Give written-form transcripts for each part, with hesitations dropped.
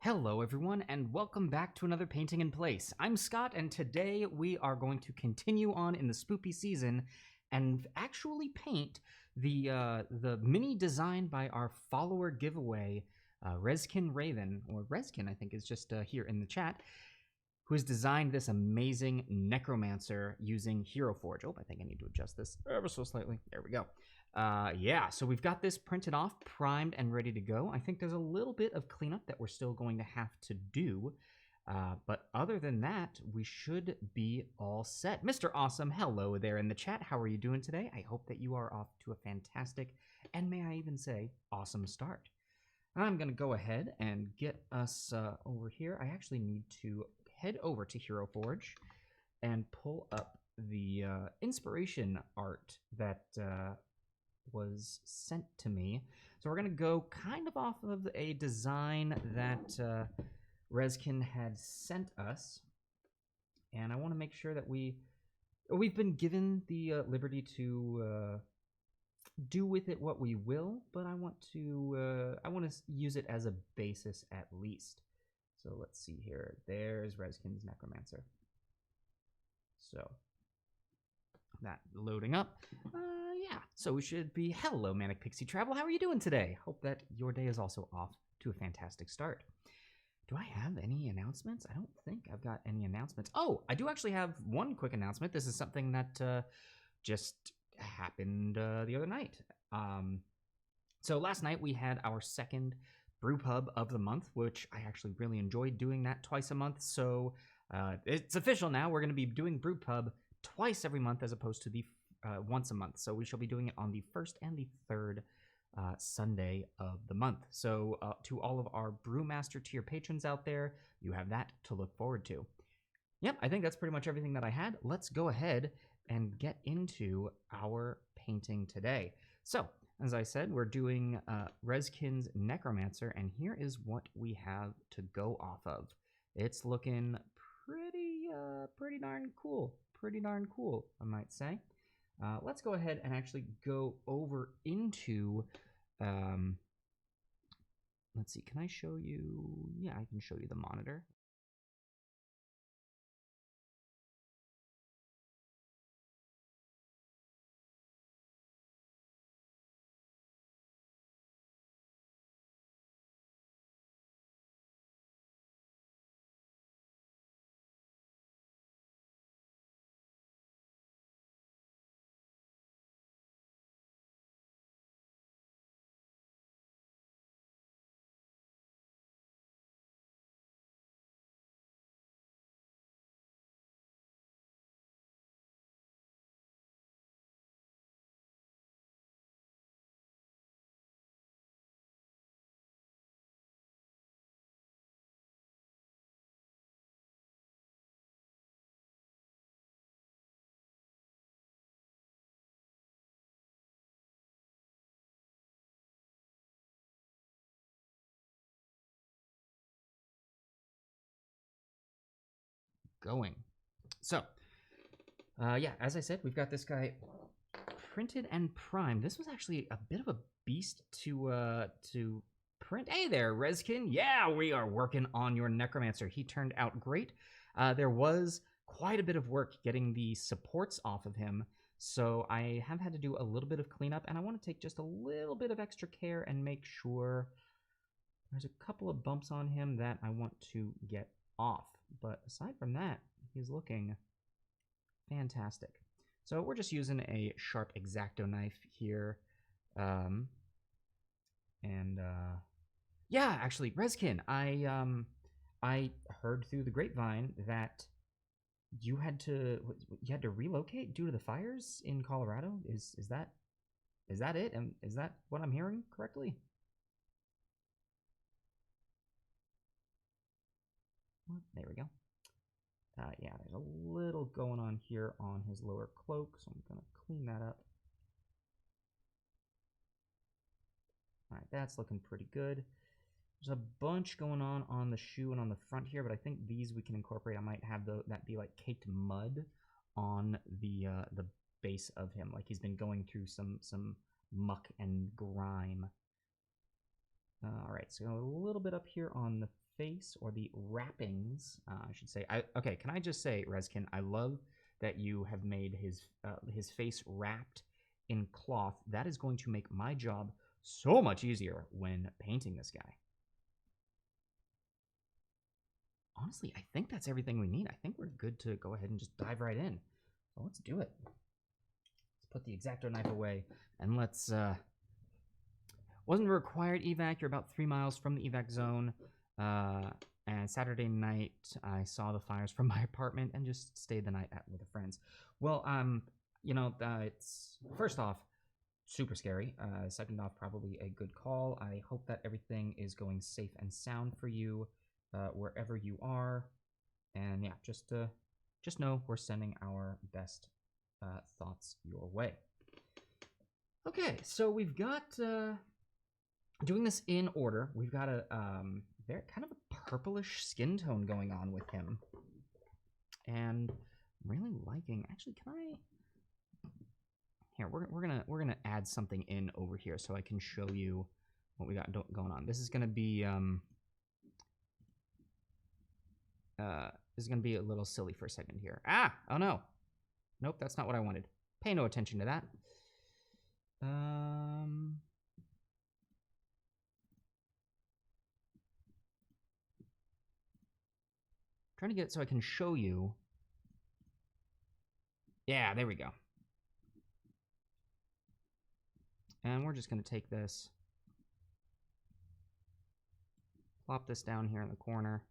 Hello everyone and welcome back to another Painting in Place. I'm Scott and today we are going to continue on in the spoopy season and actually paint the mini design by our follower giveaway, Reskin Raven, or Reskin I think is just here in the chat, who has designed this amazing Necromancer using Heroforge. Oh, I think I need to adjust this ever so slightly. There we go. Yeah, so we've got this printed off, primed, and ready to go. I think there's a little bit of cleanup that we're still going to have to do. But other than that, we should be all set. Mr. Awesome, hello there in the chat. How are you doing today? I hope that you are off to a fantastic, and may I even say, awesome start. I'm going to go ahead and get us over here. I actually need to head over to Heroforge and pull up the inspiration art that was sent to me. So we're going to go kind of off of a design that Reskin had sent us. And I want to make sure that we've been given the liberty to do with it what we will, but I want to use it as a basis at least. So let's see here. There's Reskin's Necromancer. So that loading up. Yeah, so we should be. Hello, Manic Pixie Travel. How are you doing today? Hope that your day is also off to a fantastic start. Do I have any announcements? I don't think I've got any announcements. Oh, I do actually have one quick announcement. This is something that just happened the other night. So last night we had our second brew pub of the month, which I actually really enjoyed doing that twice a month. So it's official now. We're going to be doing brew pub twice every month as opposed to the once a month. So we shall be doing it on the first and the third Sunday of the month. So to all of our Brewmaster tier patrons out there, you have that to look forward to. Yep, I think that's pretty much everything that I had. Let's go ahead and get into our painting today. So, as I said, we're doing Reskin's Necromancer, and here is what we have to go off of. It's looking pretty darn cool. Pretty darn cool, I might say. Let's go ahead and actually go over into, let's see, can I show you? Yeah, I can show you the monitor. Going. So, yeah, as I said, we've got this guy printed and primed. This was actually a bit of a beast to print. Hey there, Reskin. Yeah, we are working on your Necromancer. He turned out great. There was quite a bit of work getting the supports off of him, so I have had to do a little bit of cleanup, and I want to take just a little bit of extra care and make sure there's a couple of bumps on him that I want to get off. But aside from that, he's looking fantastic. So we're just using a sharp X-Acto knife here. Yeah, actually, Reskin, I heard through the grapevine that you had to relocate due to the fires in Colorado. Is that it? And is that what I'm hearing correctly? There we go. Yeah, there's a little going on here on his lower cloak, so I'm going to clean that up. All right, that's looking pretty good. There's a bunch going on the shoe and on the front here, but I think these we can incorporate. I might have that be like caked mud on the base of him, like he's been going through some muck and grime. All right, so a little bit up here on the face, or the wrappings, I should say. Okay, can I just say, Rezkin, I love that you have made his face wrapped in cloth. That is going to make my job so much easier when painting this guy. Honestly, I think that's everything we need. I think we're good to go ahead and just dive right in. So let's do it. Let's put the X-Acto knife away, and let's... Wasn't a required evac. You're about 3 miles from the evac zone. And Saturday night, I saw the fires from my apartment and just stayed the night with the friends. Well, you know, it's... First off, super scary. Second off, probably a good call. I hope that everything is going safe and sound for you. Wherever you are, and yeah, just know we're sending our best thoughts your way. Okay, so we've got doing this in order. We've got a very kind of a purplish skin tone going on with him, and I'm really liking. Actually, can I? Here, we're gonna add something in over here so I can show you what we got going on. This is gonna be this is going to be a little silly for a second here. Oh no. Nope, that's not what I wanted. Pay no attention to that. Trying to get it so I can show you. Yeah, there we go. And we're just going to take this, plop this down here in the corner,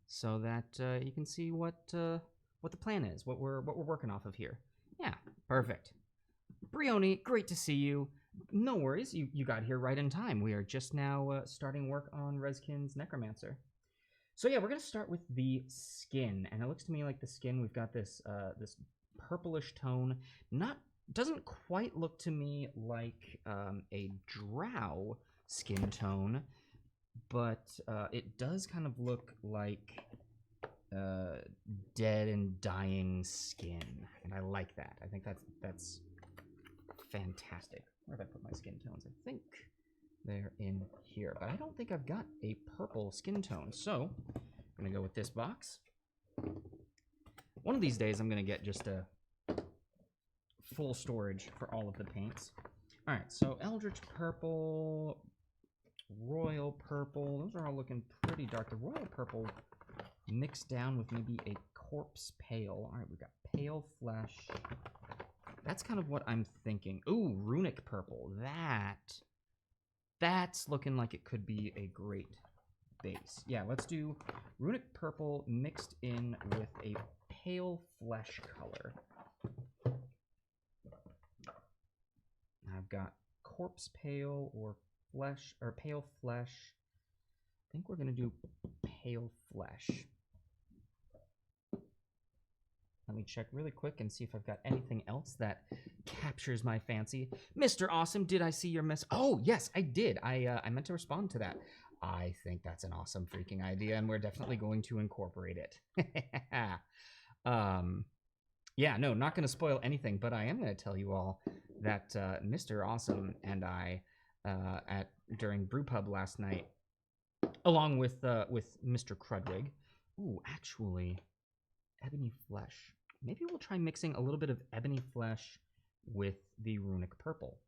so that you can see what the plan is, what we're working off of here. Yeah, perfect. Brioni, great to see you. No worries, you got here right in time. We are just now starting work on Rezkin's Necromancer. So yeah, we're gonna start with the skin, and it looks to me like the skin, we've got this this purplish tone. Doesn't quite look to me like a drow skin tone, but it does kind of look like dead and dying skin, and I like that. I think that's fantastic. Where have I put my skin tones? I think they're in here, but I don't think I've got a purple skin tone, so I'm gonna go with this box. One of these days I'm gonna get just a full storage for all of the paints. All right, so Eldritch Purple, Royal Purple, those are all looking pretty dark. The Royal Purple mixed down with maybe a Corpse Pale. All right, we've got Pale Flesh. That's kind of what I'm thinking. Ooh, Runic Purple. That's looking like it could be a great base. Yeah, let's do Runic Purple mixed in with a Pale Flesh color. I've got Corpse Pale or Flesh, or Pale Flesh. I think we're gonna do Pale Flesh. Let me check really quick and see if I've got anything else that captures my fancy. Mr. Awesome, did I see your mess? Oh, yes, I did. I meant to respond to that. I think that's an awesome freaking idea, and we're definitely going to incorporate it. Yeah, no, not going to spoil anything, but I am going to tell you all that Mr. Awesome and I, during Brewpub last night, along with Mr. Crudwig, ooh, actually, Ebony Flesh. Maybe we'll try mixing a little bit of Ebony Flesh with the Runic Purple.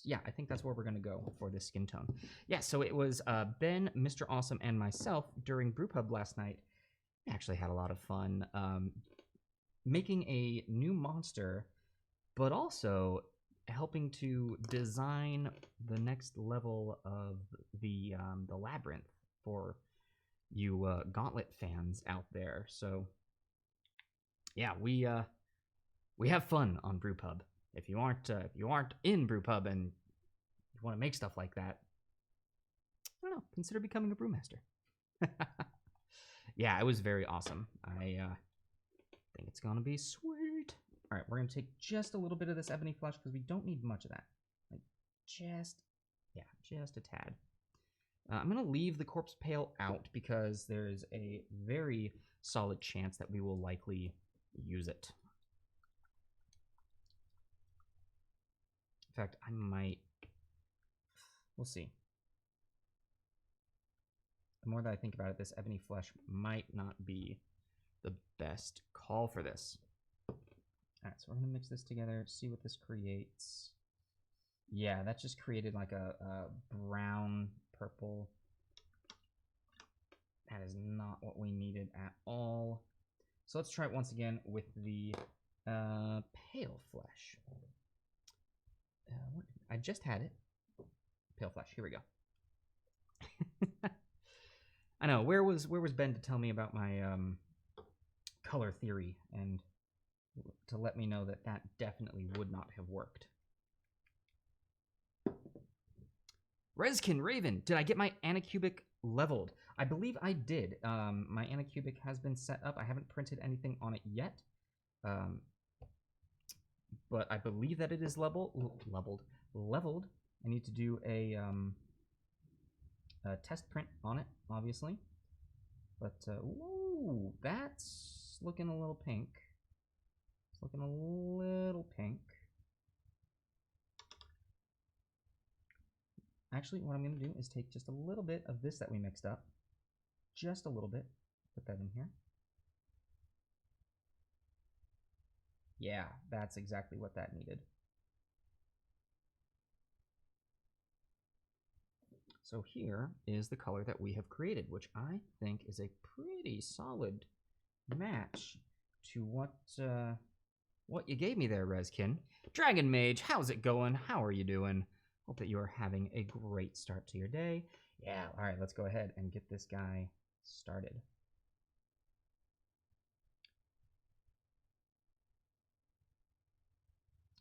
Yeah, I think that's where we're going to go for this skin tone. Yeah, so it was Ben, Mr. Awesome, and myself during Brewpub last night. We actually had a lot of fun making a new monster, but also helping to design the next level of the labyrinth for you Gauntlet fans out there. So yeah, we have fun on Brewpub. If you aren't in Brewpub and you want to make stuff like that, I don't know, consider becoming a brewmaster. Yeah, it was very awesome. I think it's gonna be sweet. All right, we're gonna take just a little bit of this Ebony Flesh because we don't need much of that. Like just a tad. I'm gonna leave the Corpse Pale out because there's a very solid chance that we will likely use it. In fact, I might We'll see. The more that I think about it, this ebony flesh might not be the best call for this. All right, so we're going to mix this together, see what this creates. Yeah, that just created like a brown purple. That is not what we needed at all. So let's try it once again with the pale flesh. I just had it. Pale flesh. Here we go. I know. Where was Ben to tell me about my color theory and to let me know that that definitely would not have worked? Reskin Raven, did I get my Anacubic leveled? I believe I did. My Anacubic has been set up. I haven't printed anything on it yet. But I believe that it is leveled. I need to do a test print on it, obviously. But, ooh, that's looking a little pink. It's looking a little pink. Actually, what I'm going to do is take just a little bit of this that we mixed up. Just a little bit. Put that in here. Yeah, that's exactly what that needed. So here is the color that we have created, which I think is a pretty solid match to what you gave me there, Reskin. Dragon Mage, how's it going? How are you doing? Hope that you are having a great start to your day. Yeah, all right, let's go ahead and get this guy started.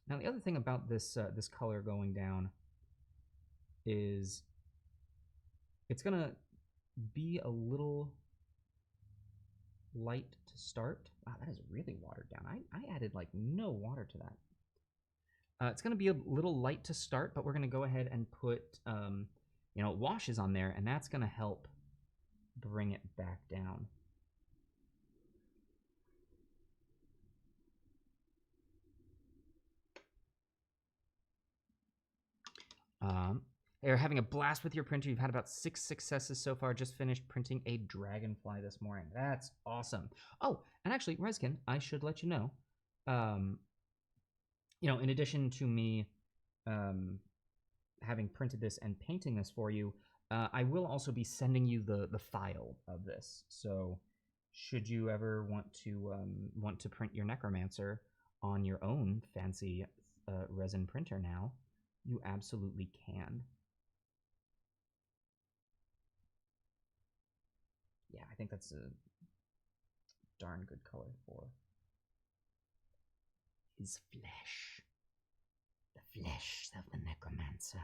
Now, the other thing about this this color going down is it's gonna be a little light to start. Wow, that is really watered down. I added like no water to that. It's going to be a little light to start, but we're going to go ahead and put, you know, washes on there, and that's going to help bring it back down. You're having a blast with your printer. You've had about 6 successes so far. Just finished printing a dragonfly this morning. That's awesome. Oh, and actually, Reskin, I should let you know, you know, in addition to me having printed this and painting this for you, I will also be sending you the file of this. So should you ever want to print your Necromancer on your own fancy resin printer now, you absolutely can. Yeah, I think that's a darn good color for his flesh. The flesh of the Necromancer.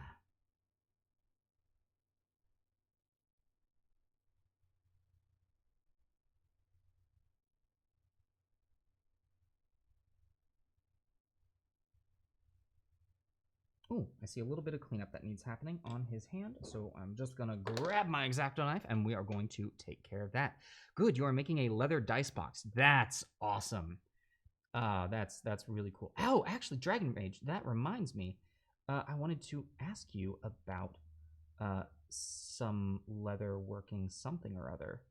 Oh, I see a little bit of cleanup that needs happening on his hand, so I'm just gonna grab my X-Acto knife and we are going to take care of that. Good, you are making a leather dice box. That's awesome. That's really cool. Oh, actually, Dragon Mage, that reminds me. I wanted to ask you about some leather working something or other.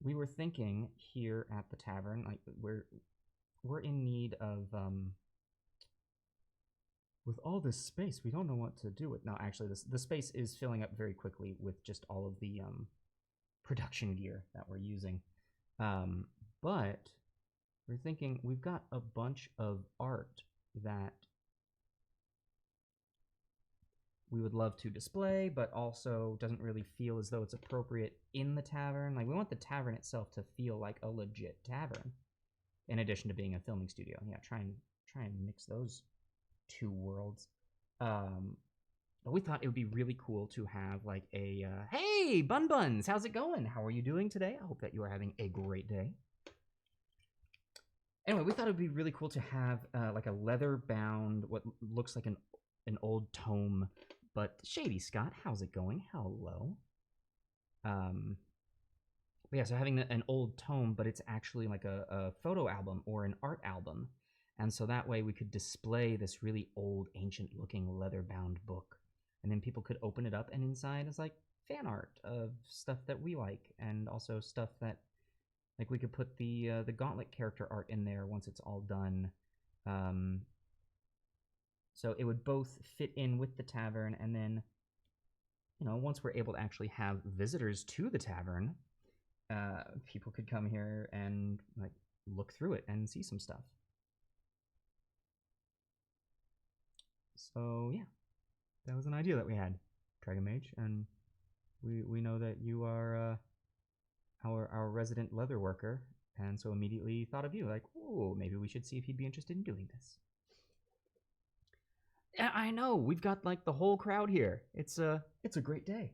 We were thinking here at the tavern, like we're in need of with all this space, we don't know what to do with. No, actually, the space is filling up very quickly with just all of the production gear that we're using. But we're thinking we've got a bunch of art that we would love to display, but also doesn't really feel as though it's appropriate in the tavern. Like, we want the tavern itself to feel like a legit tavern, in addition to being a filming studio. Yeah, try and mix those two worlds. But we thought it would be really cool to have like a hey, Bun Buns, how's it going? How are you doing today? I hope that you are having a great day. Anyway, we thought it would be really cool to have like a leather-bound, what looks like an old tome. But Shady Scott, how's it going? Hello. Yeah, so having an old tome, but it's actually like a photo album or an art album. And so that way we could display this really old, ancient-looking leather-bound book. And then people could open it up, and inside is like fan art of stuff that we like, and also stuff that, like, we could put the Gauntlet character art in there once it's all done. So it would both fit in with the tavern, and then, you know, once we're able to actually have visitors to the tavern, people could come here and like look through it and see some stuff. So yeah, that was an idea that we had, Dragon Mage, and we know that you are our resident leather worker, and so immediately thought of you, like, oh, maybe we should see if he'd be interested in doing this. I know, we've got like the whole crowd here. It's a great day.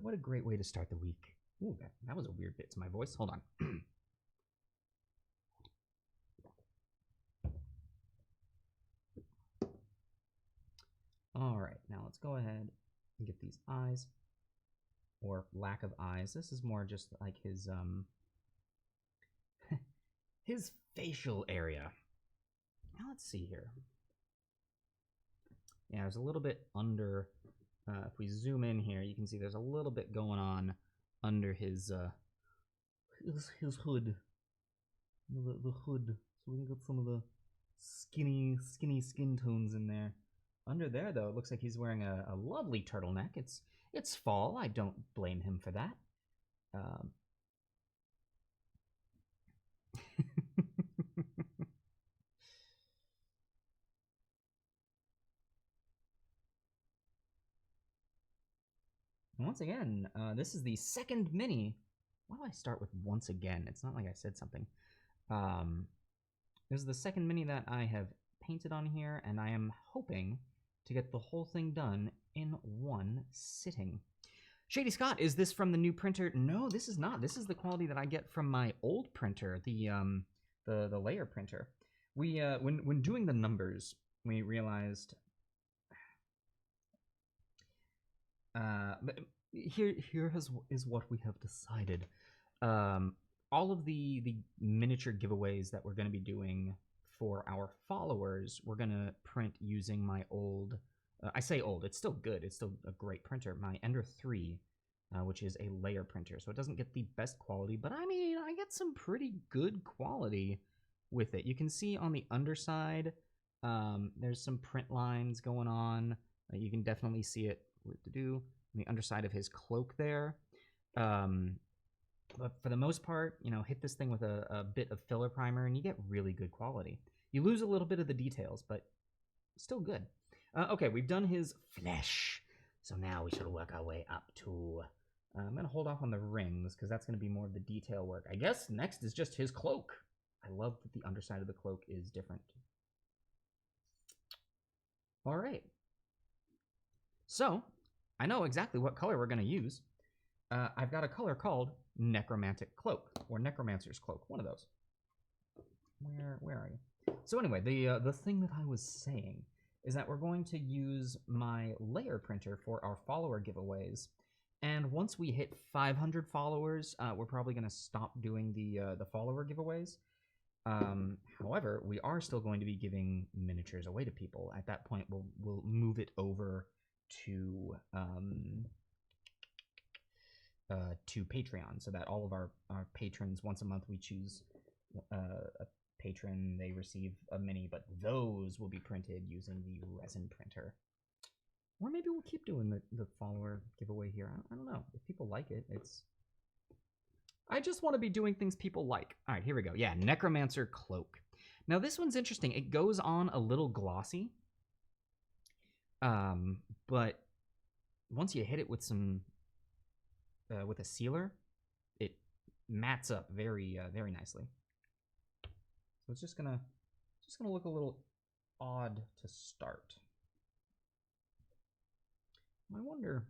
What a great way to start the week. Ooh, that was a weird bit to my voice. Hold on. All right, now let's go ahead and get these eyes, or lack of eyes. This is more just like his his facial area. Now let's see here. Yeah, there's a little bit under. If we zoom in here, you can see there's a little bit going on under his hood, the hood. So we can get some of the skinny skin tones in there. Under there, though, it looks like he's wearing a lovely turtleneck. It's fall. I don't blame him for that. Once again, this is the second mini. Why do I start with once again? It's not like I said something. This is the second mini that I have painted on here, and I am hoping to get the whole thing done in one sitting. Shady Scott, is this from the new printer? No, this is not. This is the quality that I get from my old printer, the layer printer. We when doing the numbers, we realized here is what we have decided. All of the miniature giveaways that we're going to be doing for our followers, we're going to print using my old, I say old, it's still good, it's still a great printer, my Ender 3, which is a layer printer. So it doesn't get the best quality, but I mean, I get some pretty good quality with it. You can see on the underside, there's some print lines going on. You can definitely see it on the underside of his cloak there. But for the most part, you know, hit this thing with a bit of filler primer and you get really good quality. You lose a little bit of the details, but still good. Okay, we've done his flesh. So now we should work our way up to... I'm going to hold off on the rings because that's going to be more of the detail work. I guess next is just his cloak. I love that the underside of the cloak is different. All right. So, I know exactly what color we're going to use. I've got a color called Necromantic Cloak, or Necromancer's Cloak, one of those. Where are you? So anyway, the thing that I was saying is that we're going to use my layer printer for our follower giveaways, and once we hit 500 followers, we're probably going to stop doing the follower giveaways. However, we are still going to be giving miniatures away to people. At that point, we'll move it over to Patreon, so that all of our patrons, once a month, we choose a patron, they receive a mini, but those will be printed using the resin printer. Or maybe we'll keep doing the follower giveaway here. I don't know. If people like it, I just want to be doing things people like. All right, here we go. Yeah, Necromancer Cloak. Now, this one's interesting. It goes on a little glossy, but once you hit it with some, with a sealer, it mats up very nicely. So it's just gonna look a little odd to start. I wonder.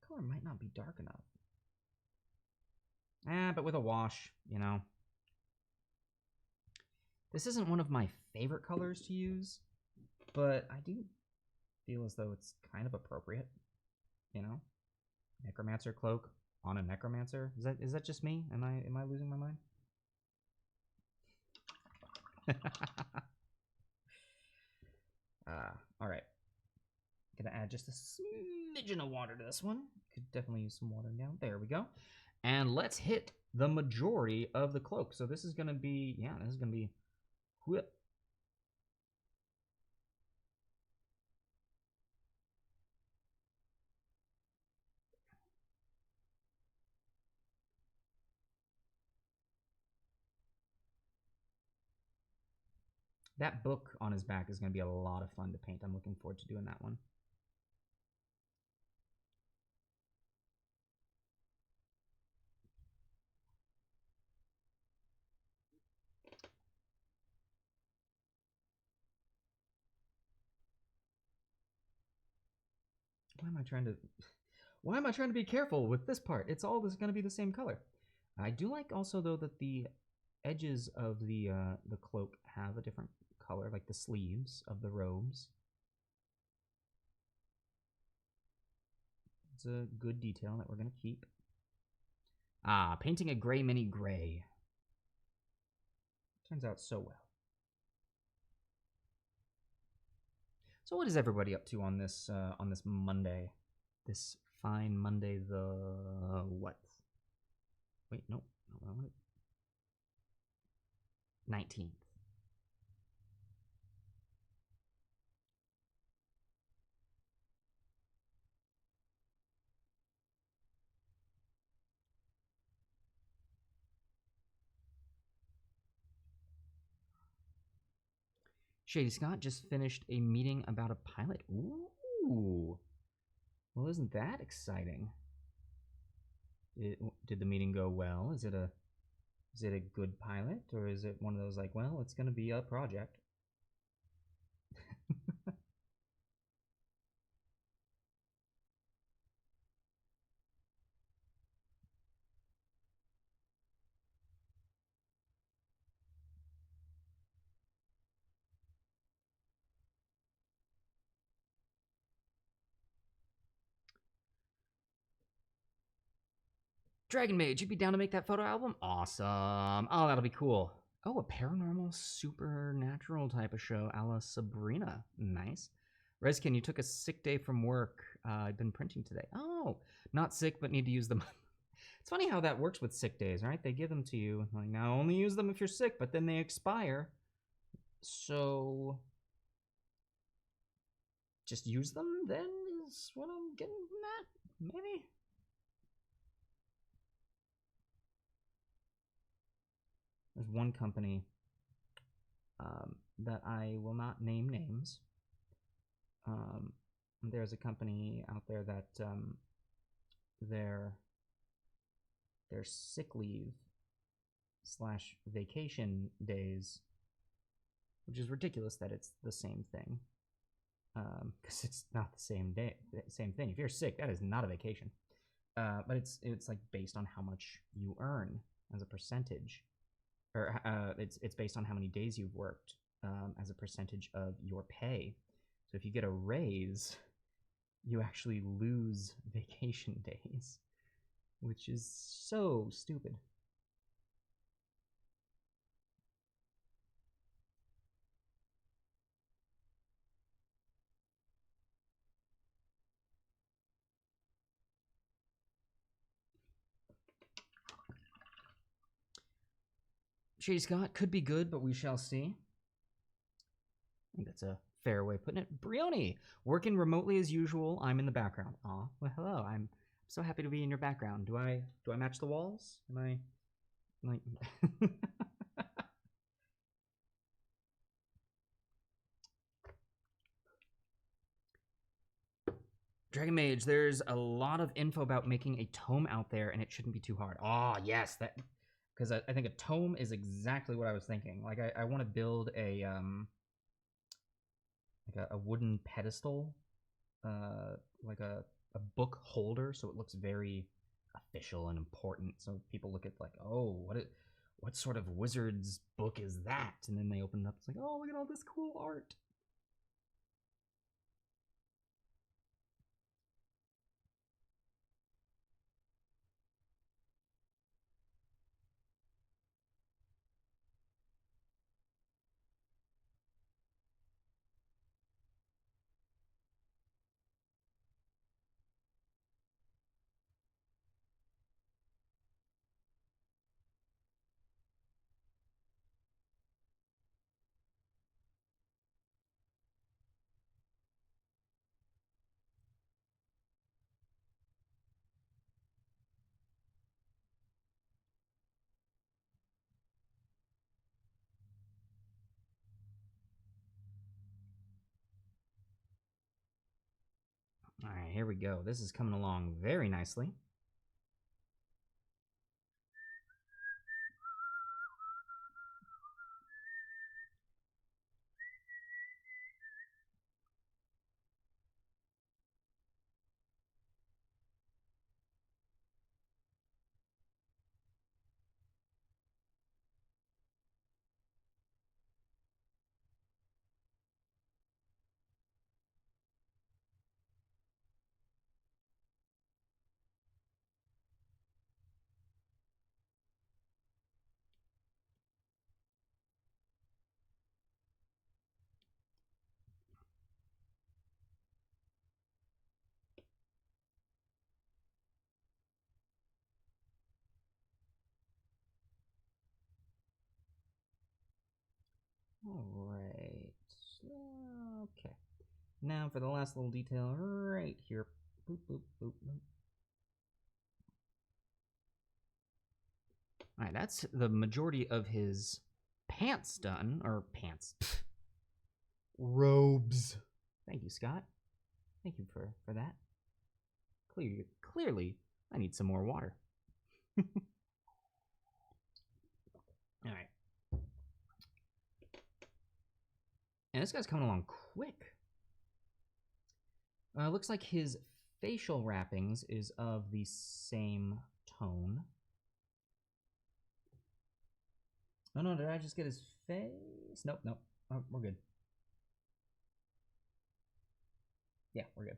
Color might not be dark enough. But with a wash, you know. This isn't one of my favorite colors to use, but I do feel as though it's kind of appropriate, you know? Necromancer Cloak, on a Necromancer. Is that just me? Am I losing my mind? All right. Gonna add just a smidgen of water to this one. Could definitely use some water now. There we go. And let's hit the majority of the cloak. So this is gonna be, yeah, this is gonna be whip. That book on his back is going to be a lot of fun to paint. I'm looking forward to doing that one. Why am I trying to be careful with this part? It's all going to be the same color. I do like also though that the edges of the cloak have a different color, like the sleeves of the robes. It's a good detail that we're going to keep. Painting a gray mini gray. Turns out so well. So what is everybody up to on this Monday? This fine Monday, the what? Wait, no, 19th. Shady Scott just finished a meeting about a pilot. Ooh. Well, isn't that exciting? Did the meeting go well? Is it a good pilot, or is it one of those like, well, it's going to be a project? Dragon Mage, you'd be down to make that photo album? Awesome. Oh, that'll be cool. Oh, a paranormal supernatural type of show a la Sabrina. Nice. Reskin, you took a sick day from work. I've been printing today. Oh, not sick, but need to use them. It's funny how that works with sick days, right? They give them to you. Like, now only use them if you're sick, but then they expire. So just use them then is what I'm getting from that? Maybe? There's one company that I will not name names. There's a company out there that their sick leave / vacation days, which is ridiculous that it's the same thing, because it's not the same thing. If you're sick, that is not a vacation, but it's like based on how much you earn as a percentage, or it's based on how many days you've worked as a percentage of your pay. So if you get a raise, you actually lose vacation days, which is so stupid. Shady Scott could be good, but we shall see. I think that's a fair way of putting it. Brioni, working remotely as usual. I'm in the background. Aw, well, hello. I'm so happy to be in your background. Do I match the walls? Am I like? Dragon Mage, there's a lot of info about making a tome out there, and it shouldn't be too hard. Oh yes, that because I think a tome is exactly what I was thinking. Like I want to build a like a wooden pedestal, like a book holder, so it looks very official and important. So people look at like, oh, what sort of wizard's book is that? And then they open it up. It's like, oh, look at all this cool art. Alright, here we go. This is coming along very nicely. Alright. Okay. Now for the last little detail right here. Boop, boop, boop, boop. Alright, that's the majority of his pants done. Or pants. Robes. Thank you, Scott. Thank you for that. Clearly, I need some more water. Alright. And this guy's coming along quick. Looks like his facial wrappings is of the same tone. Oh no, did I just get his face? Nope, nope. Oh, we're good. Yeah, we're good.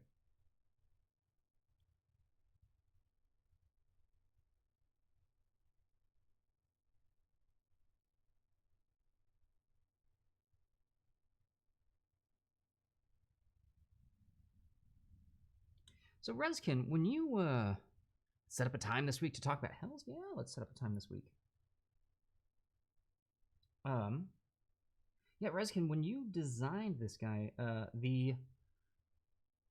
So, Reskin, when you set up a time this week to talk about Hells, yeah, let's set up a time this week. Yeah, Reskin, when you designed this guy, the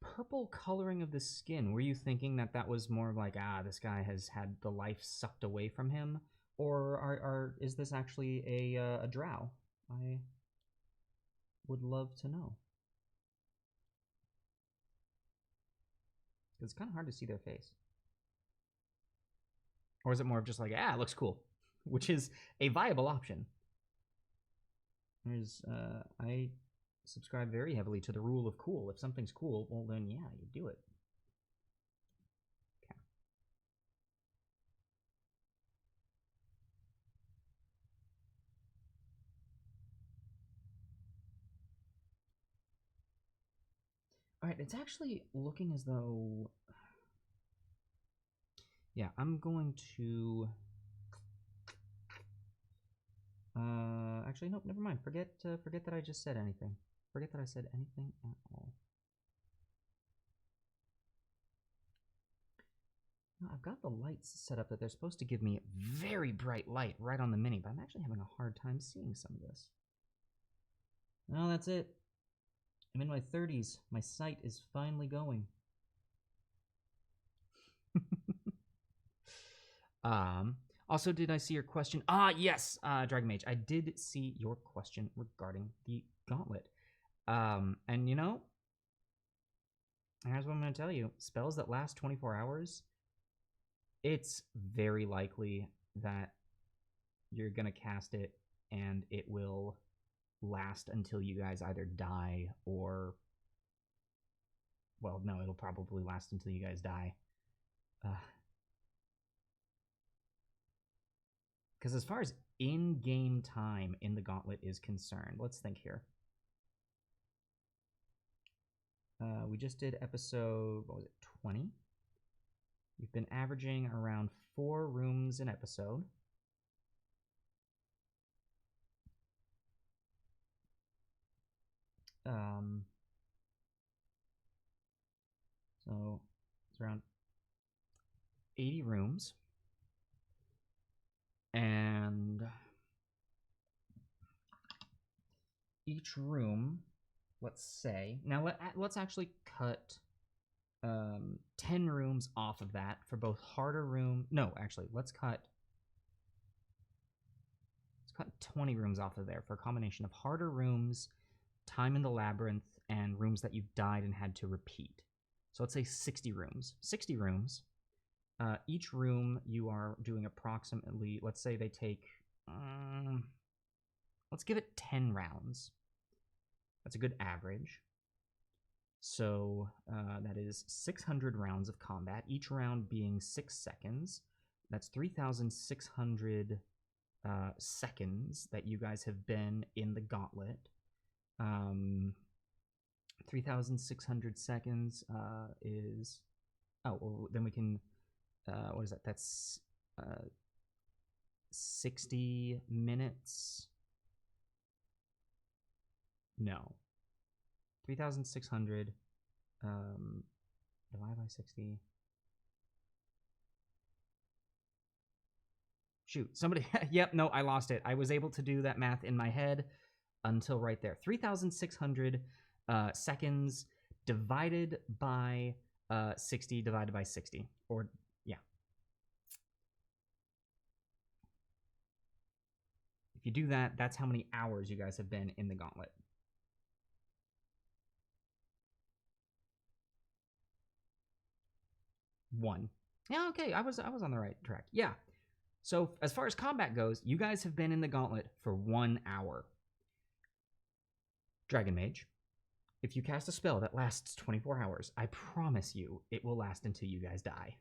purple coloring of the skin, were you thinking that that was more like, this guy has had the life sucked away from him, or is this actually a drow? I would love to know. It's kind of hard to see their face. Or is it more of just like, it looks cool, which is a viable option. I subscribe very heavily to the rule of cool. If something's cool, well then yeah, you do it. Okay. Alright, it's actually looking as though... Yeah, I'm going to... actually, nope, never mind. Forget that I just said anything. Forget that I said anything at all. No, I've got the lights set up that they're supposed to give me very bright light right on the mini, but I'm actually having a hard time seeing some of this. Well, that's it. I'm in my 30s. My sight is finally going. Also, did I see your question? Yes, Dragon Mage. I did see your question regarding the gauntlet. And you know, here's what I'm going to tell you. Spells that last 24 hours, it's very likely that you're going to cast it and it will last until you guys either die or... Well, no, it'll probably last until you guys die. Because as far as in-game time in the gauntlet is concerned, let's think here. We just did episode, what was it, 20? We've been averaging around 4 rooms an episode. So it's around 80 rooms. And each room, let's say, now let's actually cut 10 rooms off of that for both harder room. No, actually, let's cut 20 rooms off of there for a combination of harder rooms, time in the labyrinth, and rooms that you've died and had to repeat. So let's say 60 rooms. 60 rooms. Each room you are doing approximately, let's say they take, let's give it 10 rounds. That's a good average. So that is 600 rounds of combat, each round being 6 seconds. That's 3,600 seconds that you guys have been in the gauntlet. 3,600 seconds is... Oh, well, then we can... what is that? That's 60 minutes. No. 3,600 divided by 60. Shoot, somebody... Yep, no, I lost it. I was able to do that math in my head until right there. 3,600 seconds divided by 60 divided by 60. Or, yeah. If you do that, that's how many hours you guys have been in the gauntlet. One. Yeah, okay, I was on the right track. Yeah. So as far as combat goes, you guys have been in the gauntlet for 1 hour. Dragon Mage, if you cast a spell that lasts 24 hours, I promise you it will last until you guys die.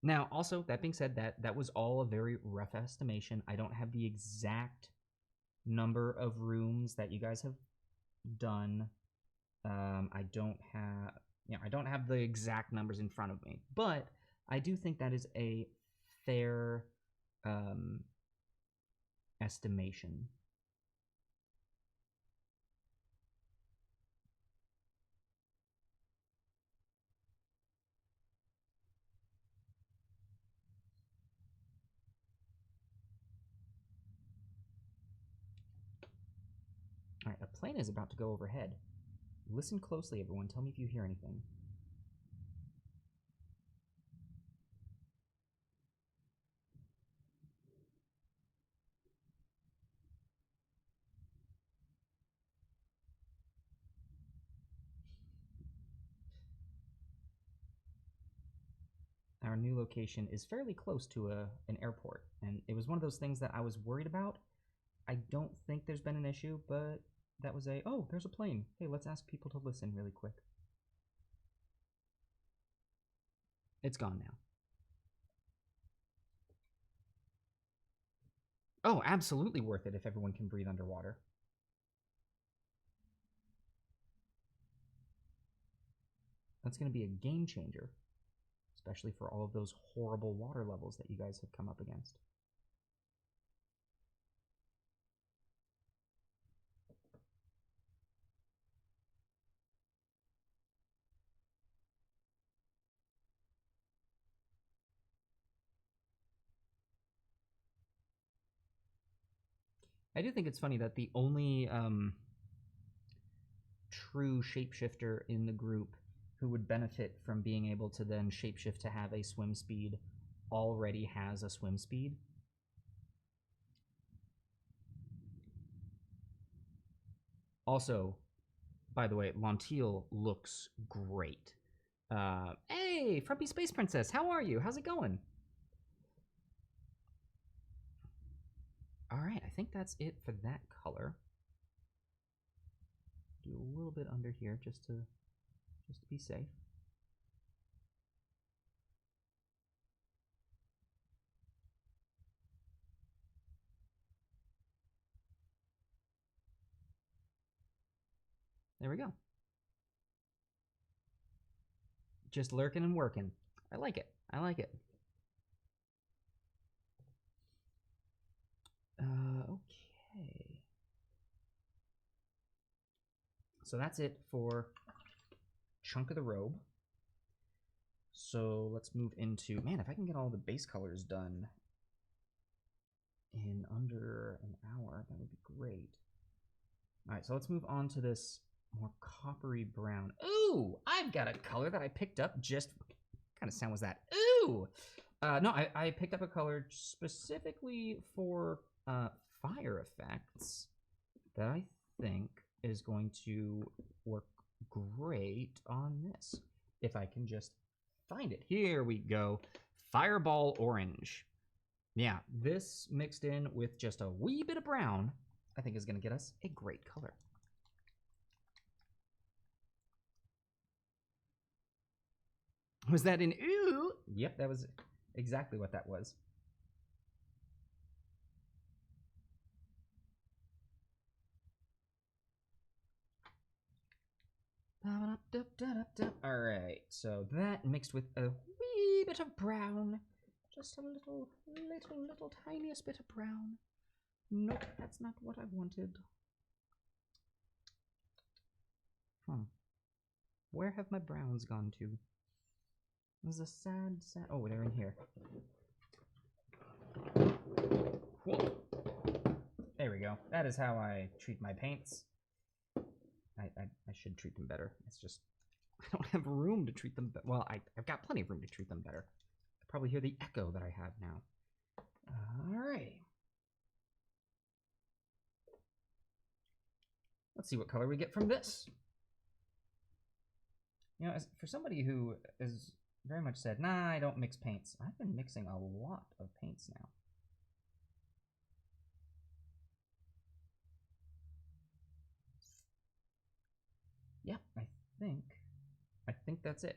Now, also, that being said, that was all a very rough estimation. I don't have the exact number of rooms that you guys have done. I don't have the exact numbers in front of me, but I do think that is a fair estimation. All right, a plane is about to go overhead. Listen closely, everyone. Tell me if you hear anything. Our new location is fairly close to an airport, and it was one of those things that I was worried about. I don't think there's been an issue, but that was oh, there's a plane. Hey, let's ask people to listen really quick. It's gone now. Oh, absolutely worth it if everyone can breathe underwater. That's going to be a game changer, especially for all of those horrible water levels that you guys have come up against. I do think it's funny that the only true shapeshifter in the group who would benefit from being able to then shapeshift to have a swim speed already has a swim speed. Also, by the way, Lanteal looks great. Hey, Frumpy Space Princess, how are you? How's it going? All right, I think that's it for that color. Do a little bit under here just to be safe. There we go. Just lurking and working. I like it. I like it. Okay. So that's it for Chunk of the Robe. So let's move into, man, if I can get all the base colors done in under an hour, that would be great. All right, so let's move on to this more coppery brown. Ooh, I've got a color that I picked up just, what kind of sound was that? Ooh! No, I picked up a color specifically for fire effects that I think is going to work great on this. If I can just find it. Here we go. Fireball orange. Yeah, this mixed in with just a wee bit of brown, I think is going to get us a great color. Was that an ooh? Yep, that was exactly what that was. All right, so that mixed with a wee bit of brown. Just a little tiniest bit of brown. Nope, that's not what I wanted. Where have my browns gone to? This is a sad... Oh, they're in here. Whoa. There we go. That is how I treat my paints. I should treat them better. It's just... I don't have room to treat them... Well, I've got plenty of room to treat them better. I probably hear the echo that I have now. Alrighty. Let's see what color we get from this. You know, for somebody who is very much said, nah, I don't mix paints, I've been mixing a lot of paints now. Yeah, I think that's it.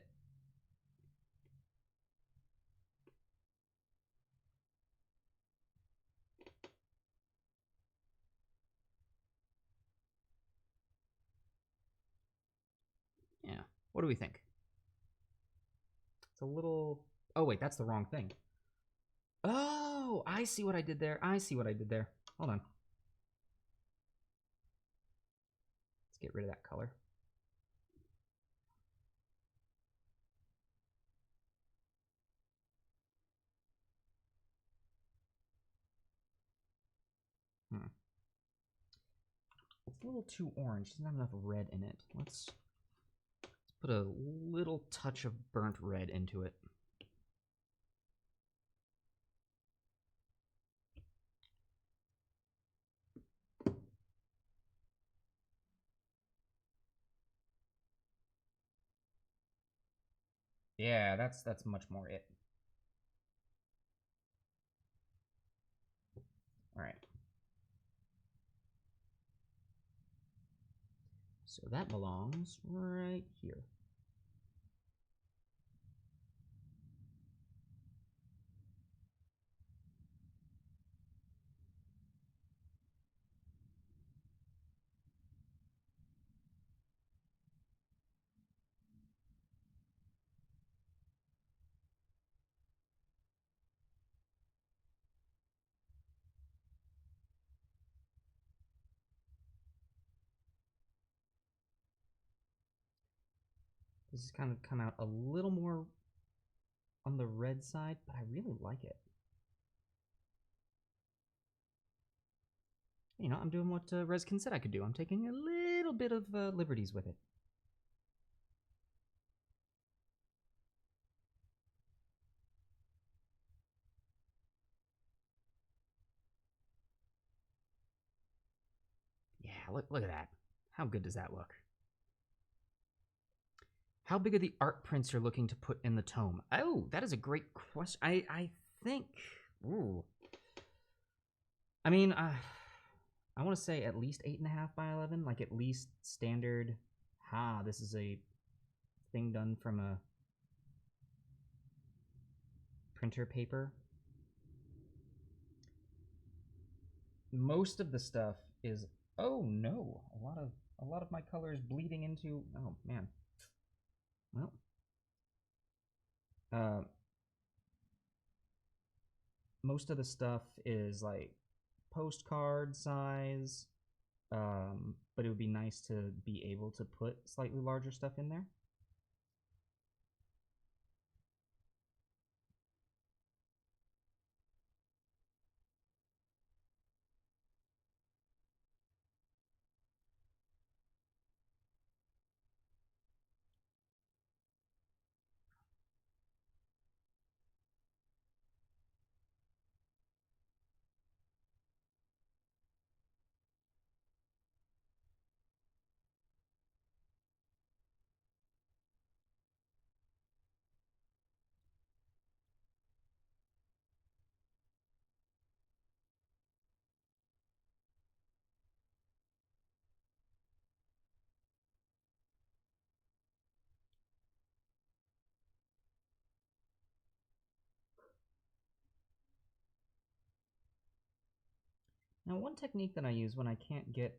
Yeah. What do we think? It's a little... Oh, wait, that's the wrong thing. Oh, I see what I did there. I see what I did there. Hold on. Let's get rid of that color. It's a little too orange. Doesn't have enough red in it. Let's put a little touch of burnt red into it. Yeah, that's much more it. All right. So that belongs right here. This has kind of come out a little more on the red side, but I really like it. You know, I'm doing what Reskin said I could do. I'm taking a little bit of liberties with it. Yeah, look at that. How good does that look? How big are the art prints you're looking to put in the tome? Oh, that is a great question. I think... Ooh. I mean, I want to say at least 8.5 by 11, like at least standard. This is a thing done from a printer paper. Most of the stuff is... Oh no, a lot of my color is bleeding into... Oh man. Well, most of the stuff is like postcard size, but it would be nice to be able to put slightly larger stuff in there. Now, one technique that I use when I can't get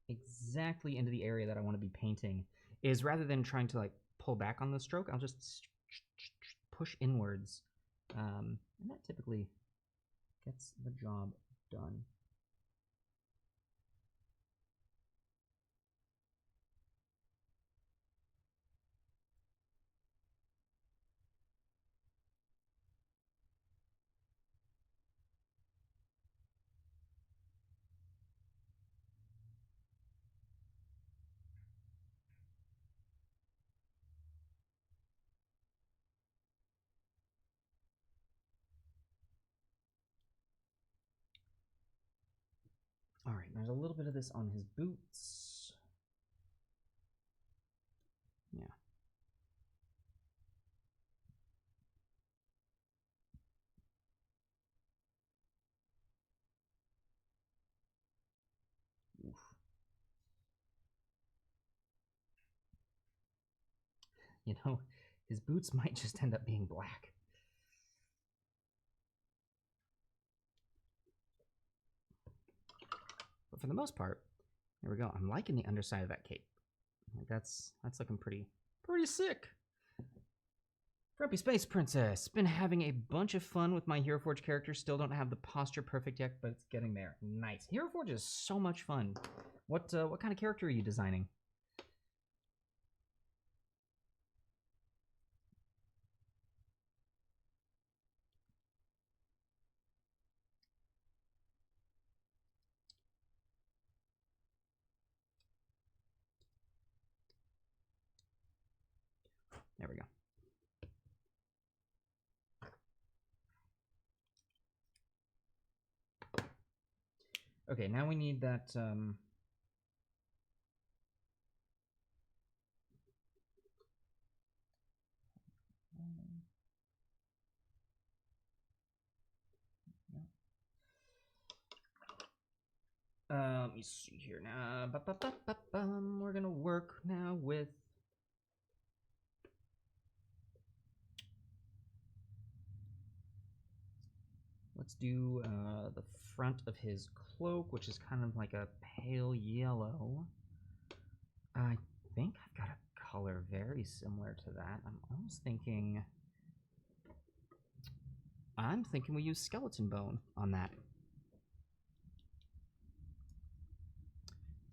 exactly into the area that I want to be painting is rather than trying to like pull back on the stroke, I'll just push inwards. And that typically gets the job done. All right, there's a little bit of this on his boots. Yeah. Oof. You know, his boots might just end up being black. But for the most part, there we go. I'm liking the underside of that cape. Like that's looking pretty sick. Grumpy Space Princess. Been having a bunch of fun with my Heroforge character. Still don't have the posture perfect yet, but it's getting there. Nice. Heroforge is so much fun. What kind of character are you designing? There we go. Okay, now we need that. Let me see here now. We're gonna work now with. Let's do the front of his cloak, which is kind of like a pale yellow. I think I've got a color very similar to that. I'm thinking we use skeleton bone on that.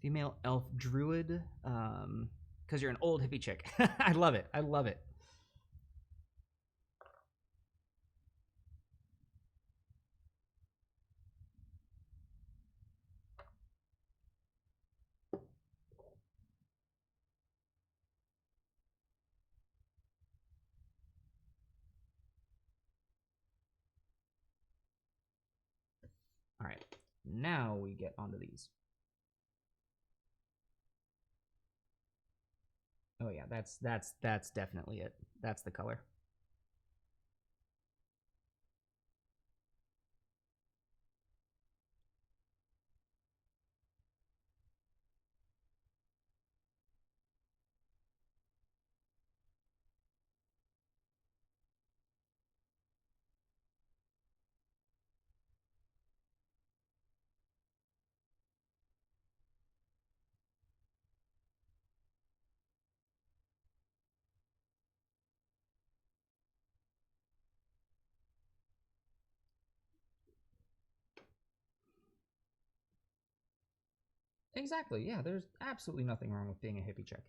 Female elf druid, because you're an old hippie chick. I love it. I love it. All right, now we get onto these. Oh yeah, that's definitely it. That's the color. Exactly. Yeah, there's absolutely nothing wrong with being a hippie chick.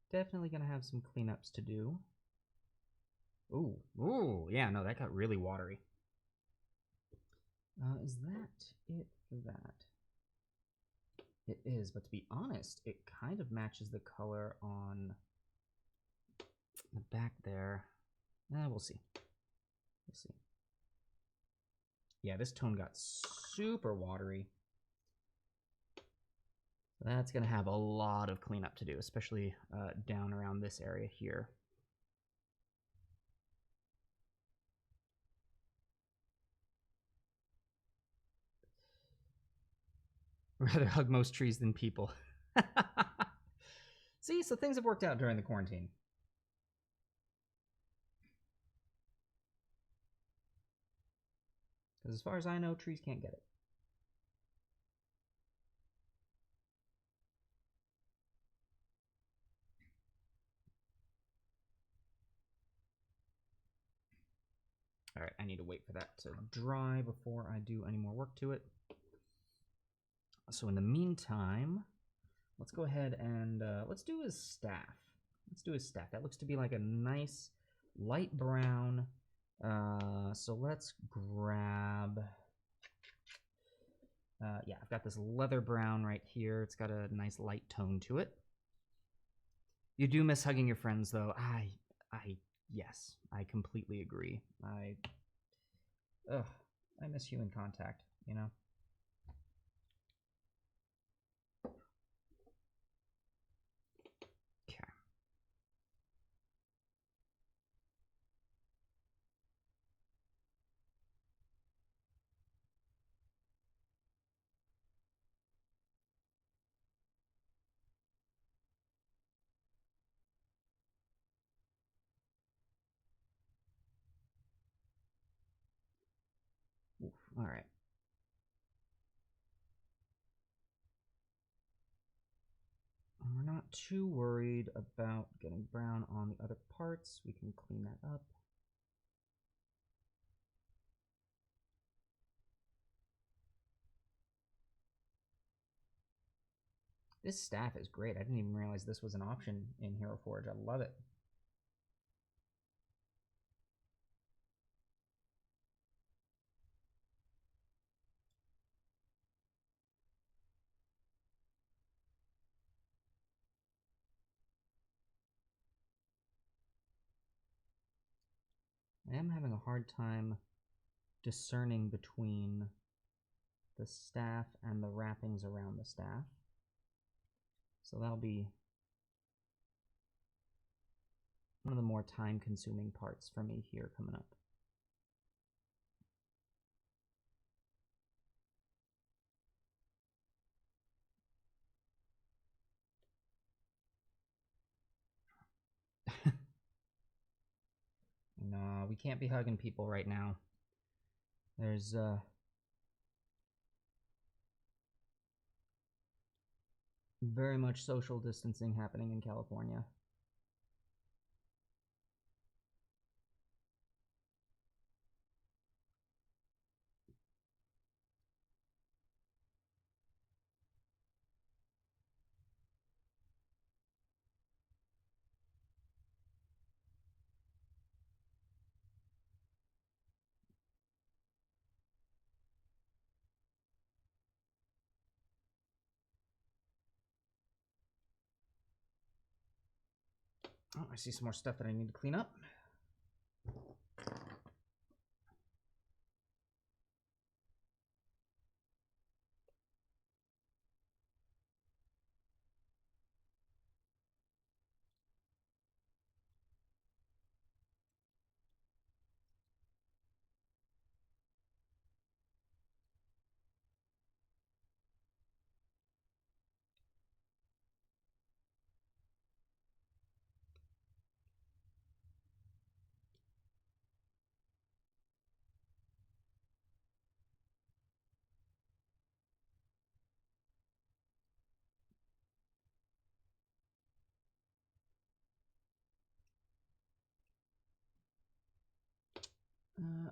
Definitely gonna have some cleanups to do. Ooh, yeah, no, that got really watery. Is that it for that? It is, but to be honest, it kind of matches the color on the back there. We'll see. We'll see. Yeah, this tone got super watery. That's going to have a lot of cleanup to do, especially down around this area here. Rather hug most trees than people. See, so things have worked out during the quarantine. Because as far as I know, trees can't get it. All right, I need to wait for that to dry before I do any more work to it. So in the meantime, let's go ahead and let's do his staff. Let's do his staff. That looks to be like a nice light brown. So let's grab... yeah, I've got this leather brown right here. It's got a nice light tone to it. You do miss hugging your friends, though. Yes, I completely agree. I miss human contact, you know? Okay. Oof, all right. We're not too worried about getting brown on the other parts. We can clean that up. This staff is great. I didn't even realize this was an option in Heroforge. I love it. I am having a hard time discerning between the staff and the wrappings around the staff. So that'll be one of the more time-consuming parts for me here coming up. No, we can't be hugging people right now. There's very much social distancing happening in California. Oh, I see some more stuff that I need to clean up.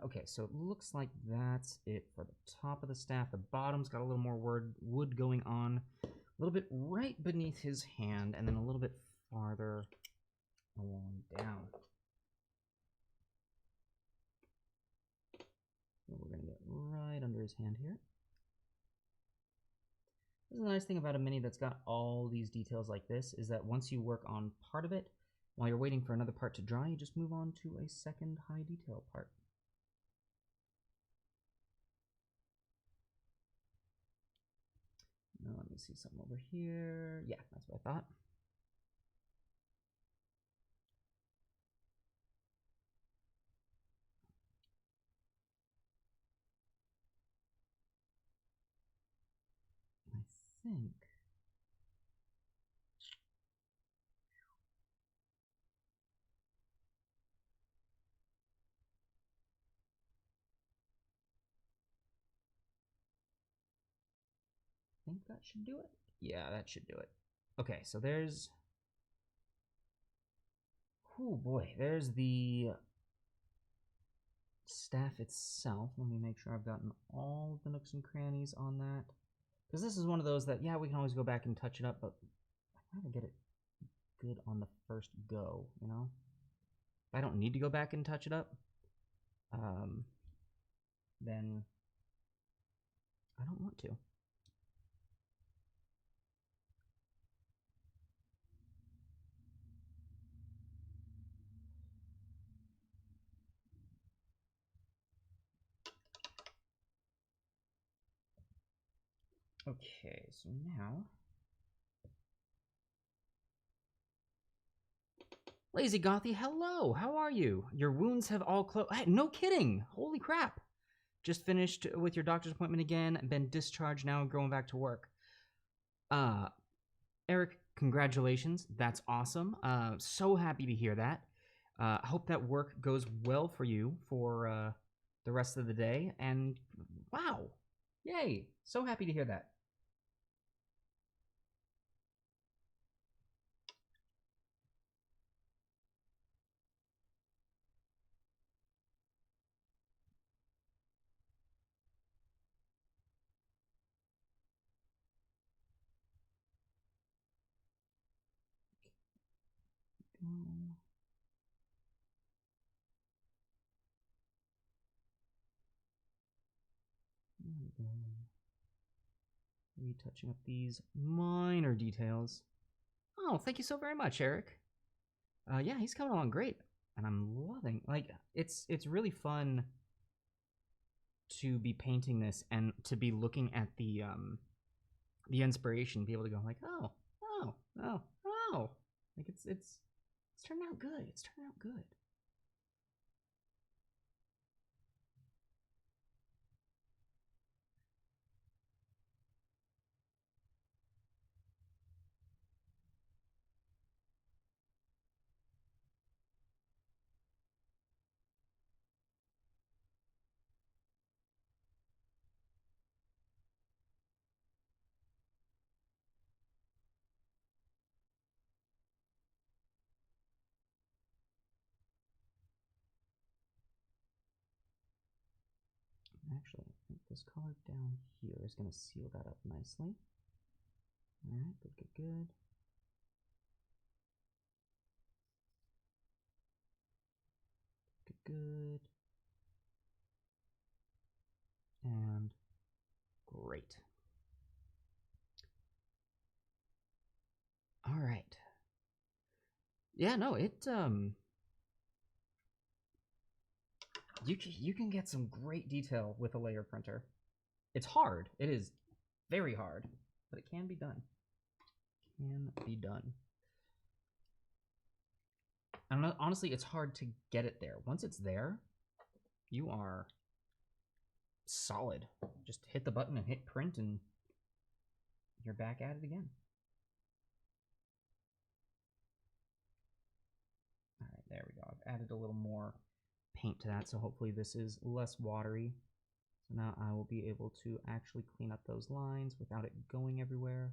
Okay, so it looks like that's it for the top of the staff. The bottom's got a little more wood going on. A little bit right beneath his hand, and then a little bit farther along down. So we're going to get right under his hand here. This is the nice thing about a mini that's got all these details like this, is that once you work on part of it, while you're waiting for another part to dry, you just move on to a second high detail part. Now let me me see something over here. Yeah, that's what I thought. I think. I think that should do it. Yeah, that should do it. Okay, so there's. Oh boy, there's the staff itself. Let me make sure I've gotten all the nooks and crannies on that. Because this is one of those that, yeah, we can always go back and touch it up, but I'd rather get it good on the first go, you know? If I don't need to go back and touch it up, then I don't want to. Okay, so now... Lazy Gothy, hello! How are you? Your wounds have all closed. Hey, no kidding! Holy crap! Just finished with your doctor's appointment again, been discharged now and going back to work. Eric, congratulations. That's awesome. So happy to hear that. Hope that work goes well for you for the rest of the day. And wow, yay! So happy to hear that. Retouching up these minor details. Oh, thank you so very much, Eric. Yeah, he's coming along great, and I'm loving. Like, it's really fun to be painting this and to be looking at the inspiration, be able to go like, oh, oh, oh, oh, like it's turning out good. It's turning out good. Actually, I think this color down here is going to seal that up nicely. All right, good, good, good. Good, good. And great. All right. Yeah, no, you can get some great detail with a layer printer. It's hard. It is very hard, but it can be done. Can be done. And honestly, it's hard to get it there. Once it's there, you are solid. Just hit the button and hit print, and you're back at it again. All right, there we go. I've added a little more paint to that, so hopefully this is less watery. So now I will be able to actually clean up those lines without it going everywhere.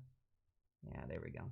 Yeah, there we go.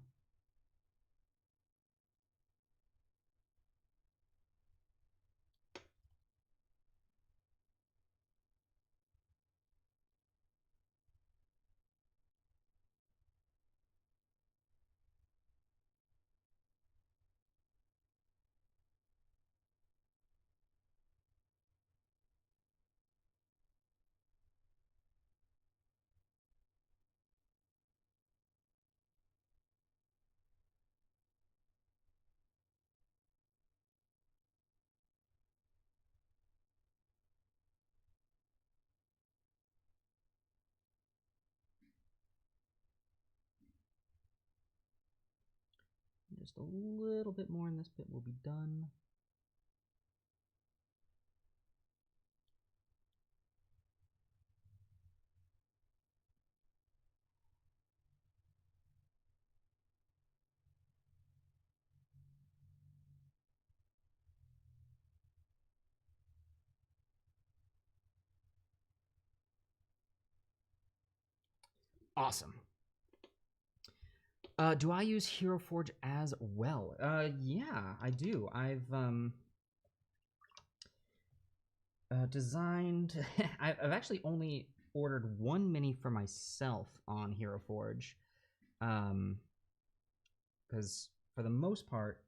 Just a little bit more in this bit will be done. Awesome. Do I use Heroforge as well? Yeah, I do. I've designed. I've actually only ordered one mini for myself on Heroforge, because for the most part,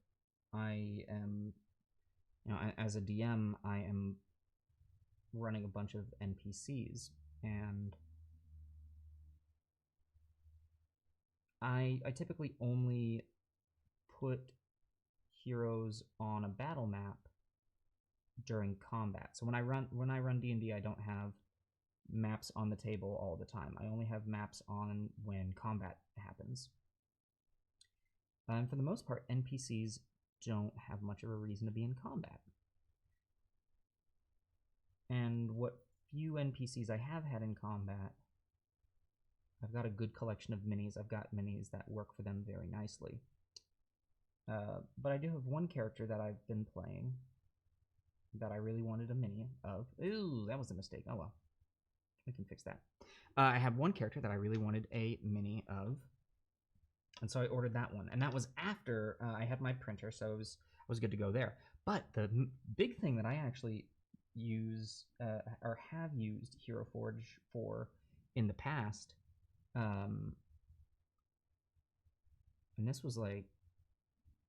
I am, as a DM, I am running a bunch of NPCs, and I typically only put heroes on a battle map during combat. So when I run D&D, I don't have maps on the table all the time. I only have maps on when combat happens. And for the most part, NPCs don't have much of a reason to be in combat. And what few NPCs I have had in combat, I've got a good collection of minis. I've got minis that work for them very nicely. But I do have one character that I've been playing that I really wanted a mini of. Ooh, that was a mistake. Oh well. We can fix that. I have one character that I really wanted a mini of, and so I ordered that one. And that was after I had my printer, so I was good to go there. But the big thing that I actually use or have used Heroforge for in the past, and this was like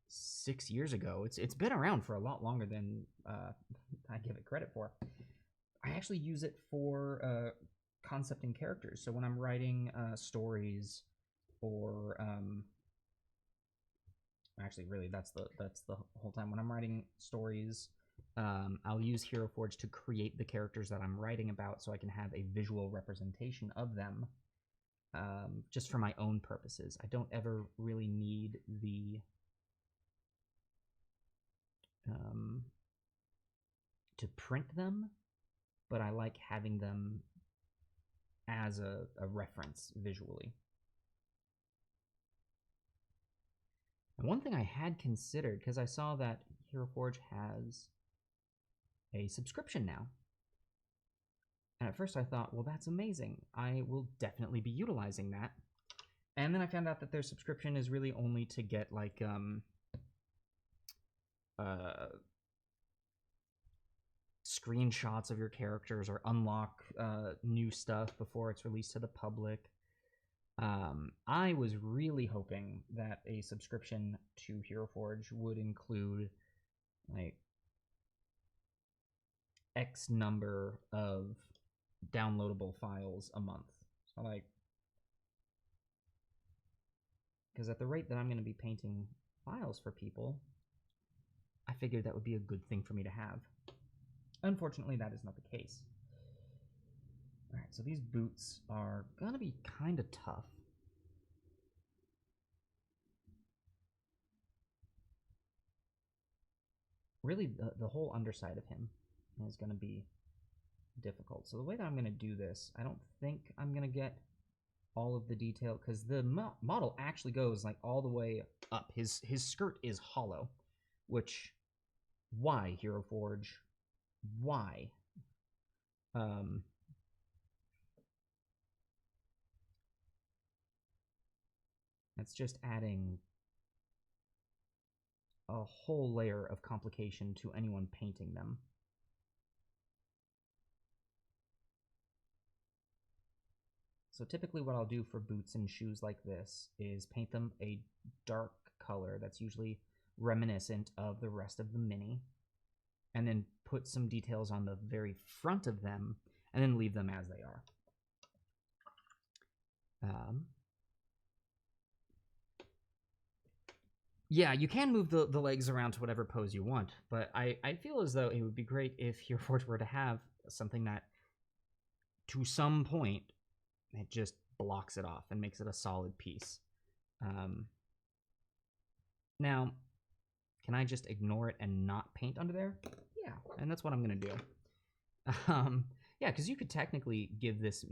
6 years ago. It's been around for a lot longer than I give it credit for. I actually use it for concepting characters. So when I'm writing stories, or actually, really, that's the whole time. When I'm writing stories, I'll use Heroforge to create the characters that I'm writing about, so I can have a visual representation of them, just for my own purposes. I don't ever really need the to print them, but I like having them as a reference visually. And one thing I had considered, because I saw that Heroforge has a subscription now, and at first I thought, well, that's amazing. I will definitely be utilizing that. And then I found out that their subscription is really only to get like screenshots of your characters, or unlock new stuff before it's released to the public. I was really hoping that a subscription to Heroforge would include like X number of downloadable files a month. So like, because at the rate that I'm going to be painting files for people, I figured that would be a good thing for me to have. Unfortunately, that is not the case. Alright, so these boots are gonna be kind of tough. Really, the whole underside of him is gonna be difficult. So the way that I'm gonna do this, I don't think I'm gonna get all of the detail, because the model actually goes like all the way up. His skirt is hollow, which, why, Heroforge? Why? That's just adding a whole layer of complication to anyone painting them. So typically what I'll do for boots and shoes like this is paint them a dark color that's usually reminiscent of the rest of the mini, and then put some details on the very front of them, and then leave them as they are. Yeah, you can move the legs around to whatever pose you want, but I feel as though it would be great if Heroforge were to have something that, to some point, it just blocks it off and makes it a solid piece. Now, can I just ignore it and not paint under there? Yeah, and that's what I'm gonna do. Yeah, because you could technically give this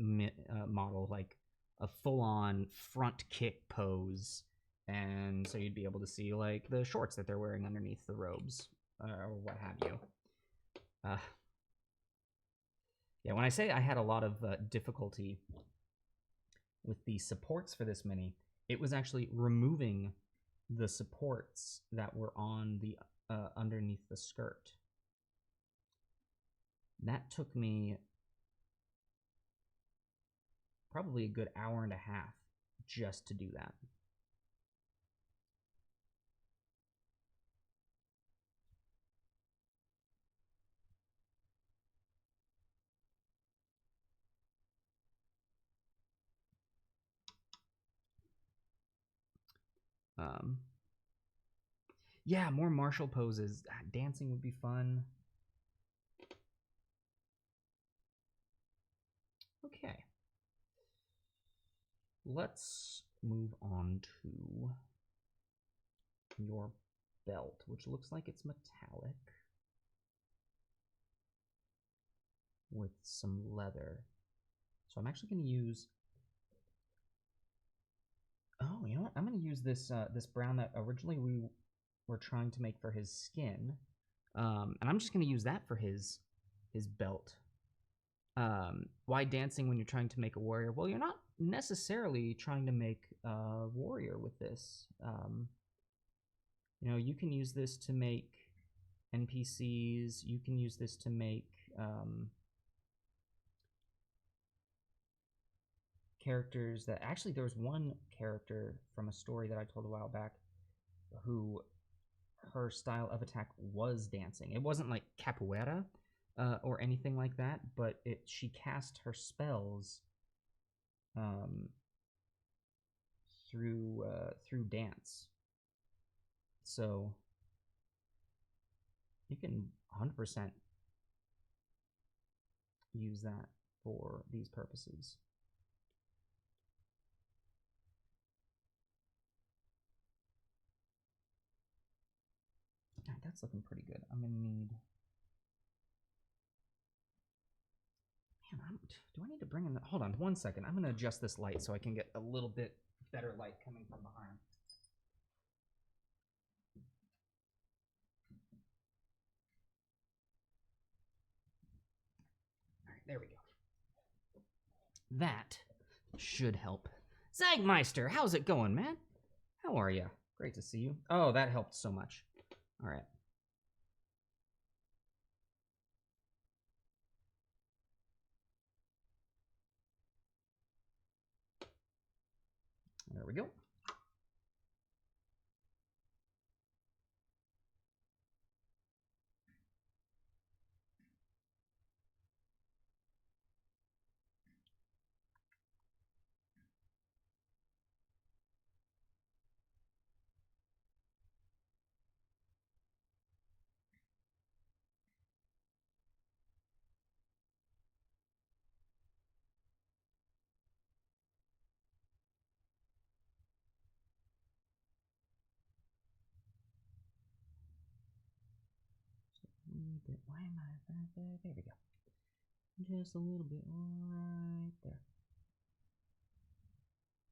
model like a full-on front kick pose, and so you'd be able to see like the shorts that they're wearing underneath the robes, or what have you. Yeah, when I say I had a lot of difficulty with the supports for this mini, it was actually removing the supports that were on the underneath the skirt. That took me probably a good hour and a half just to do that. Yeah, more martial poses. Dancing would be fun. Okay. Let's move on to your belt, which looks like it's metallic with some leather. So I'm actually going to use... Oh, you know what? I'm going to use this this brown that originally we were trying to make for his skin. And I'm just going to use that for his belt. Why dancing when you're trying to make a warrior? Well, you're not necessarily trying to make a warrior with this. You know, you can use this to make NPCs. You can use this to make characters that... Actually, there was one character from a story that I told a while back who her style of attack was dancing. It wasn't like capoeira or anything like that, but she cast her spells through dance. So you can 100% use that for these purposes. That's looking pretty good. I'm gonna need... Man, do I need to bring in the... Hold on 1 second. I'm gonna adjust this light so I can get a little bit better light coming from behind. All right, there we go. That should help. Zagmeister, how's it going, man? How are you? Great to see you. Oh, that helped so much. All right. There we go. Why am I there? There we go. Just a little bit right there.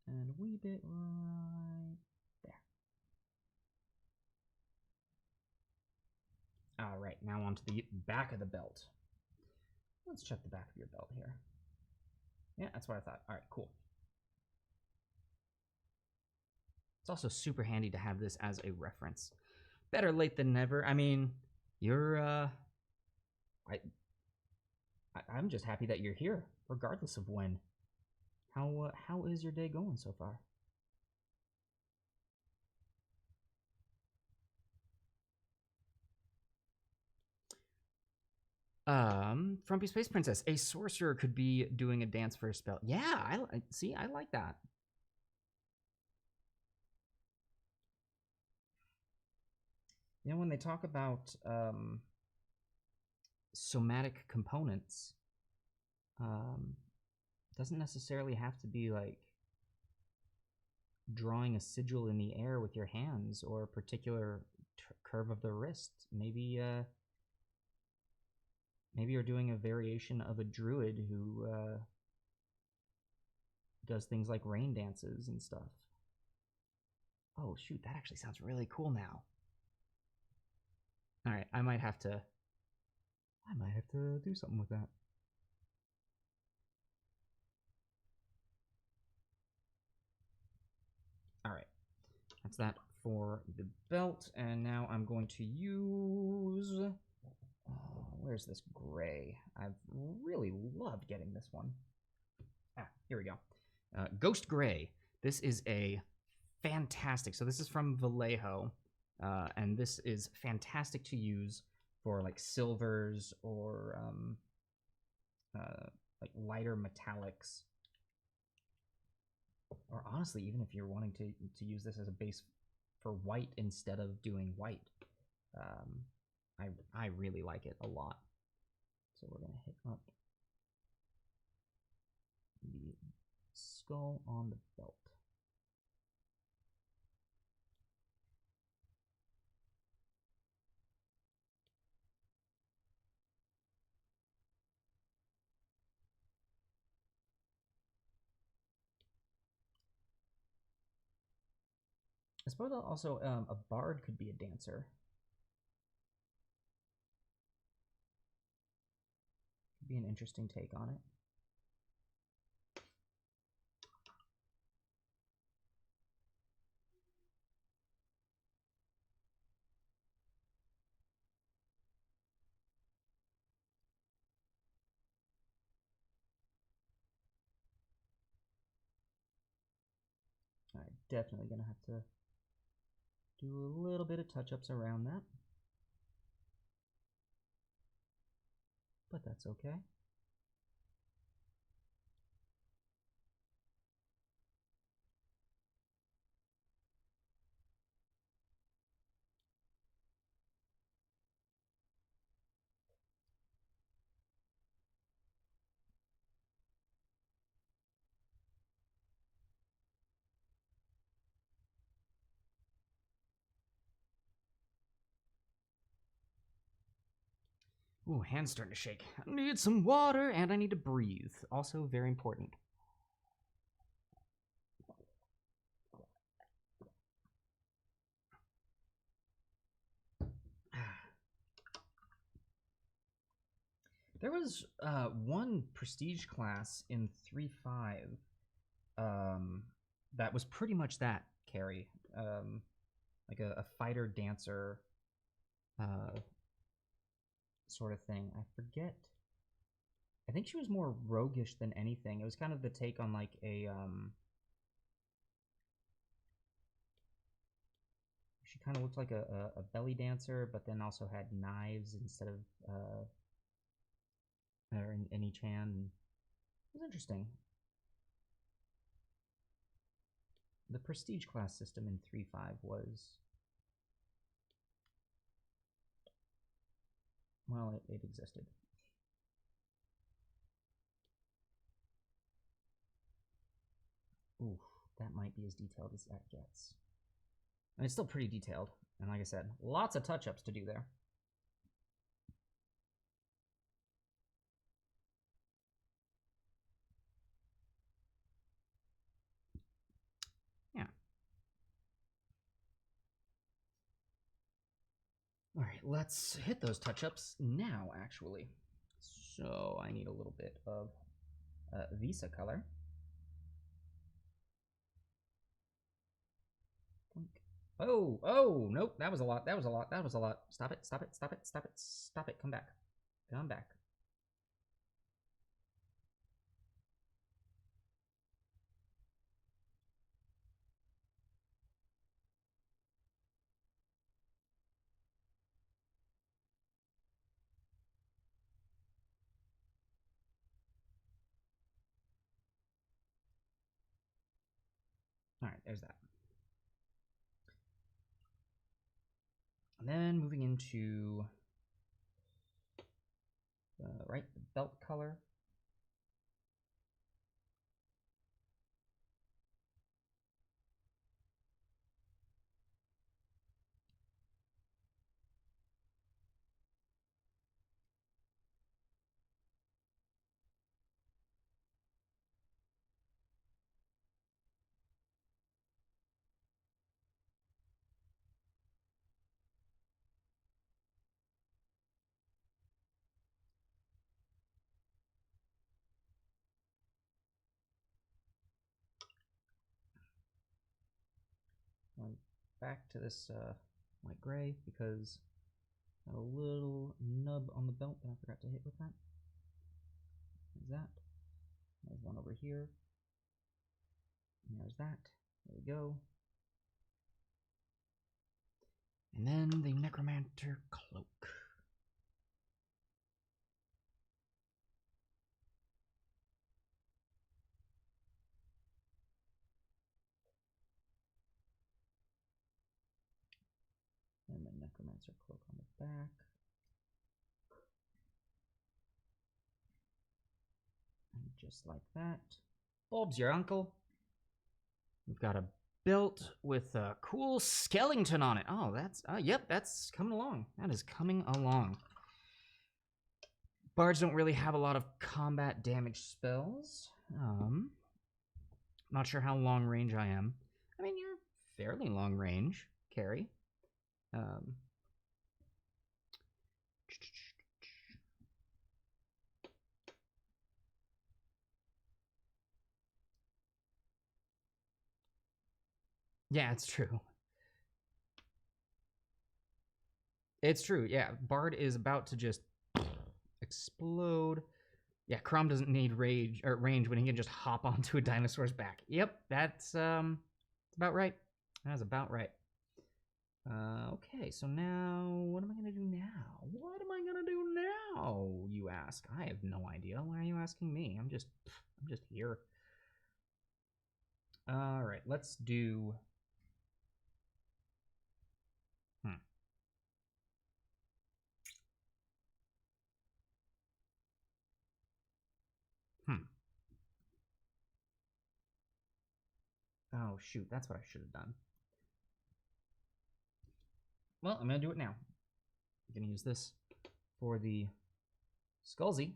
And a wee bit right there. All right, now onto the back of the belt. Let's check the back of your belt here. Yeah, that's what I thought. All right, cool. It's also super handy to have this as a reference. Better late than never. I mean, you're I'm just happy that you're here, regardless of when. How is your day going so far? Frumpy Space Princess. A sorcerer could be doing a dance for a spell. Yeah, I like that. You know, when they talk about somatic components, doesn't necessarily have to be like drawing a sigil in the air with your hands, or a particular curve of the wrist. Maybe maybe you're doing a variation of a druid who does things like rain dances and stuff. Oh shoot, that actually sounds really cool now. All right, I might have to do something with that. All right, that's that for the belt, and now I'm going to use, where's this gray? I've really loved getting this one. Ah, here we go. Ghost Gray. This is a fantastic, so this is from Vallejo, and this is fantastic to use for like silvers or like lighter metallics, or honestly, even if you're wanting to use this as a base for white instead of doing white. I really like it a lot. So we're gonna hit up the skull on the belt. I suppose also a bard could be a dancer. Could be an interesting take on it. All right, definitely gonna have to do a little bit of touch-ups around that, but that's okay. Ooh, hand's starting to shake. I need some water and I need to breathe. Also very important. There was one prestige class in 3.5 that was pretty much that, Carrie. Like a fighter dancer sort of thing. I forget. I think she was more roguish than anything. It was kind of the take on like a she kind of looked like a belly dancer, but then also had knives instead of in each hand. It was interesting. The prestige class system in 3.5 was, well, it existed. Ooh, that might be as detailed as that gets. And it's still pretty detailed. And like I said, lots of touch-ups to do there. Yeah. All right, let's hit those touch-ups now, actually. So I need a little bit of Visa color. Oh, nope, that was a lot, that was a lot, that was a lot. Stop it, stop it, stop it, stop it, stop it, come back. Come back. All right, there's that. And then moving into the belt color. back to this light gray because got a little nub on the belt that I forgot to hit with that. There's that. There's one over here. And there's that. There we go. And then the Necromancer cloak. And the Necromancer cloak on the back. And just like that. Bob's your uncle. We've got a belt with a cool skeleton on it. Oh, that's, yep, that's coming along. That is coming along. Bards don't really have a lot of combat damage spells. Not sure how long range I am. I mean, you're fairly long range, Carrie. Yeah, it's true. It's true, yeah. Bard is about to just explode. Yeah, Crom doesn't need range when he can just hop onto a dinosaur's back. Yep, that's about right. That's about right. Okay, so now what am I gonna do now? What am I gonna do now? You ask. I have no idea. Why are you asking me? I'm just here. All right, let's do. Oh shoot, that's what I should have done. Well, I'm gonna do it now. I'm gonna use this for the Skullsy.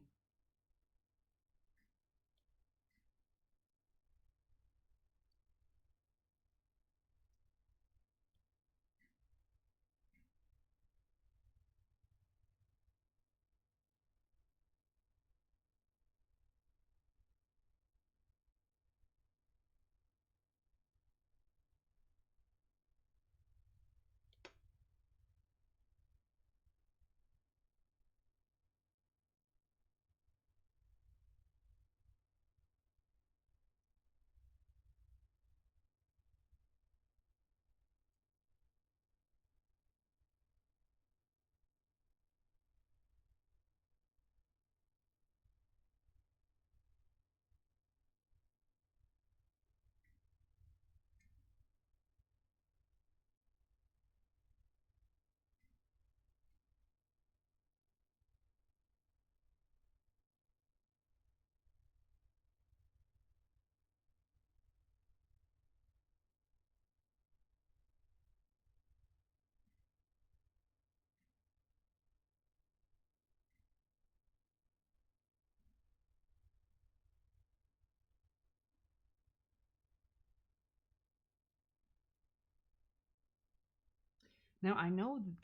Now I know that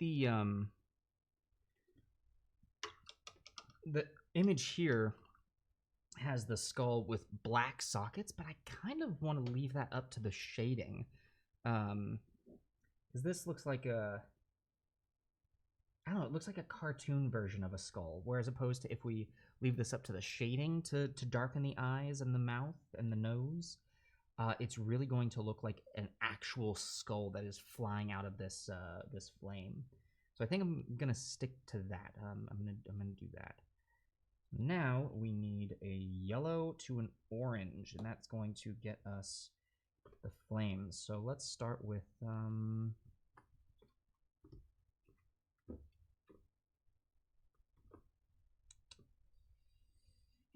the image here has the skull with black sockets, but I kind of want to leave that up to the shading. Because this looks like a, I don't know, it looks like a cartoon version of a skull, whereas opposed to if we leave this up to the shading to darken the eyes and the mouth and the nose, it's really going to look like an actual skull that is flying out of this this flame. So I think I'm gonna stick to that. I'm gonna do that. Now we need a yellow to an orange, and that's going to get us the flames. So let's start with yeah,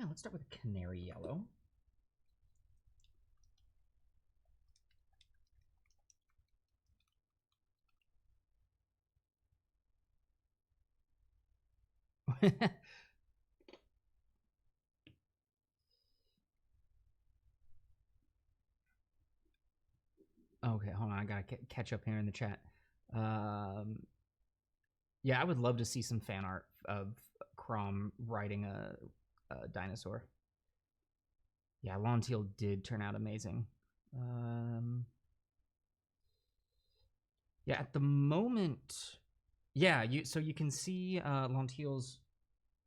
let's start with a canary yellow. Okay, hold on. I gotta catch up here in the chat. Yeah, I would love to see some fan art of Crom riding a dinosaur. Yeah, Lonteal did turn out amazing. Yeah, at the moment, yeah. So you can see Lontiel's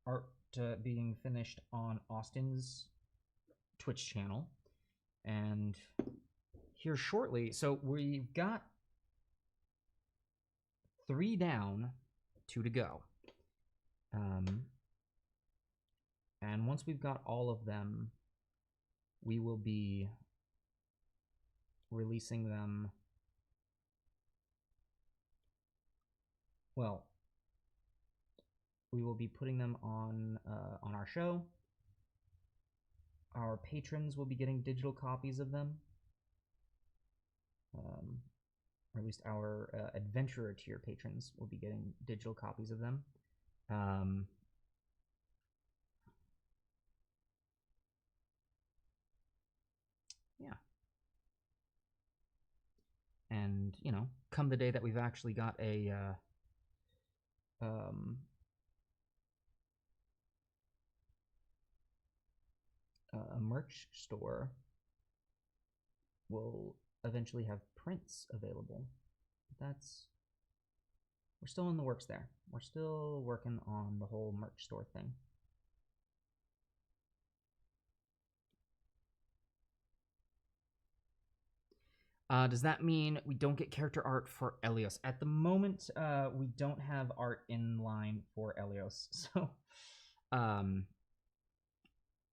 art being finished on Austin's Twitch channel, and here shortly. So we've got 3 down, 2 to go. And once we've got all of them, we will be releasing them. Well, we will be putting them on our show. Our patrons will be getting digital copies of them, or at least our adventurer tier patrons will be getting digital copies of them. Yeah. And, you know, come the day that we've actually got a merch store, we'll eventually have prints available. We're still in the works there. We're still working on the whole merch store thing. Does that mean we don't get character art for Elios? At the moment, we don't have art in line for Elios. So,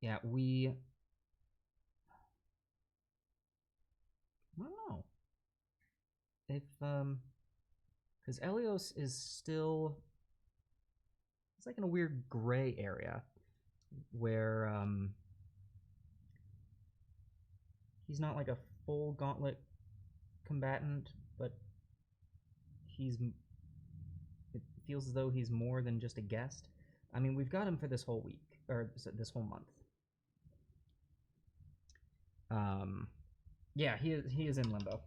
yeah, I don't know. If, because Elios is still, it's like in a weird gray area where, he's not like a full gauntlet combatant, but it feels as though he's more than just a guest. I mean, we've got him for this whole week, or this whole month. Yeah, he is in limbo.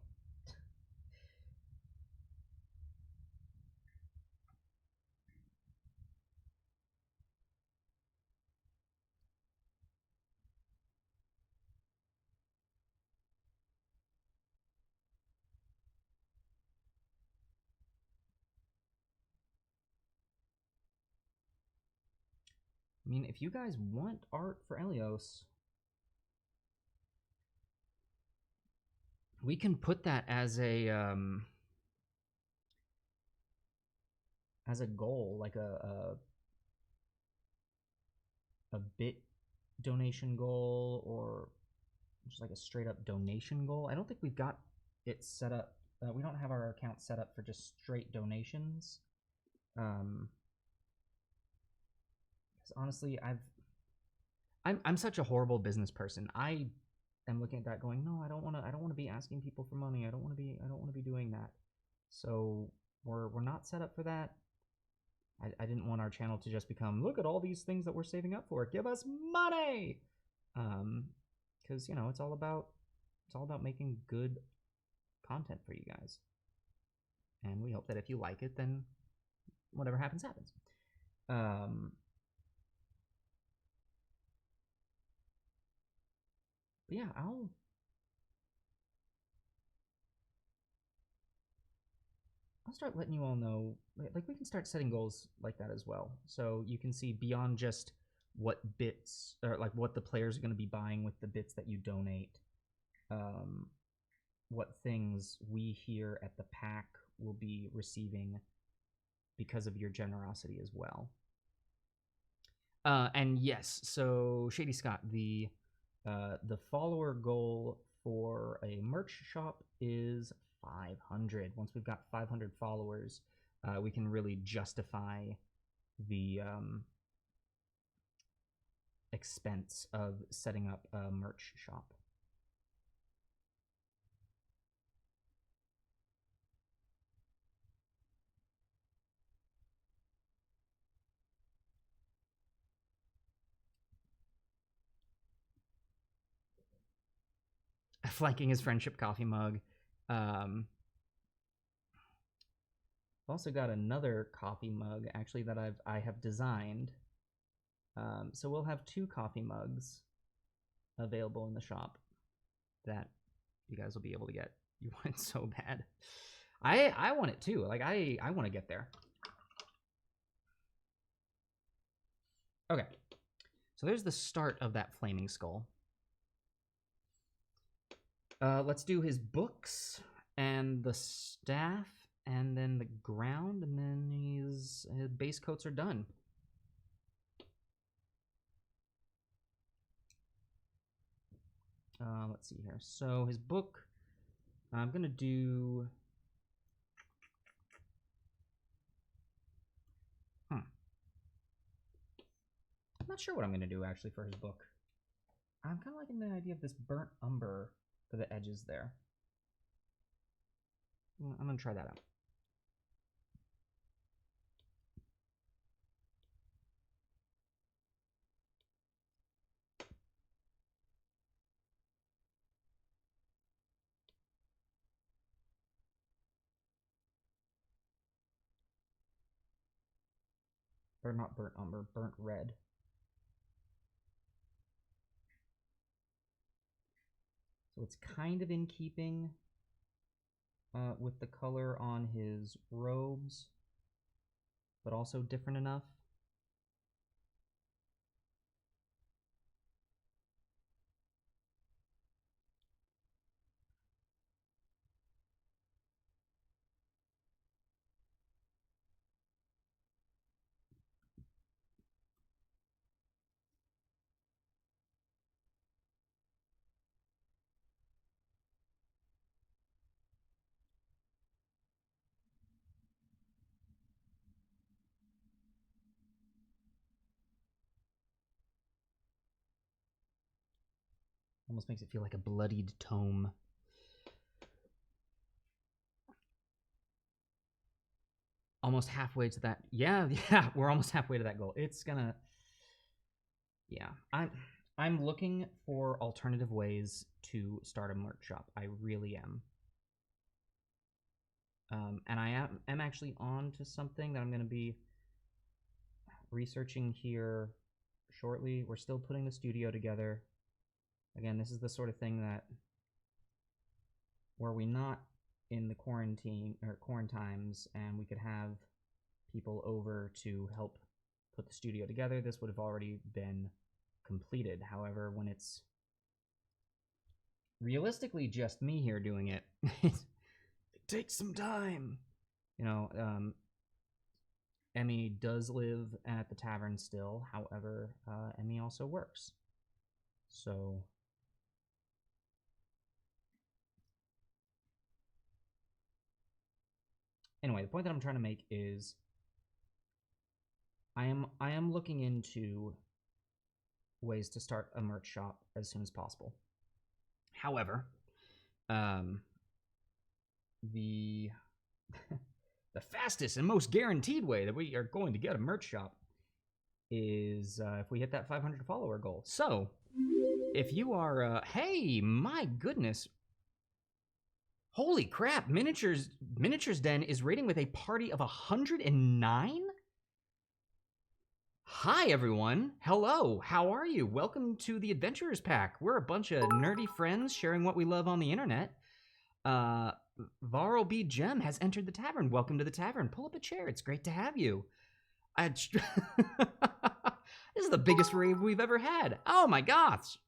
I mean, if you guys want art for Elios, we can put that as a goal, like a bit donation goal, or just like a straight up donation goal. I don't think we've got it set up. We don't have our account set up for just straight donations. Because honestly, I'm such a horrible business person. I am looking at that going, no, I don't want to be asking people for money. I don't want to be doing that. So we're not set up for that. I didn't want our channel to just become, look at all these things that we're saving up for. Give us money. Because, you know, it's all about making good content for you guys. And we hope that if you like it, then whatever happens, happens. But yeah, I'll start letting you all know, like we can start setting goals like that as well. So you can see beyond just what bits, or like what the players are going to be buying with the bits that you donate, what things we here at the pack will be receiving because of your generosity as well. And yes, so Shady Scott, the follower goal for a merch shop is 500. Once we've got 500 followers, we can really justify the expense of setting up a merch shop. Flanking his friendship coffee mug. Also got another coffee mug actually that I have designed. So we'll have 2 coffee mugs available in the shop that you guys will be able to get. You want it so bad. I want it too. Like I want to get there. Okay. So there's the start of that flaming skull. Let's do his books and the staff and then the ground, and then his base coats are done. Let's see here. So his book, I'm gonna do. I'm not sure what I'm gonna do actually for his book. I'm kind of liking the idea of this burnt umber for the edges there. I'm gonna try that out. Or not burnt umber, burnt red. So it's kind of in keeping with the color on his robes, but also different enough. Almost makes it feel like a bloodied tome. Almost halfway to that. Yeah, we're almost halfway to that goal. It's gonna. Yeah, I'm looking for alternative ways to start a merch shop. I really am. And I am actually on to something that I'm going to be researching here shortly. We're still putting the studio together. Again, this is the sort of thing that were we not in the quarantine times and we could have people over to help put the studio together, this would have already been completed. However, when it's realistically just me here doing it, it takes some time. You know, Emmy does live at the tavern still. However, Emmy also works. So anyway, the point that I'm trying to make is I am looking into ways to start a merch shop as soon as possible. However, the the fastest and most guaranteed way that we are going to get a merch shop is if we hit that 500 follower goal. So, if you are, hey, my goodness, holy crap! Miniatures Den is rating with a party of 109. Hi everyone, hello, how are you? Welcome to the Adventurers Pack. We're a bunch of nerdy friends sharing what we love on the internet. Varl B. Gem has entered the tavern. Welcome to the tavern. Pull up a chair. It's great to have you. This is the biggest rave we've ever had. Oh my gosh.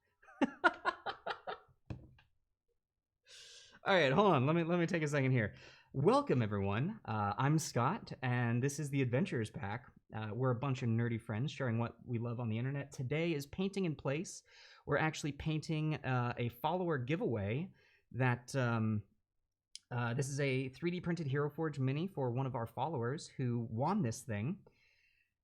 All right, hold on. Let me take a second here. Welcome everyone. I'm Scott, and this is the Adventurers Pack. We're a bunch of nerdy friends sharing what we love on the internet. Today is Painting in Place. We're actually painting a follower giveaway that this is a 3D printed Heroforge mini for one of our followers who won this thing.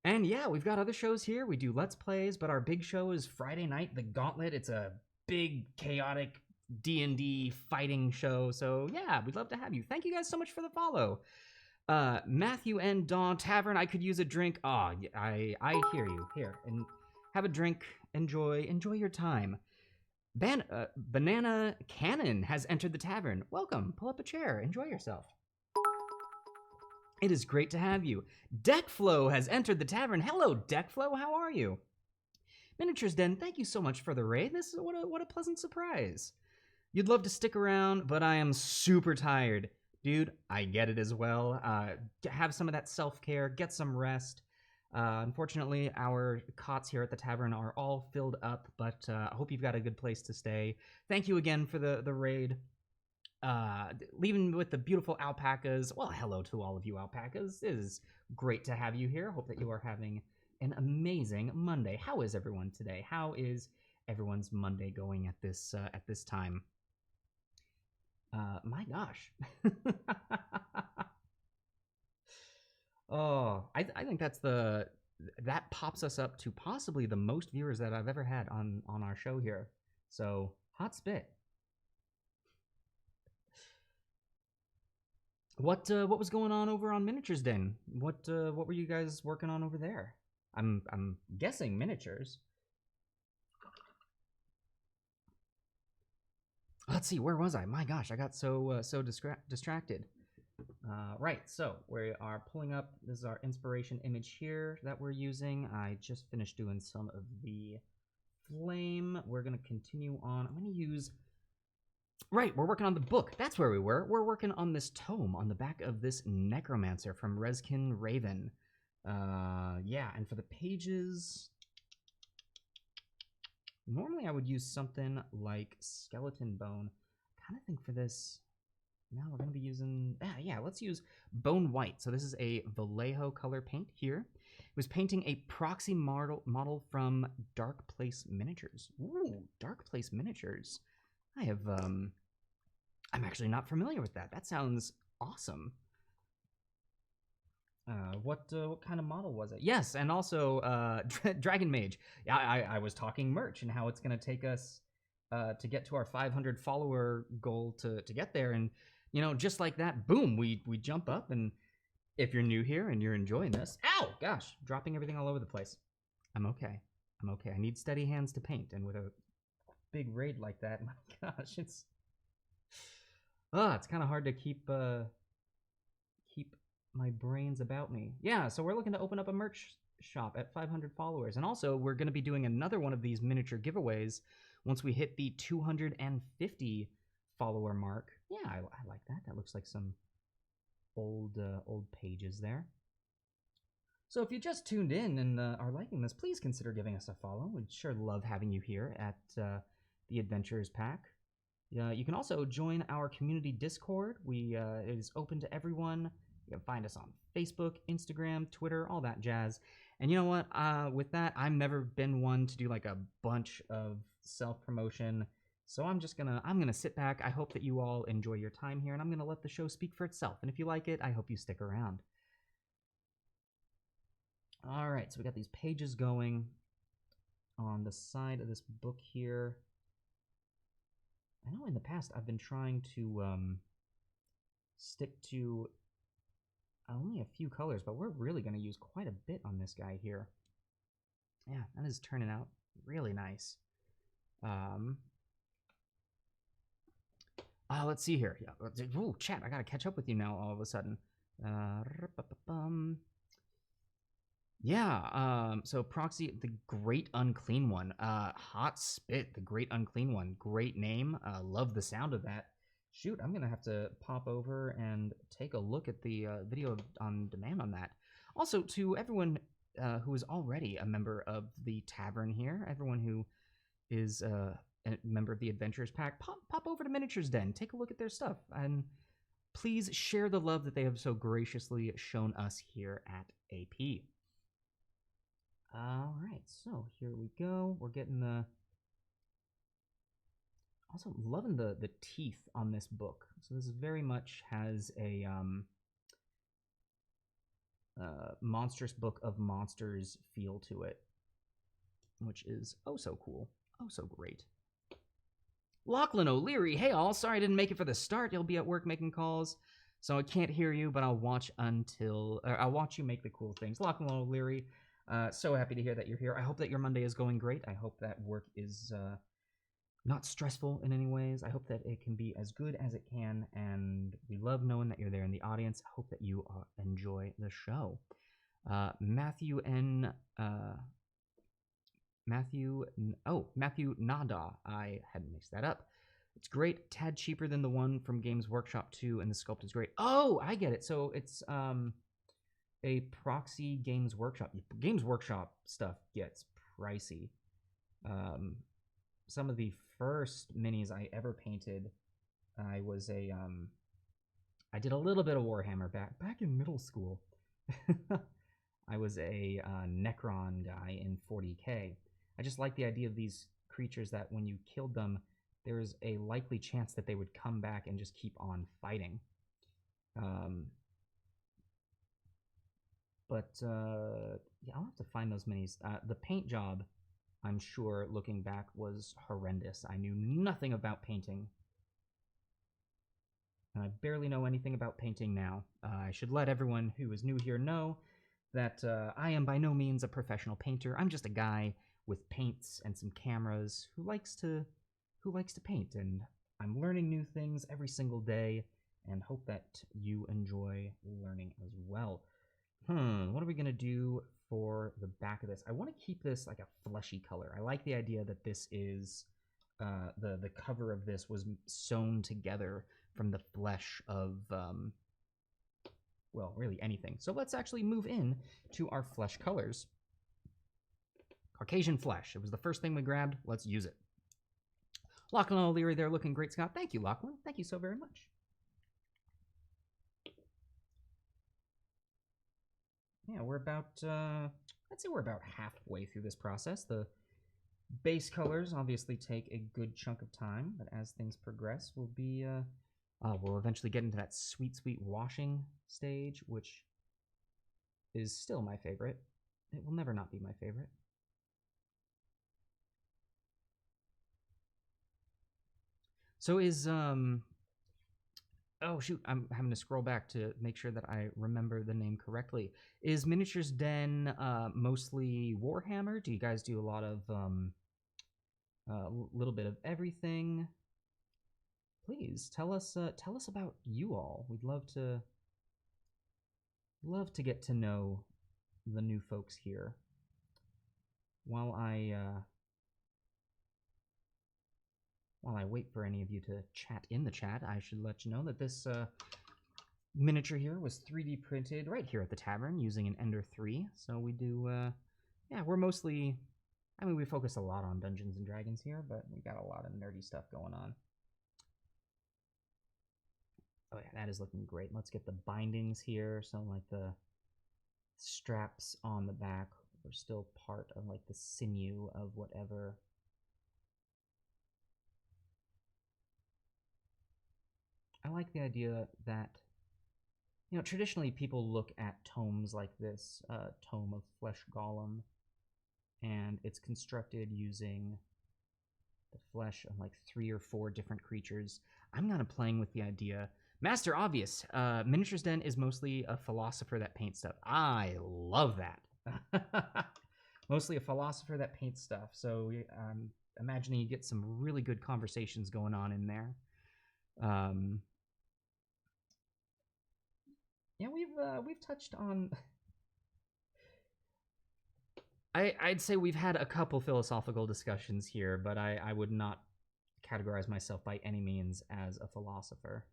And yeah, we've got other shows here. We do Let's Plays, but our big show is Friday night, The Gauntlet. It's a big, chaotic D&D fighting show. So yeah, we'd love to have you. Thank you guys so much for the follow. Matthew and Dawn Tavern, I could use a drink. I hear you. Here, and have a drink. Enjoy your time. Banana Cannon has entered the tavern. Welcome. Pull up a chair. Enjoy yourself. It is great to have you. Deckflow has entered the tavern. Hello, Deckflow. How are you? Miniatures Den, thank you so much for the raid. This is what a pleasant surprise. You'd love to stick around, but I am super tired. Dude, I get it as well. To have some of that self-care, get some rest. Unfortunately, our cots here at the tavern are all filled up, but I hope you've got a good place to stay. Thank you again for the raid. Leaving with the beautiful alpacas. Well, hello to all of you alpacas. It is great to have you here. Hope that you are having an amazing Monday. How is everyone today? How is everyone's Monday going at this time? My gosh. Oh, I think that pops us up to possibly the most viewers that I've ever had on our show here. So hot spit. What was going on over on Miniatures Den? What were you guys working on over there? I'm guessing miniatures. Let's see, where was I? My gosh, I got so distracted. Right, so we are pulling up. This is our inspiration image here that we're using. I just finished doing some of the flame. We're gonna continue on. I'm gonna use. Right, we're working on the book. That's where we were. We're working on this tome on the back of this Necromancer from Reskin Raven. Yeah, and for the pages, normally I would use something like Skeleton Bone. I kind of think for this, now we're going to be using, yeah, let's use Bone White. So this is a Vallejo color paint here. It was painting a proxy model from Dark Place Miniatures. Ooh, Dark Place Miniatures. I have, I'm actually not familiar with that. That sounds awesome. What kind of model was it? Yes, and also Dragon Mage. Yeah, I was talking merch and how it's going to take us to get to our 500 follower goal to get there, and you know, just like that, boom, we jump up. And if you're new here and you're enjoying this, ow, gosh, dropping everything all over the place. I'm okay. I'm okay. I need steady hands to paint, and with a big raid like that, my gosh, it's kind of hard to keep my brains about me. Yeah, so we're looking to open up a merch shop at 500 followers, and also we're going to be doing another one of these miniature giveaways once we hit the 250 follower mark. Yeah, I like that. That looks like some old pages there. So if you just tuned in and are liking this, please consider giving us a follow. We'd sure love having you here at the Adventurers Pack. You can also join our community Discord. It is open to everyone. You can find us on Facebook, Instagram, Twitter, all that jazz. And you know what? With that, I've never been one to do like a bunch of self-promotion. So I'm gonna sit back. I hope that you all enjoy your time here, and I'm gonna let the show speak for itself. And if you like it, I hope you stick around. All right, so we got these pages going on the side of this book here. I know in the past I've been trying to stick to only a few colors, but we're really going to use quite a bit on this guy here. Yeah, that is turning out really nice. Let's see here. Yeah, ooh, chat, I got to catch up with you now all of a sudden. Yeah, so Proxy, the Great Unclean One. Hot Spit, the Great Unclean One. Great name. Love the sound of that. Shoot, I'm going to have to pop over and take a look at the video on demand on that. Also, to everyone who is already a member of the tavern here, everyone who is a member of the Adventurers Pack, pop over to Miniatures Den. Take a look at their stuff. And please share the love that they have so graciously shown us here at AP. All right, so here we go. We're getting the... Also loving the teeth on this book. So this very much has a monstrous book of monsters feel to it, which is oh so cool, oh so great. Lachlan O'Leary, hey all, sorry I didn't make it for the start. You'll be at work making calls, so I can't hear you, but I'll watch you make the cool things. Lachlan O'Leary, so happy to hear that you're here. I hope that your Monday is going great. I hope that work is not stressful in any ways. I hope that it can be as good as it can, and we love knowing that you're there in the audience. I hope that you enjoy the show. Matthew Nada, I had mixed that up. It's great, tad cheaper than the one from Games Workshop 2, and the sculpt is great. Oh, I get it. So it's a proxy Games Workshop. Games Workshop stuff gets pricey. Some of the first minis I ever painted, I did a little bit of Warhammer back in middle school. I was a Necron guy in 40K. I just like the idea of these creatures that when you killed them, there's a likely chance that they would come back and just keep on fighting. Yeah, I'll have to find those minis. The paint job, I'm sure, looking back, was horrendous. I knew nothing about painting. And I barely know anything about painting now. I should let everyone who is new here know that I am by no means a professional painter. I'm just a guy with paints and some cameras who likes to paint, and I'm learning new things every single day, and hope that you enjoy learning as well. What are we gonna do for the back of this? I want to keep this like a fleshy color. I like the idea that this is the cover of this was sewn together from the flesh of well, really anything. So let's actually move in to our flesh colors. Caucasian flesh. It was the first thing we grabbed. Let's use it. Lachlan O'Leary there, looking great, Scott. Thank you, Lachlan. Thank you so very much. Yeah, we're about, I'd say we're about halfway through this process. The base colors obviously take a good chunk of time, but as things progress, we'll eventually get into that sweet, sweet washing stage, which is still my favorite. It will never not be my favorite. So is, oh shoot, I'm having to scroll back to make sure that I remember the name correctly. Is Miniatures Den mostly Warhammer? Do you guys do a lot of, little bit of everything? Please tell us about you all. We'd love to get to know the new folks here. While I wait for any of you to chat in the chat, I should let you know that this miniature here was 3D printed right here at the tavern using an Ender 3. So we do, yeah, we're mostly, I mean, we focus a lot on Dungeons and Dragons here, but we got a lot of nerdy stuff going on. Oh yeah, that is looking great. Let's get the bindings here. So like the straps on the back are still part of like the sinew of whatever. I like the idea that, you know, traditionally people look at tomes like this, Tome of Flesh Golem, and it's constructed using the flesh of like 3 or 4 different creatures. I'm kind of playing with the idea. Master Obvious, Miniatures Den is mostly a philosopher that paints stuff. I love that. Mostly a philosopher that paints stuff. So I'm imagining you get some really good conversations going on in there. Yeah, we've touched on. I'd say we've had a couple philosophical discussions here, but I would not categorize myself by any means as a philosopher.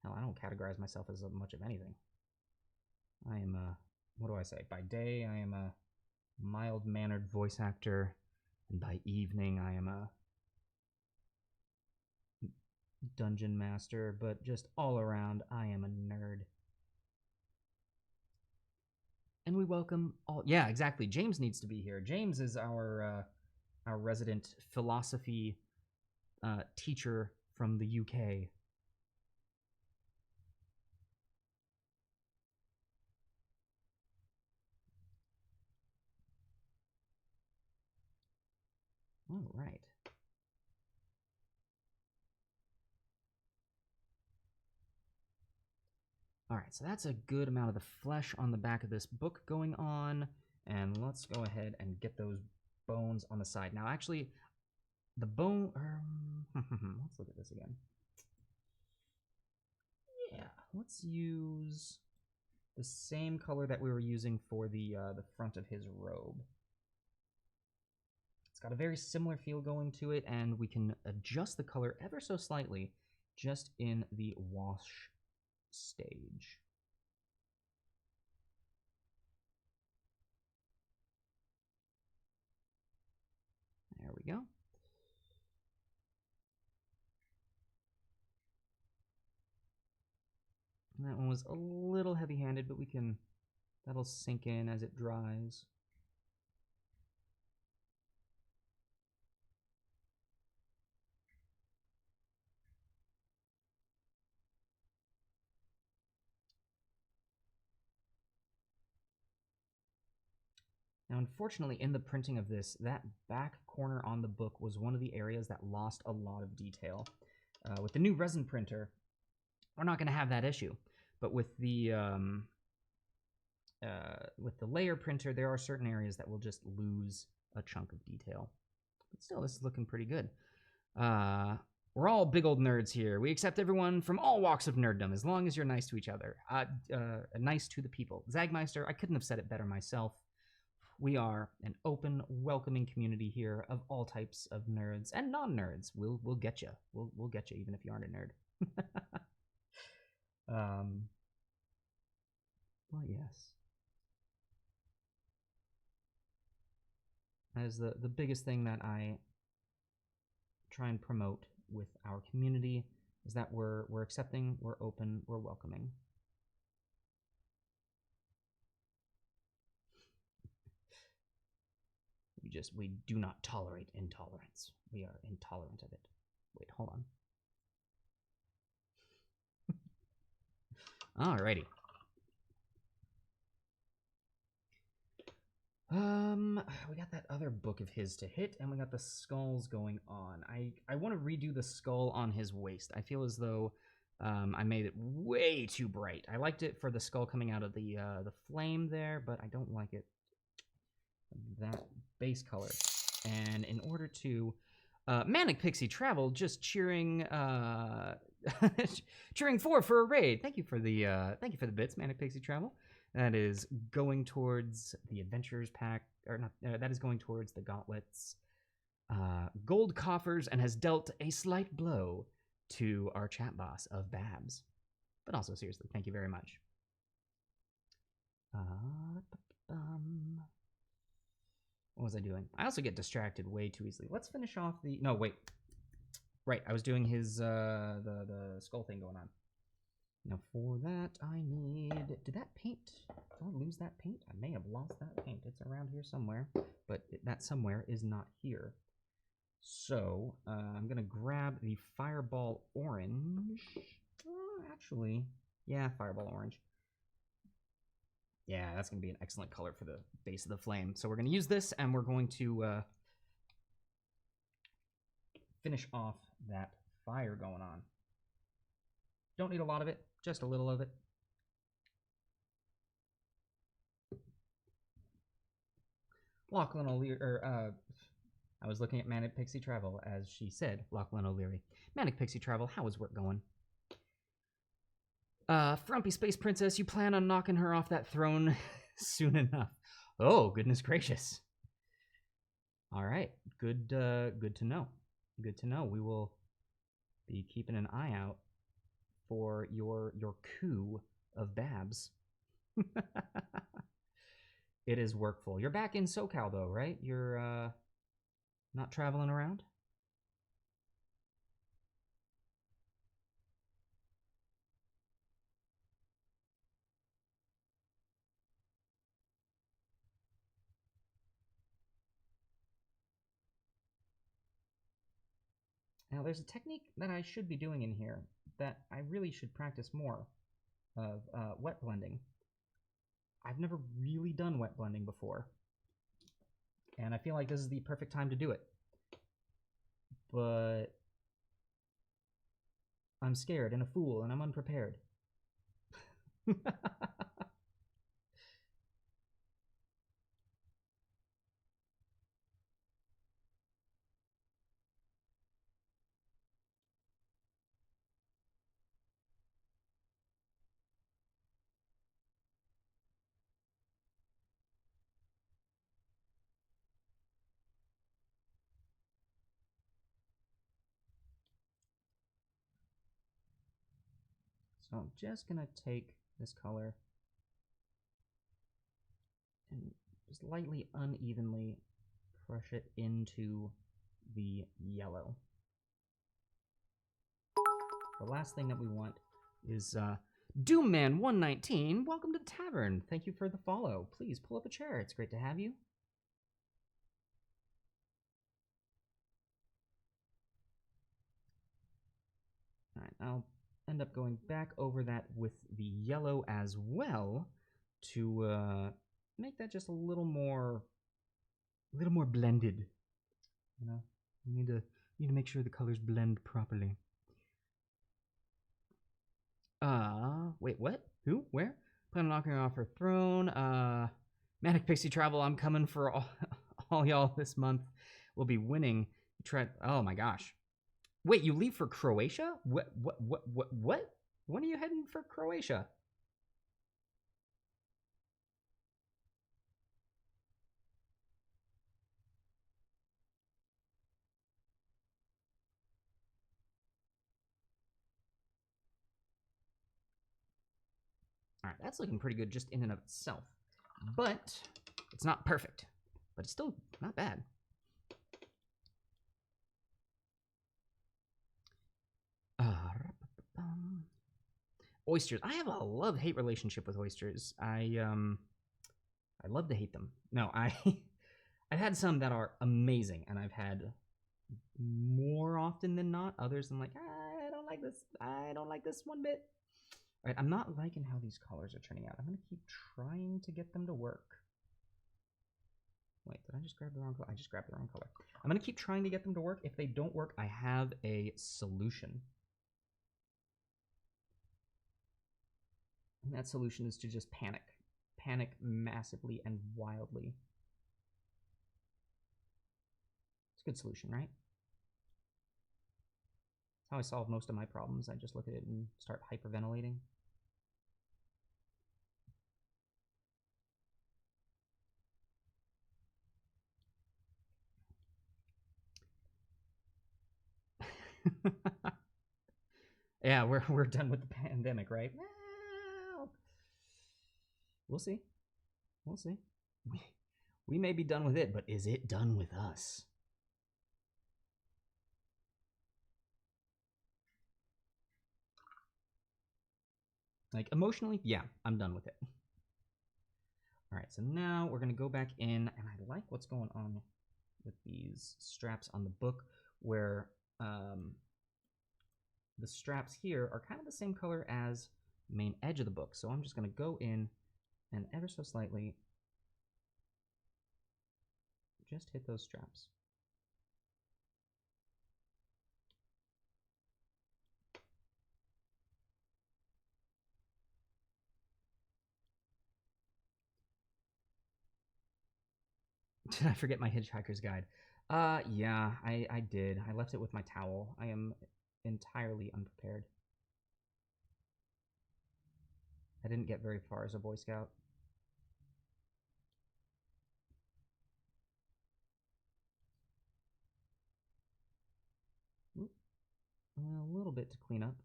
Hell, I don't categorize myself as much of anything. I am what do I say? By day, I am a mild-mannered voice actor, and by evening, I am a dungeon master, but just all around, I am a nerd. And we welcome all. Yeah, exactly. James needs to be here. James is our resident philosophy teacher from the UK. All right. All right, so that's a good amount of the flesh on the back of this book going on. And let's go ahead and get those bones on the side. Now, actually, the bone... let's look at this again. Yeah, let's use the same color that we were using for the front of his robe. It's got a very similar feel going to it, and we can adjust the color ever so slightly just in the wash stage. There we go. And that one was a little heavy-handed, but that'll sink in as it dries. Now, unfortunately, in the printing of this, that back corner on the book was one of the areas that lost a lot of detail. With the new resin printer, we're not going to have that issue. But with the layer printer, there are certain areas that will just lose a chunk of detail. But still, this is looking pretty good. We're all big old nerds here. We accept everyone from all walks of nerddom, as long as you're nice to each other. Nice to the people. Zagmeister, I couldn't have said it better myself. We are an open, welcoming community here of all types of nerds and non-nerds. We'll get you. We'll get you even if you aren't a nerd. Well, yes. That is the biggest thing that I try and promote with our community, is that we're accepting, we're open, we're welcoming. We do not tolerate intolerance. We are intolerant of it. Wait, hold on. Alrighty. We got that other book of his to hit, and we got the skulls going on. I want to redo the skull on his waist. I feel as though I made it way too bright. I liked it for the skull coming out of the flame there, but I don't like it that base color. And in order to Manic Pixie Travel just cheering cheering for a raid. Thank you for the bits, Manic Pixie Travel. That is going towards the Adventurers Pack, or not, that is going towards the Gauntlets, gold coffers, and has dealt a slight blow to our chat boss of Babs. But also, seriously, thank you very much. What was I doing? I also get distracted way too easily. Let's finish off the... No, wait. Right, I was doing his, the skull thing going on. Now for that, I need... Did that paint... Did I lose that paint? I may have lost that paint. It's around here somewhere, but that somewhere is not here. So, I'm gonna grab the Fireball Orange. Actually, yeah, Fireball Orange. Yeah, that's gonna be an excellent color for the base of the flame. So we're gonna use this, and we're going to finish off that fire going on. Don't need a lot of it, just a little of it. Lachlan O'Leary, I was looking at Manic Pixie Travel as she said, Lachlan O'Leary. Manic Pixie Travel, how is work going? Frumpy Space Princess, you plan on knocking her off that throne soon enough. Oh, goodness gracious. All right, good to know. Good to know. We will be keeping an eye out for your coup of Babs. It is workful. You're back in SoCal though, right? You're not traveling around? Now there's a technique that I should be doing in here that I really should practice more of, wet blending. I've never really done wet blending before, and I feel like this is the perfect time to do it. But I'm scared and a fool and I'm unprepared. So I'm just gonna take this color and just lightly unevenly brush it into the yellow. The last thing that we want is Doomman119. Welcome to the tavern. Thank you for the follow. Please pull up a chair. It's great to have you. All right, I'll end up going back over that with the yellow as well to make that just a little more blended. You know, you need to make sure the colors blend properly. Wait, what? Who? Where? Plan on knocking off her throne. Manic Pixie Travel, I'm coming for all y'all this month. We'll be winning. Oh my gosh. Wait, you leave for Croatia? What? When are you heading for Croatia? All right, that's looking pretty good just in and of itself. But it's not perfect, but it's still not bad. Oysters. I have a love-hate relationship with oysters. I love to hate them. No, I've had some that are amazing, and I've had more often than not others. I'm like, I don't like this. I don't like this one bit. All right, I'm not liking how these colors are turning out. I'm gonna keep trying to get them to work. Wait, did I just grab the wrong color? I just grabbed the wrong color. I'm gonna keep trying to get them to work. If they don't work, I have a solution. And that solution is to just panic. Panic massively and wildly. It's a good solution, right? That's how I solve most of my problems. I just look at it and start hyperventilating. Yeah, we're done with the pandemic, right? Well, we'll see. We'll see. We may be done with it, but is it done with us? Like, emotionally, yeah, I'm done with it. All right, so now we're going to go back in, and I like what's going on with these straps on the book, where the straps here are kind of the same color as the main edge of the book. So I'm just going to go in and ever so slightly just hit those straps. Did I forget my Hitchhiker's Guide? Yeah, I did. I left it with my towel. I am entirely unprepared. I didn't get very far as a Boy Scout. A little bit to clean up.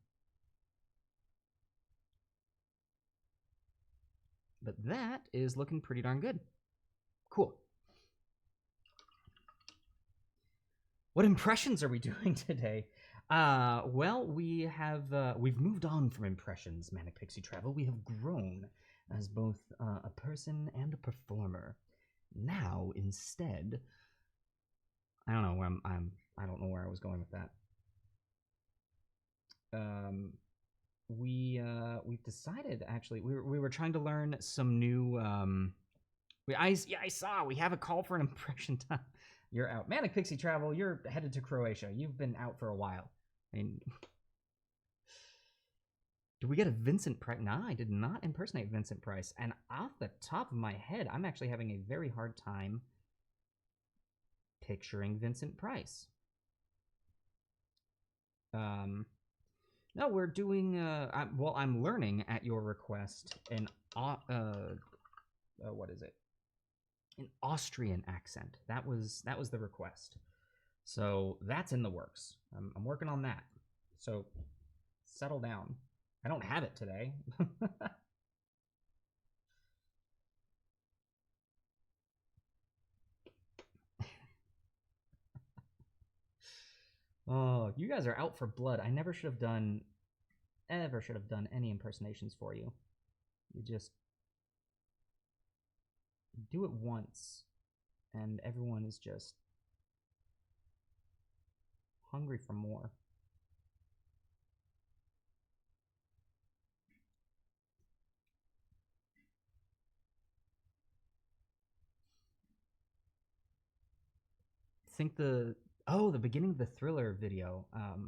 But that is looking pretty darn good. Cool. What impressions are we doing today? Well, we've moved on from impressions, Manic Pixie Travel. We have grown as both a person and a performer. Now, instead, I don't know where I don't know where I was going with that. We've decided, actually, we were trying to learn some new. I saw we have a call for an impression time. You're out. Manic Pixie Travel, you're headed to Croatia. You've been out for a while. I mean, did we get a Vincent Price? Nah, I did not impersonate Vincent Price. And off the top of my head, I'm actually having a very hard time picturing Vincent Price. No, we're doing, I'm learning at your request what is it? An Austrian accent. That was the request. So that's in the works. I'm working on that. So settle down. I don't have it today. Oh, you guys are out for blood. I never should have done, ever should have done any impersonations for you. You just do it once, and everyone is just hungry for more. Think the beginning of the Thriller video. Oh,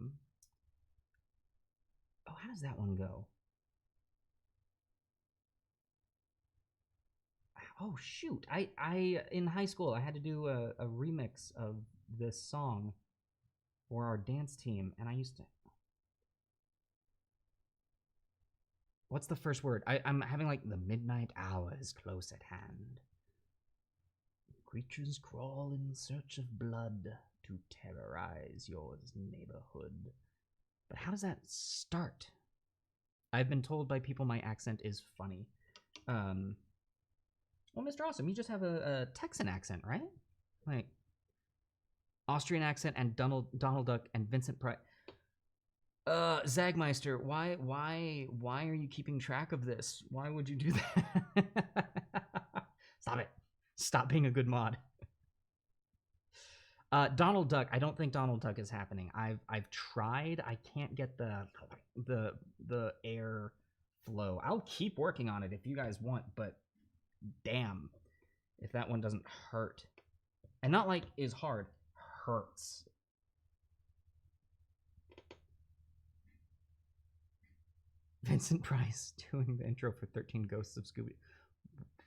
how does that one go? Oh shoot! I in high school I had to do a remix of this song for our dance team, and I used to. What's the first word? I'm having like the midnight hour is close at hand. Creatures crawl in search of blood to terrorize your neighborhood. But how does that start? I've been told by people my accent is funny. Well, Mr. Awesome, you just have a Texan accent, right? Like Austrian accent and Donald Duck and Vincent Price. Zagmeister, why are you keeping track of this? Why would you do that? Stop it. Stop being a good mod. Donald Duck, I don't think Donald Duck is happening. I've tried. I can't get the air flow. I'll keep working on it if you guys want, but damn, if that one doesn't hurt. And not like is hard, hurts. Vincent Price doing the intro for 13 Ghosts of Scooby.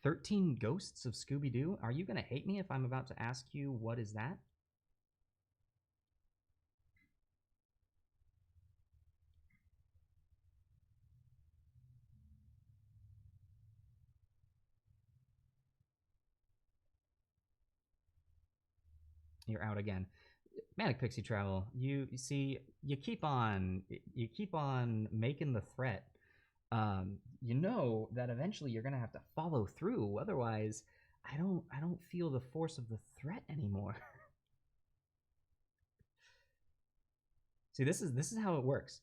13 Ghosts of Scooby-Doo? Are you gonna hate me if I'm about to ask you what is that? You're out again. Manic Pixie Travel, you see, you keep on making the threat. You know that eventually you're gonna have to follow through. Otherwise, I don't feel the force of the threat anymore. See, this is how it works.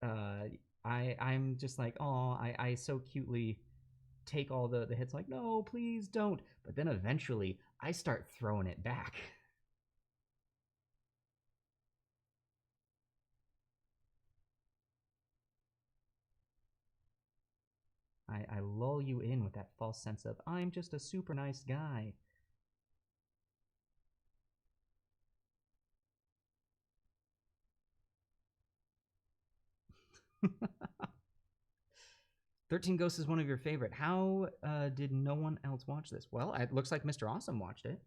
I'm just like, oh, I so cutely take all the hits, like, no, please don't. But then eventually, I start throwing it back. I lull you in with that false sense of, I'm just a super nice guy. "13 Ghosts" is one of your favorite. How did no one else watch this? Well, it looks like Mr. Awesome watched it.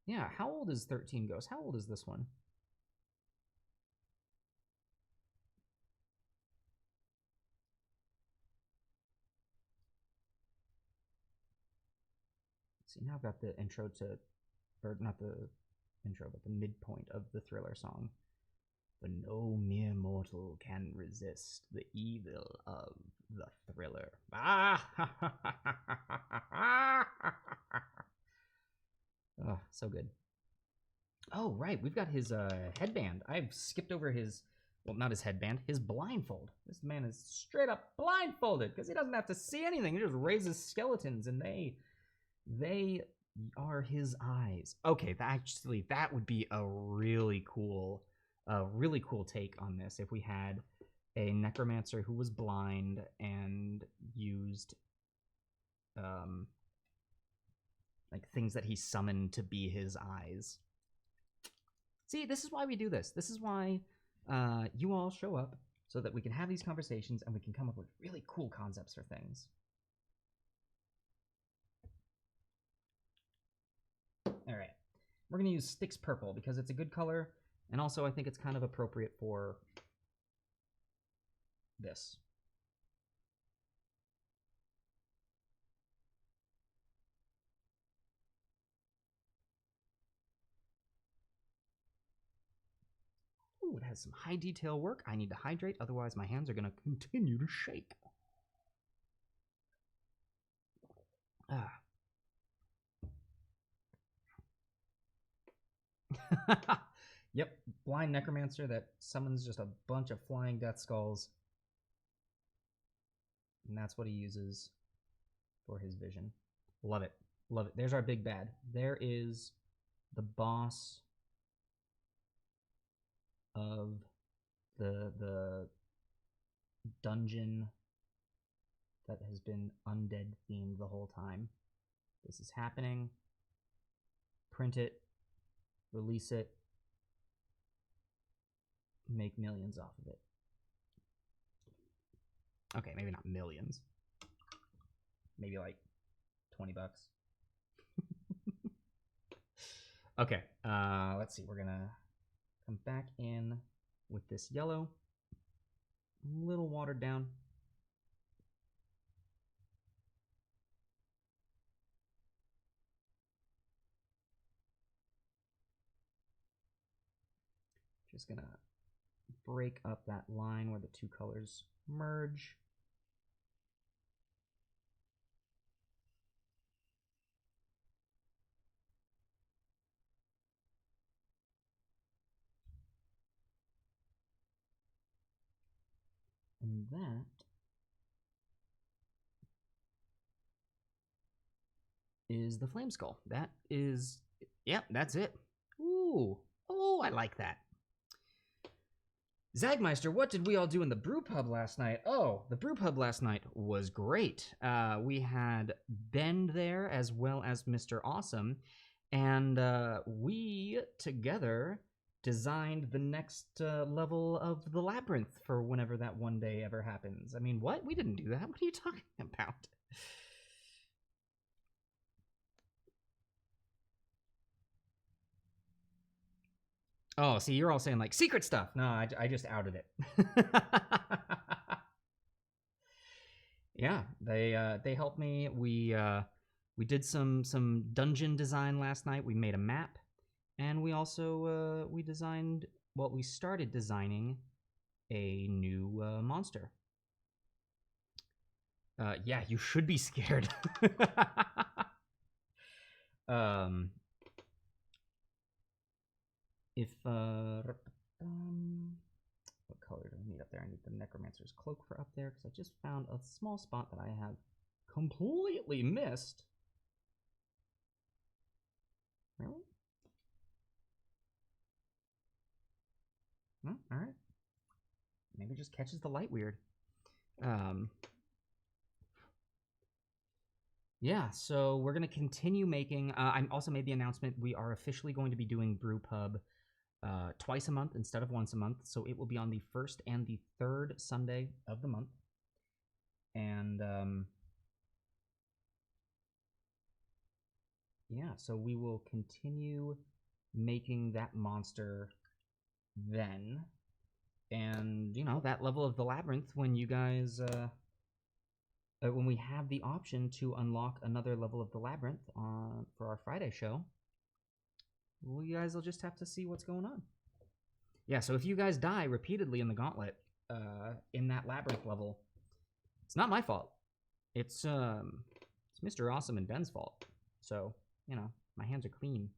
Yeah, how old is 13 Ghosts? How old is this one? See, now I've got the intro to, or not the intro, but the midpoint of the Thriller song. For no mere mortal can resist the evil of the Thriller. Oh, so good. Oh, right, we've got his headband. I've skipped over his, well, not his headband, his blindfold. This man is straight up blindfolded because he doesn't have to see anything. He just raises skeletons, and they are his eyes. Okay, actually, that would be a really cool take on this if we had a necromancer who was blind and used like things that he summoned to be his eyes. See, this is why we do this. This is why you all show up, so that we can have these conversations and we can come up with really cool concepts for things. All right, we're gonna use Styx Purple because it's a good color, and also I think it's kind of appropriate for this. Ooh, it has some high detail work. I need to hydrate, otherwise my hands are going to continue to shake. Ah. Yep, blind necromancer that summons just a bunch of flying death skulls. And that's what he uses for his vision. Love it. Love it. There's our big bad. There is the boss of the dungeon that has been undead themed the whole time. This is happening. Print it, release it, make millions off of it. Okay, maybe not millions. Maybe like 20 bucks. Okay, let's see. We're gonna come back in with this yellow. A little watered down. Just gonna break up that line where the two colors merge. And that is the flame skull. That is, yep, that's it. Ooh, oh, I like that. Zagmeister, what did we all do in the brew pub last night? Oh, the brew pub last night was great. We had Ben there as well as Mr. Awesome, and we together designed the next level of the labyrinth for whenever that one day ever happens. I mean, what? We didn't do that. What are you talking about? Oh, see, you're all saying like secret stuff. No, I just outed it. Yeah, they helped me. We did some dungeon design last night. We made a map, and we also we started designing a new monster. Yeah, you should be scared. If what color do I need up there? I need the Necromancer's cloak for up there, because I just found a small spot that I have completely missed. Really? Oh, all right. Maybe it just catches the light weird. Yeah, so we're going to continue making... I also made the announcement we are officially going to be doing Brewpub twice a month instead of once a month. So it will be on the first and the third Sunday of the month. And yeah, so we will continue making that monster then. And, you know, that level of the labyrinth, when you guys... when we have the option to unlock another level of the labyrinth for our Friday show, well, you guys will just have to see what's going on. Yeah, so if you guys die repeatedly in the gauntlet, in that labyrinth level, it's not my fault. It's Mr. Awesome and Ben's fault. So, you know, my hands are clean.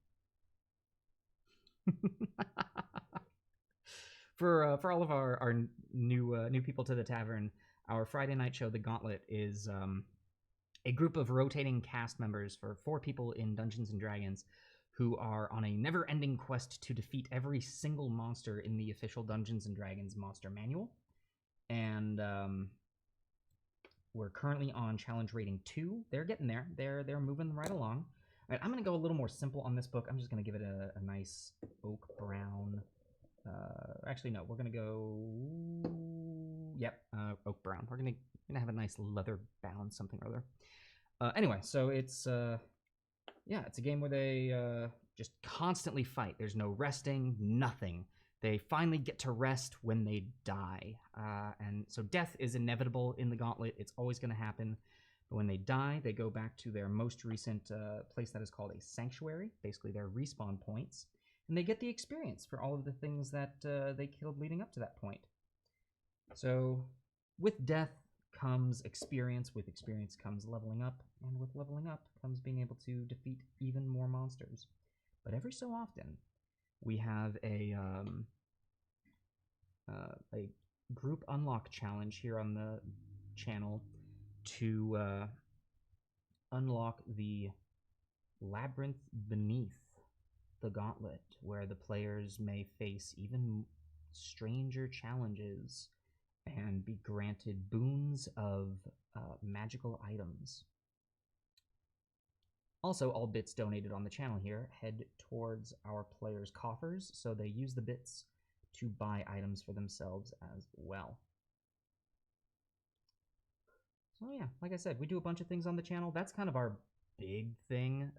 For all of our new people to the tavern, our Friday night show, The Gauntlet, is a group of rotating cast members for 4 people in Dungeons & Dragons who are on a never-ending quest to defeat every single monster in the official Dungeons & Dragons monster manual. And we're currently on challenge rating 2. They're getting there. They're moving right along. All right, I'm going to go a little more simple on this book. I'm just going to give it a nice oak brown... actually, no, we're going to go... Yep, oak brown. We're going to have a nice leather bound something or other. Anyway, so it's... yeah, it's a game where they just constantly fight. There's no resting, nothing. They finally get to rest when they die. And so death is inevitable in the Gauntlet. It's always going to happen. But when they die, they go back to their most recent place that is called a sanctuary, basically their respawn points. and they get the experience for all of the things that they killed leading up to that point. So, with death comes experience, with experience comes leveling up, and with leveling up comes being able to defeat even more monsters. But every so often, we have a group unlock challenge here on the channel to unlock the labyrinth beneath the gauntlet, where the players may face even stranger challenges and be granted boons of magical items. Also, all bits donated on the channel here head towards our players' coffers, so they use the bits to buy items for themselves as well. So yeah, like I said, we do a bunch of things on the channel. That's kind of our big thing.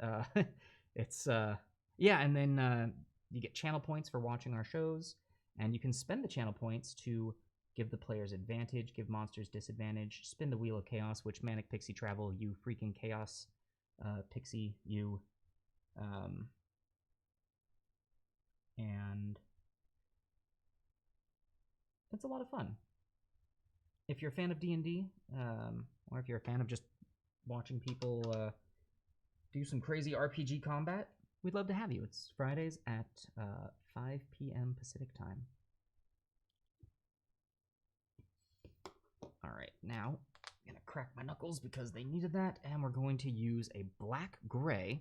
Yeah, and then you get channel points for watching our shows, and you can spend the channel points to give the players advantage, give monsters disadvantage, spin the Wheel of Chaos, which Manic Pixie Travel, you freaking chaos pixie, you. And it's a lot of fun. If you're a fan of D&D, or if you're a fan of just watching people do some crazy RPG combat, we'd love to have you. It's Fridays at 5 p.m. Pacific time. All right, now I'm gonna crack my knuckles because they needed that, and we're going to use a black-gray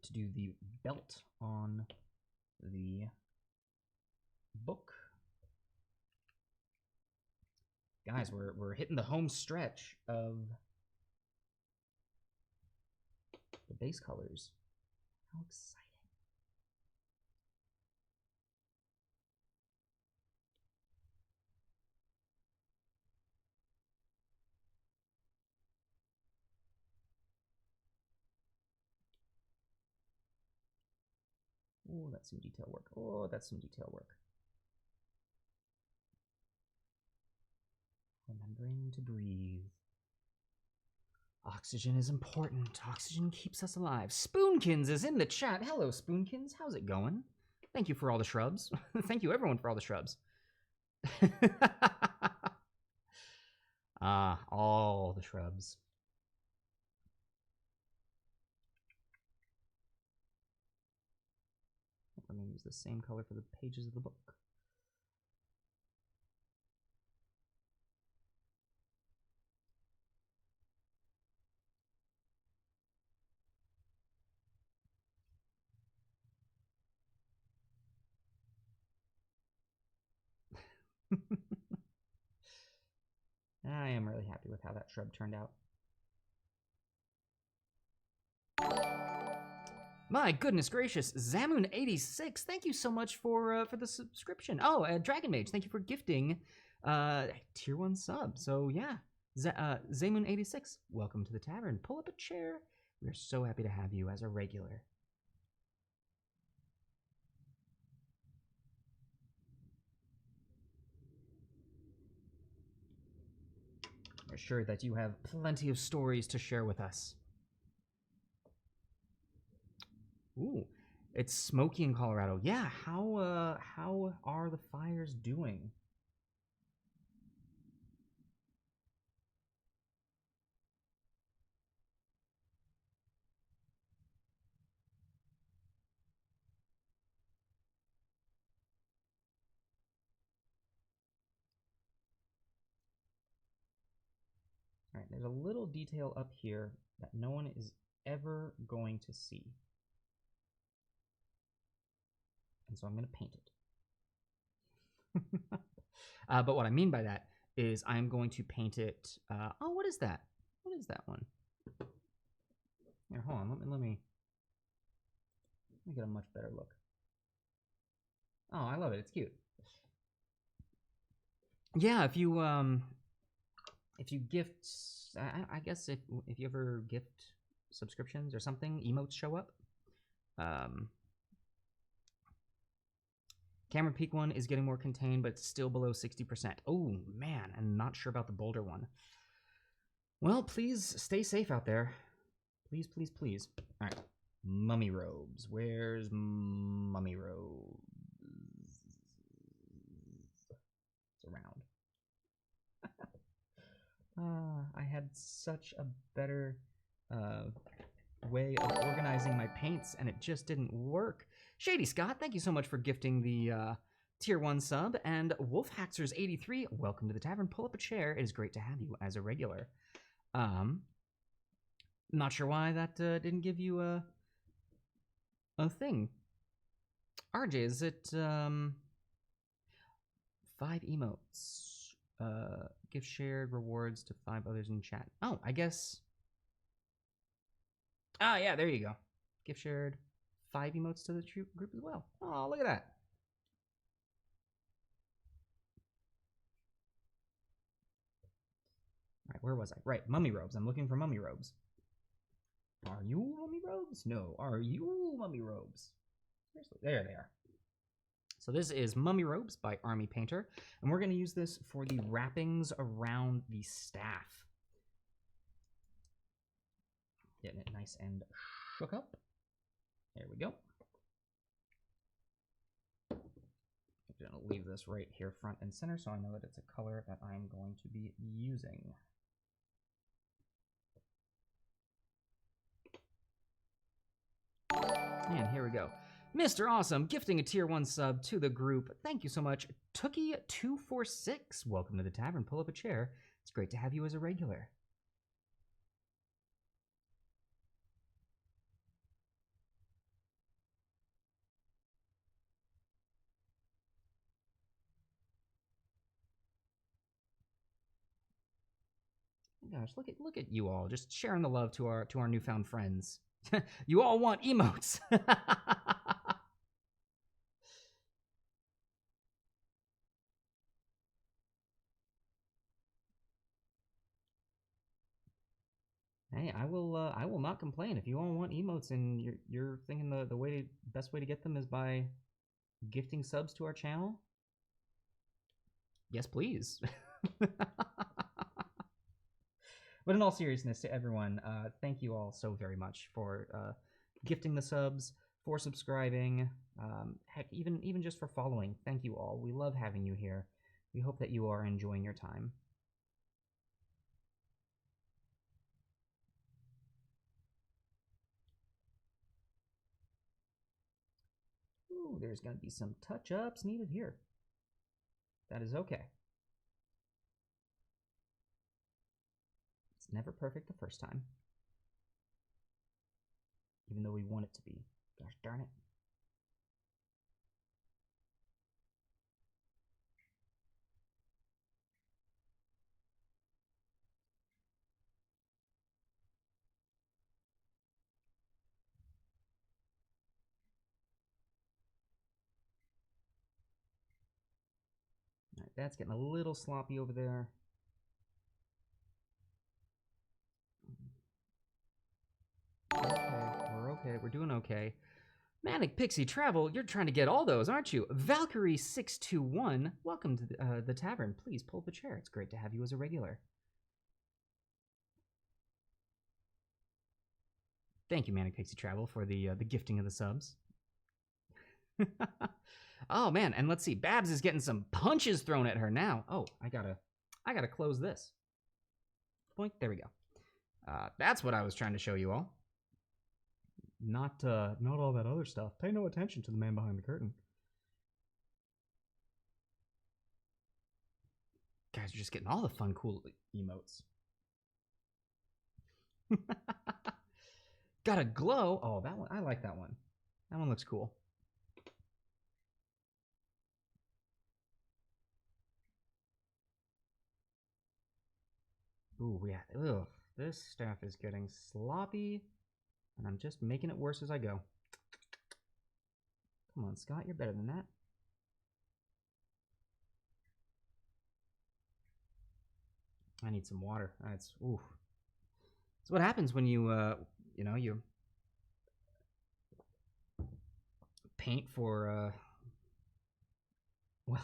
to do the belt on the book. Guys, we're hitting the home stretch of the base colors. How exciting. Oh, that's some detail work. Oh, that's some detail work. Remembering to breathe. Oxygen is important. Oxygen keeps us alive. Spoonkins is in the chat. Hello, Spoonkins. How's it going? Thank you for all the shrubs. Thank you, everyone, for all the shrubs. All the shrubs. We're going to use the same color for the pages of the book. I am really happy with how that shrub turned out. My goodness gracious, Zamoon86, thank you so much for the subscription. Oh, Dragon Mage, thank you for gifting tier 1 sub. So yeah, Zamoon86, welcome to the tavern. Pull up a chair. We're so happy to have you as a regular. We're sure that you have plenty of stories to share with us. Ooh, it's smoky in Colorado. Yeah, how are the fires doing? All right, there's a little detail up here that no one is ever going to see. And so I'm going to paint it. But what I mean by that is I'm going to paint it... oh, what is that? What is that one? Here, hold on. Let me get a much better look. Oh, I love it. It's cute. Yeah, if you gift... I guess if you ever gift subscriptions or something, emotes show up. Camera Peak one is getting more contained, but it's still below 60%. Oh, man, I'm not sure about the Boulder one. Well, please stay safe out there. Please, please, please. All right, Mummy robes. Where's mummy robes? It's around. I had such a better way of organizing my paints, and it just didn't work. Shady Scott, thank you so much for gifting the tier 1 sub. And Wolfhaxers83, welcome to the tavern. Pull up a chair. It is great to have you as a regular. Not sure why that didn't give you a thing. RJ, is it 5 emotes? Gift shared rewards to 5 others in chat. Oh, I guess. Ah, yeah, there you go. Gift shared 5 emotes to the group as well. Oh, look at that. All right, where was I? Right, mummy robes. I'm looking for mummy robes. Are you mummy robes? No. Are you mummy robes? Seriously, there they are. So this is Mummy Robes by Army Painter, and we're going to use this for the wrappings around the staff. Getting it nice and shook up. There we go. I'm going to leave this right here front and center so I know that it's a color that I'm going to be using. And here we go. Mr. Awesome, gifting a tier 1 sub to the group. Thank you so much. Tookie246, welcome to the tavern. Pull up a chair. It's great to have you as a regular. Gosh, look at you all, just sharing the love to our newfound friends. You all want emotes. Hey, I will not complain if you all want emotes and you're thinking the best way to get them is by gifting subs to our channel. Yes, please. But in all seriousness, to everyone, thank you all so very much for gifting the subs, for subscribing, heck, even just for following. Thank you all. We love having you here. We hope that you are enjoying your time. Ooh, there's going to be some touch-ups needed here. That is okay. It's never perfect the first time. Even though we want it to be. Gosh darn it. All right, that's getting a little sloppy over there. We're okay. We're doing okay. Manic Pixie Travel, you're trying to get all those, aren't you? Valkyrie621, welcome to the tavern. Please pull up a chair. It's great to have you as a regular. Thank you, Manic Pixie Travel, for the gifting of the subs. Oh man, and let's see, Babs is getting some punches thrown at her now. Oh, I gotta close this. Boink, there we go. That's what I was trying to show you all. Not all that other stuff. Pay no attention to the man behind the curtain. Guys are just getting all the fun, cool emotes. Got a glow. Oh, that one. I like that one. That one looks cool. Ooh, yeah. Ugh. This stuff is getting sloppy, and I'm just making it worse as I go. Come on, Scott. You're better than that. I need some water. That's ooh. That's what happens when you you paint for well,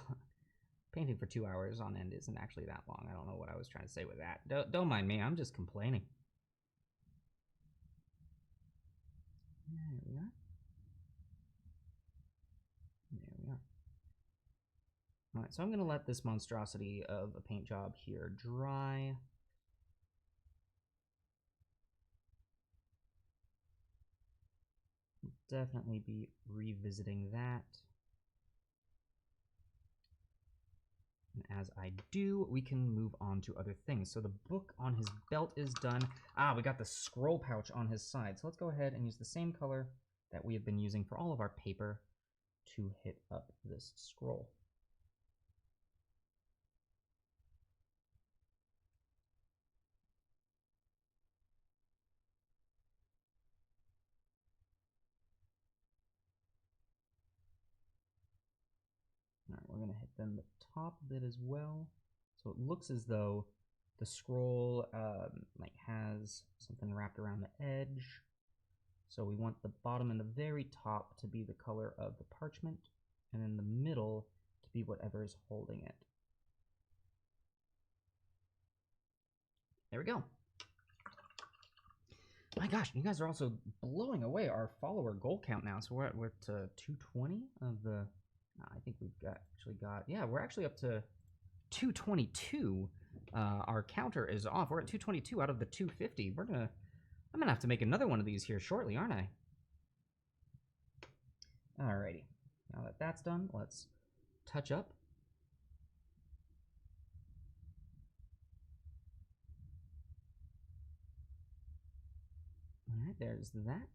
painting for 2 hours on end isn't actually that long. I don't know what I was trying to say with that. Don't mind me. I'm just complaining. There we are. There we are. Alright, so I'm going to let this monstrosity of a paint job here dry. Definitely be revisiting that. And as I do, we can move on to other things. So the book on his belt is done. Ah, we got the scroll pouch on his side. So let's go ahead and use the same color that we have been using for all of our paper to hit up this scroll. All right, we're going to hit then the top bit as well. So it looks as though the scroll like has something wrapped around the edge. So we want the bottom and the very top to be the color of the parchment, and then the middle to be whatever is holding it. There we go. My gosh, you guys are also blowing away our follower goal count now. So we're at 220 of the. I think we've got. Yeah, we're actually up to 222. Our counter is off. We're at 222 out of the 250. I'm gonna have to make another one of these here shortly, aren't I? Alrighty. Now that that's done, let's touch up. All right, there's that.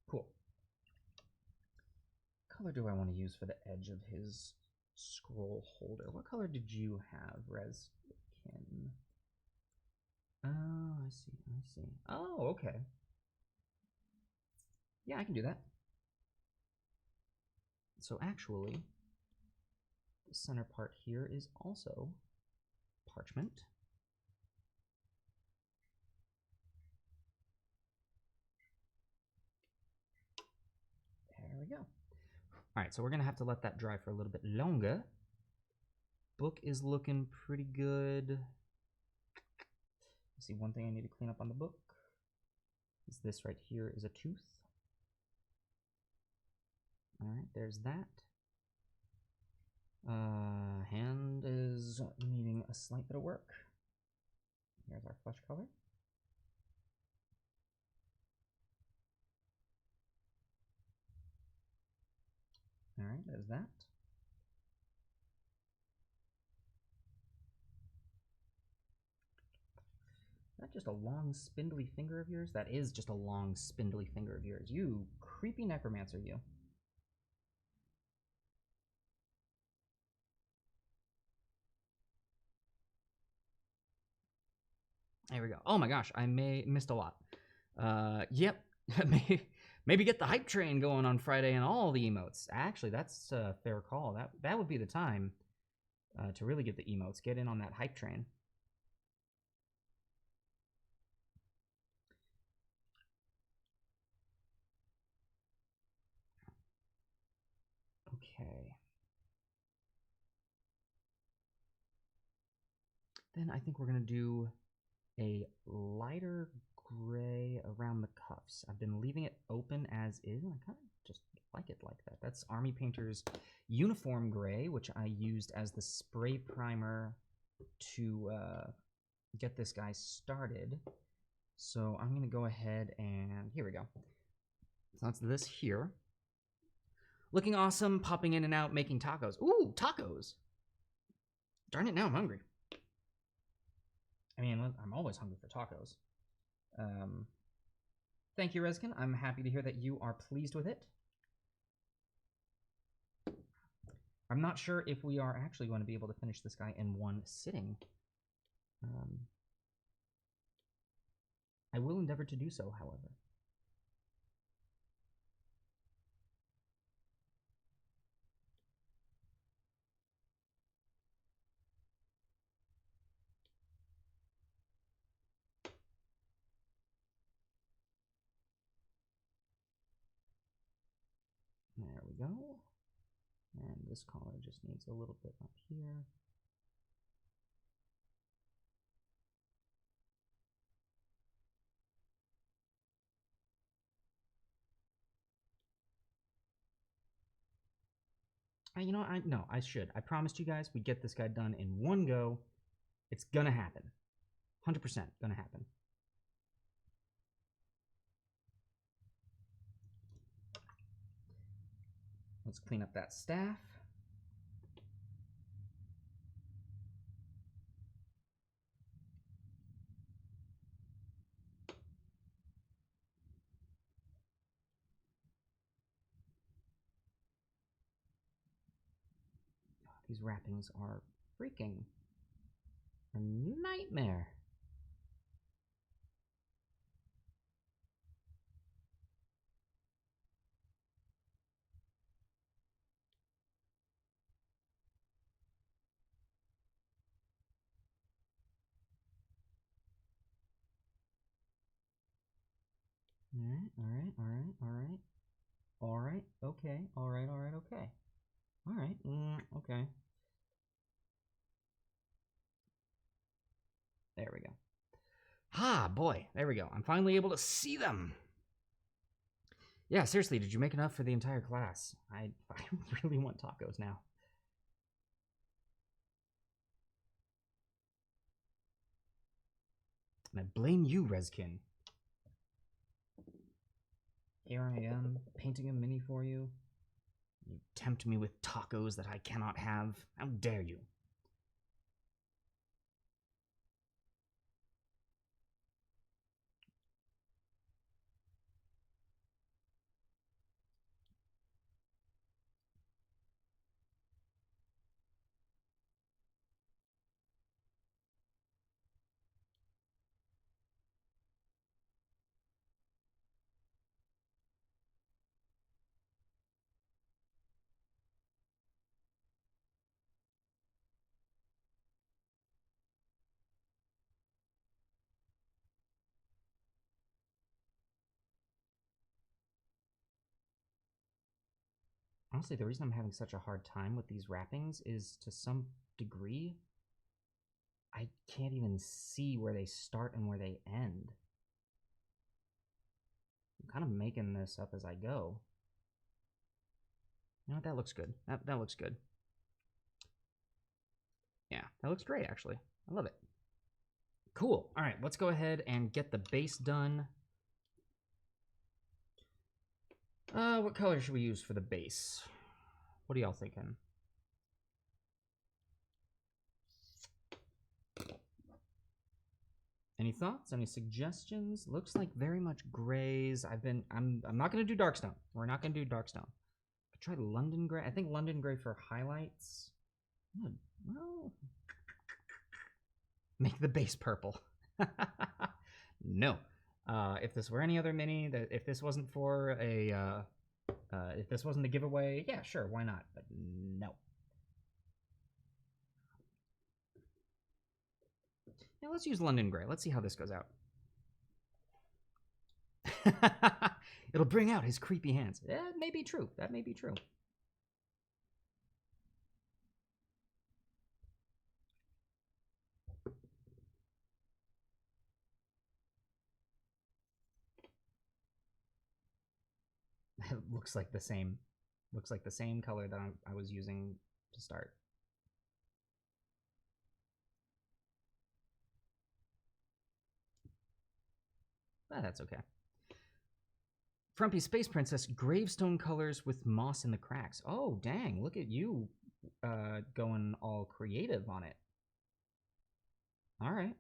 Cool. What color do I want to use for the edge of his scroll holder? What color did you have, Rezkin? Oh, I see. Oh, okay. Yeah, I can do that. So actually, the center part here is also parchment. There we go. All right, so we're gonna have to let that dry for a little bit longer. Book is looking pretty good. See, one thing I need to clean up on the book is this right here is a tooth. All right, there's that. Hand is needing a slight bit of work. Here's our flesh color. All right, there's that. Is that just a long, spindly finger of yours? That is just a long, spindly finger of yours. You creepy necromancer, you. There we go. Oh my gosh, I missed a lot. Yep. Maybe get the hype train going on Friday and all the emotes. Actually, that's a fair call. That would be the time to really get the emotes. Get in on that hype train. Okay. Then I think we're going to do a lighter gray around the cuffs. I've been leaving it open as is, and I kind of just like it like that. That's Army Painter's Uniform Gray, which I used as the spray primer to get this guy started. So I'm going to go ahead and here we go. So that's this here. Looking awesome, popping in and out, making tacos. Ooh, tacos! Darn it, now I'm hungry. I mean, I'm always hungry for tacos. Thank you, Rezkin. I'm happy to hear that you are pleased with it. I'm not sure if we are actually going to be able to finish this guy in one sitting. I will endeavor to do so, however. There we go. And this collar just needs a little bit up here. You know, no, I should. I promised you guys we'd get this guy done in one go. It's gonna happen. 100% gonna happen. Let's clean up that staff. These wrappings are freaking a nightmare. All right, okay, okay. All right, okay. There we go. Ah, boy, there we go. I'm finally able to see them. Yeah, seriously, did you make enough for the entire class? I really want tacos now. And I blame you, Rezkin. Here I am, painting a mini for you. You tempt me with tacos that I cannot have. How dare you? Honestly, the reason I'm having such a hard time with these wrappings is, to some degree, I can't even see where they start and where they end. I'm kind of making this up as I go. You know what? That looks good. That looks good. Yeah, that looks great, actually. I love it. Cool. All right, let's go ahead and get the base done. What color should we use for the base? What are y'all thinking? Any thoughts? Any suggestions? Looks like very much grays. I'm not gonna do Darkstone. We're not gonna do Darkstone. Try London Gray. I think London Gray for highlights. Well, make the base purple. No. If this were any other mini, if this wasn't for a, if this wasn't a giveaway, yeah, sure, why not? But no. Now let's use London Gray. Let's see how this goes out. It'll bring out his creepy hands. That may be true. That may be true. It looks like the same. Looks like the same color that I was using to start. That's okay. Frumpy Space Princess, gravestone colors with moss in the cracks. Oh, dang, look at you going all creative on it. All right.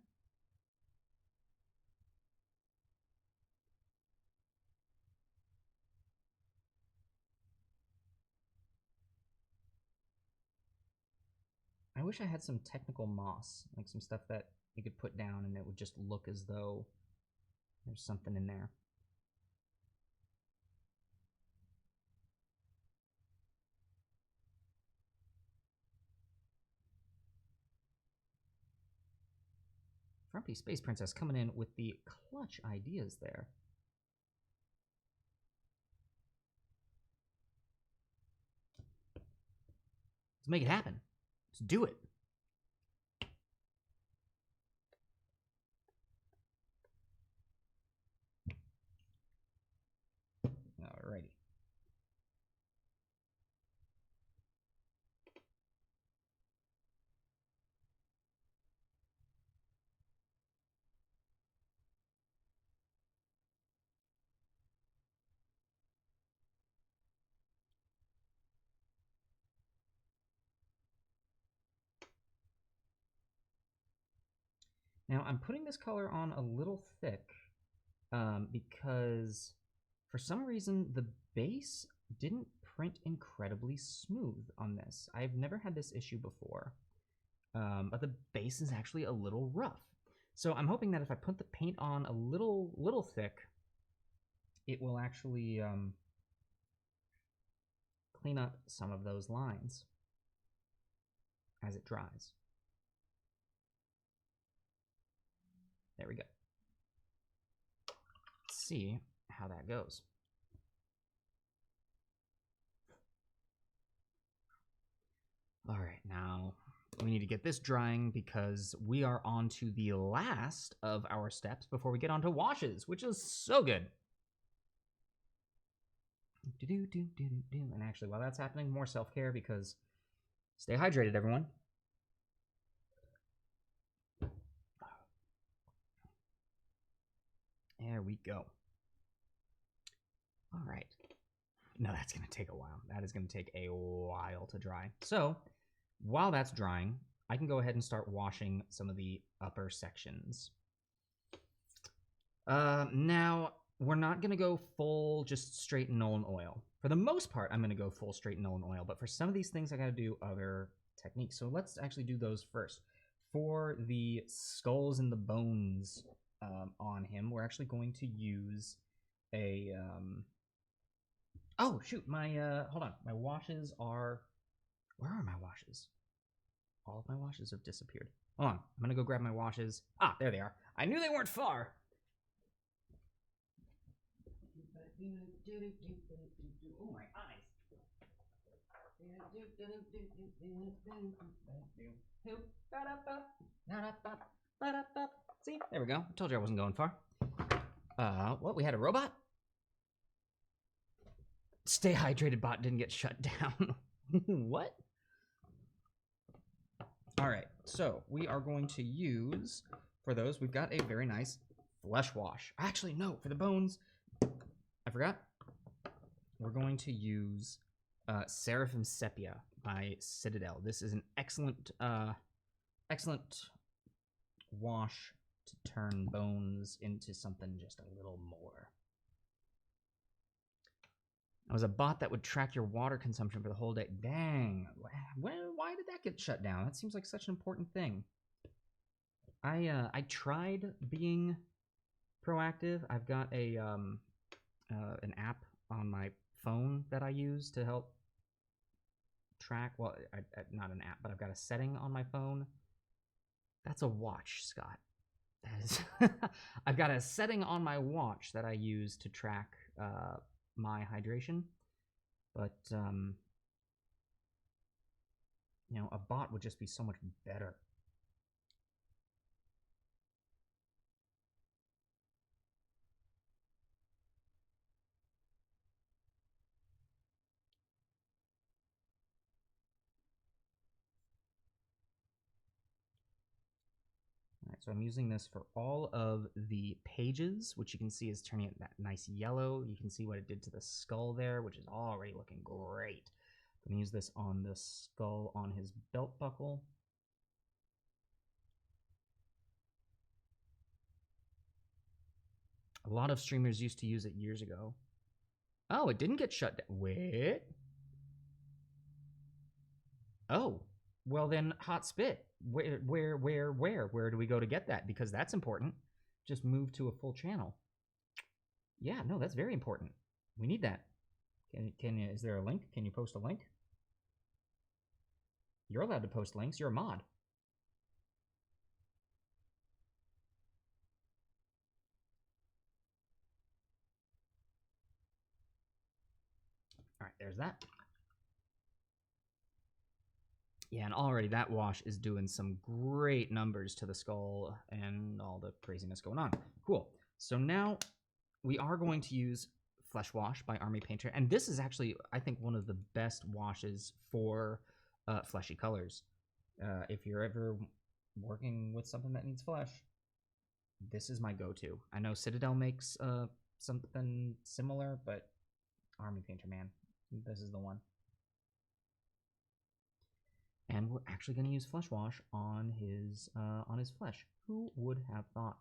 I wish I had some technical moss, like some stuff that you could put down and it would just look as though there's something in there. Frumpy Space Princess coming in with the clutch ideas there. Let's make it happen. Let's do it. Alrighty. Now, I'm putting this color on a little thick because for some reason the base didn't print incredibly smooth on this. I've never had this issue before, but the base is actually a little rough. So I'm hoping that if I put the paint on a little thick, it will actually clean up some of those lines as it dries. There we go. Let's see how that goes. All right, now we need to get this drying because we are on to the last of our steps before we get on to washes, which is so good. And actually, while that's happening, more self-care because stay hydrated, everyone. There we go. All right. No, that's going to take a while. That is going to take a while to dry. So while that's drying, I can go ahead and start washing some of the upper sections. Now, we're not going to go full just straight Nuln Oil. For the most part, I'm going to go full straight Nuln Oil. But for some of these things, I got to do other techniques. So let's actually do those first. For the skulls and the bones on him, we're actually going to use a... Oh, shoot, hold on. My washes are... Where are my washes? All of my washes have disappeared. Hold on, I'm gonna go grab my washes. Ah, there they are. I knew they weren't far. Oh, my eyes. See, there we go. I told you I wasn't going far. What, we had a robot? Stay hydrated bot didn't get shut down. What? All right, so we are going to use, for those, we've got a very nice flesh wash. Actually, no, for the bones, I forgot. We're going to use Seraphim Sepia by Citadel. This is an excellent, excellent wash to turn bones into something just a little more. It was a bot that would track your water consumption for the whole day. Dang. Why did that get shut down? That seems like such an important thing. I tried being proactive. I've got a an app on my phone that I use to help track. Well, not an app, but I've got a setting on my phone. That's a watch, Scott. That is. I've got a setting on my watch that I use to track my hydration, but you know, a bot would just be so much better. All right, so I'm using this for all of the pages, which you can see is turning it that nice yellow. You can see what it did to the skull there, which is already looking great. I'm going to use this on the skull on his belt buckle. A lot of streamers used to use it years ago. Oh, it didn't get shut down. Wait. Oh, well then, hot spit. Where do we go to get that? Because that's important. Just move to a full channel. Yeah, no, that's very important. We need that. Is there a link? Can you post a link? You're allowed to post links. You're a mod. All right, there's that. Yeah, and already that wash is doing some great numbers to the skull and all the craziness going on. Cool. So now we are going to use Flesh Wash by Army Painter. And this is actually, I think, one of the best washes for fleshy colors. If you're ever working with something that needs flesh, this is my go-to. I know Citadel makes something similar, but Army Painter, man, this is the one. And we're actually going to use Flesh Wash on his flesh. Who would have thought?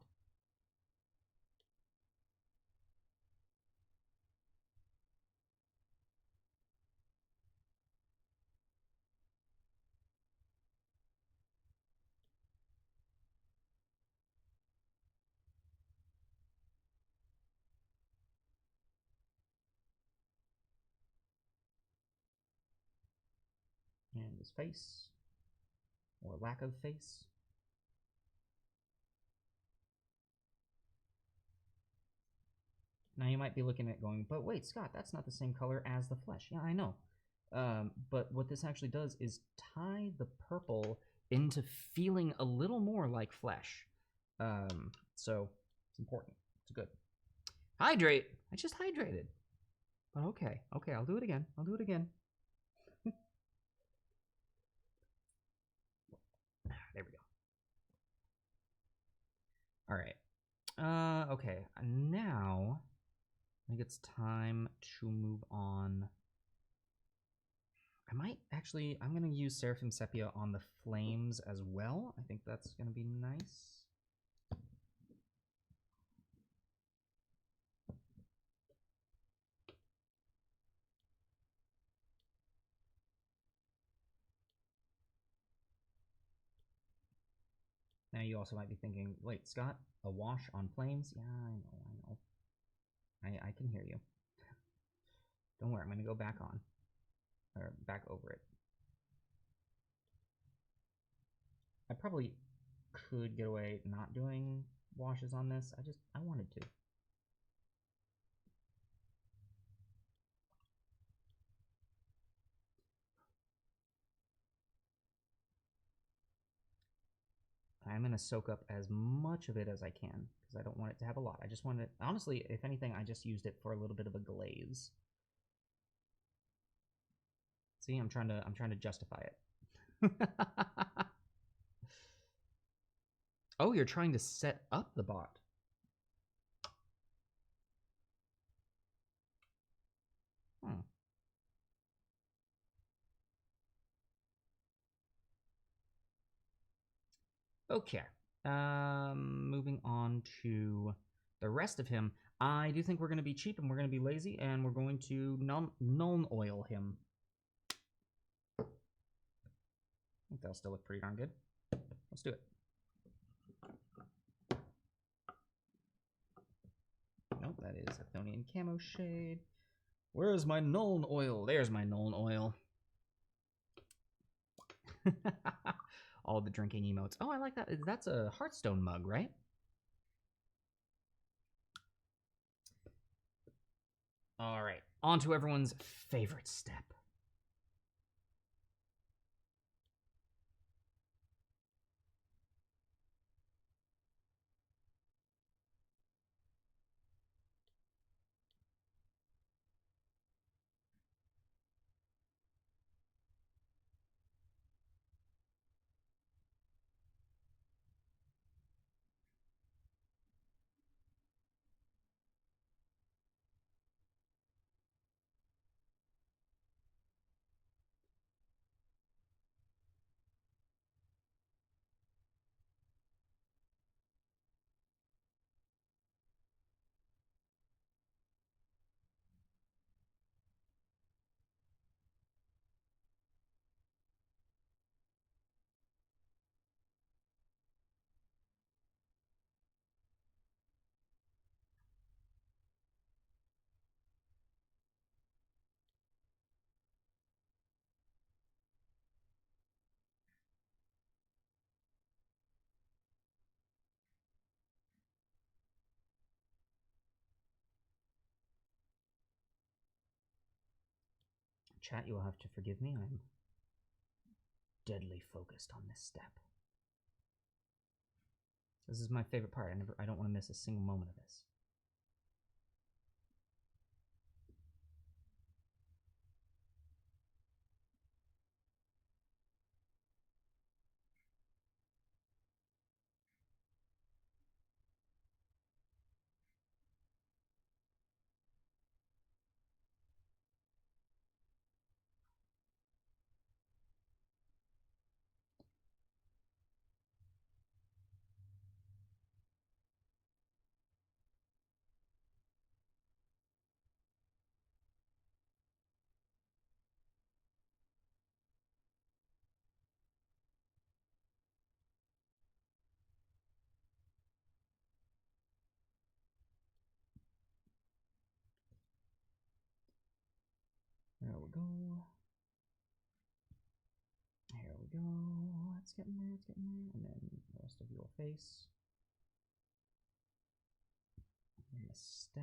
And his face, or lack of face. Now you might be looking at it going, but wait, Scott, that's not the same color as the flesh. Yeah, I know. But what this actually does is tie the purple into feeling a little more like flesh. So it's important. It's good. Hydrate. I just hydrated. But okay, I'll do it again. There we go. All right. Okay. Now I think it's time to move on. I'm going to use Seraphim Sepia on the flames as well. I think that's going to be nice. Now you also might be thinking, wait, Scott, a wash on flames? Yeah, I know. I can hear you. Don't worry, I'm going to go back on. Or back over it. I probably could get away not doing washes on this. I wanted to. I'm going to soak up as much of it as I can because I don't want it to have a lot. I just want it, honestly, if anything, I just used it for a little bit of a glaze. See, I'm trying to justify it. Oh, you're trying to set up the bot. Hmm. Okay. Moving on to the rest of him. I do think we're going to be cheap and we're going to be lazy and we're going to non oil him. I think that'll still look pretty darn good. Let's do it. Nope, that is Athonian Camo Shade. Where is my Nuln Oil? There's my Nuln Oil. All the drinking emotes. Oh, I like that. That's a Hearthstone mug, right? All right, on to everyone's favorite step. Chat, you will have to forgive me. I'm deadly focused on this step. This is my favorite part. I don't want to miss a single moment of this. There we go. Here we go. It's getting there, it's getting there. And then the rest of your face. And the staff.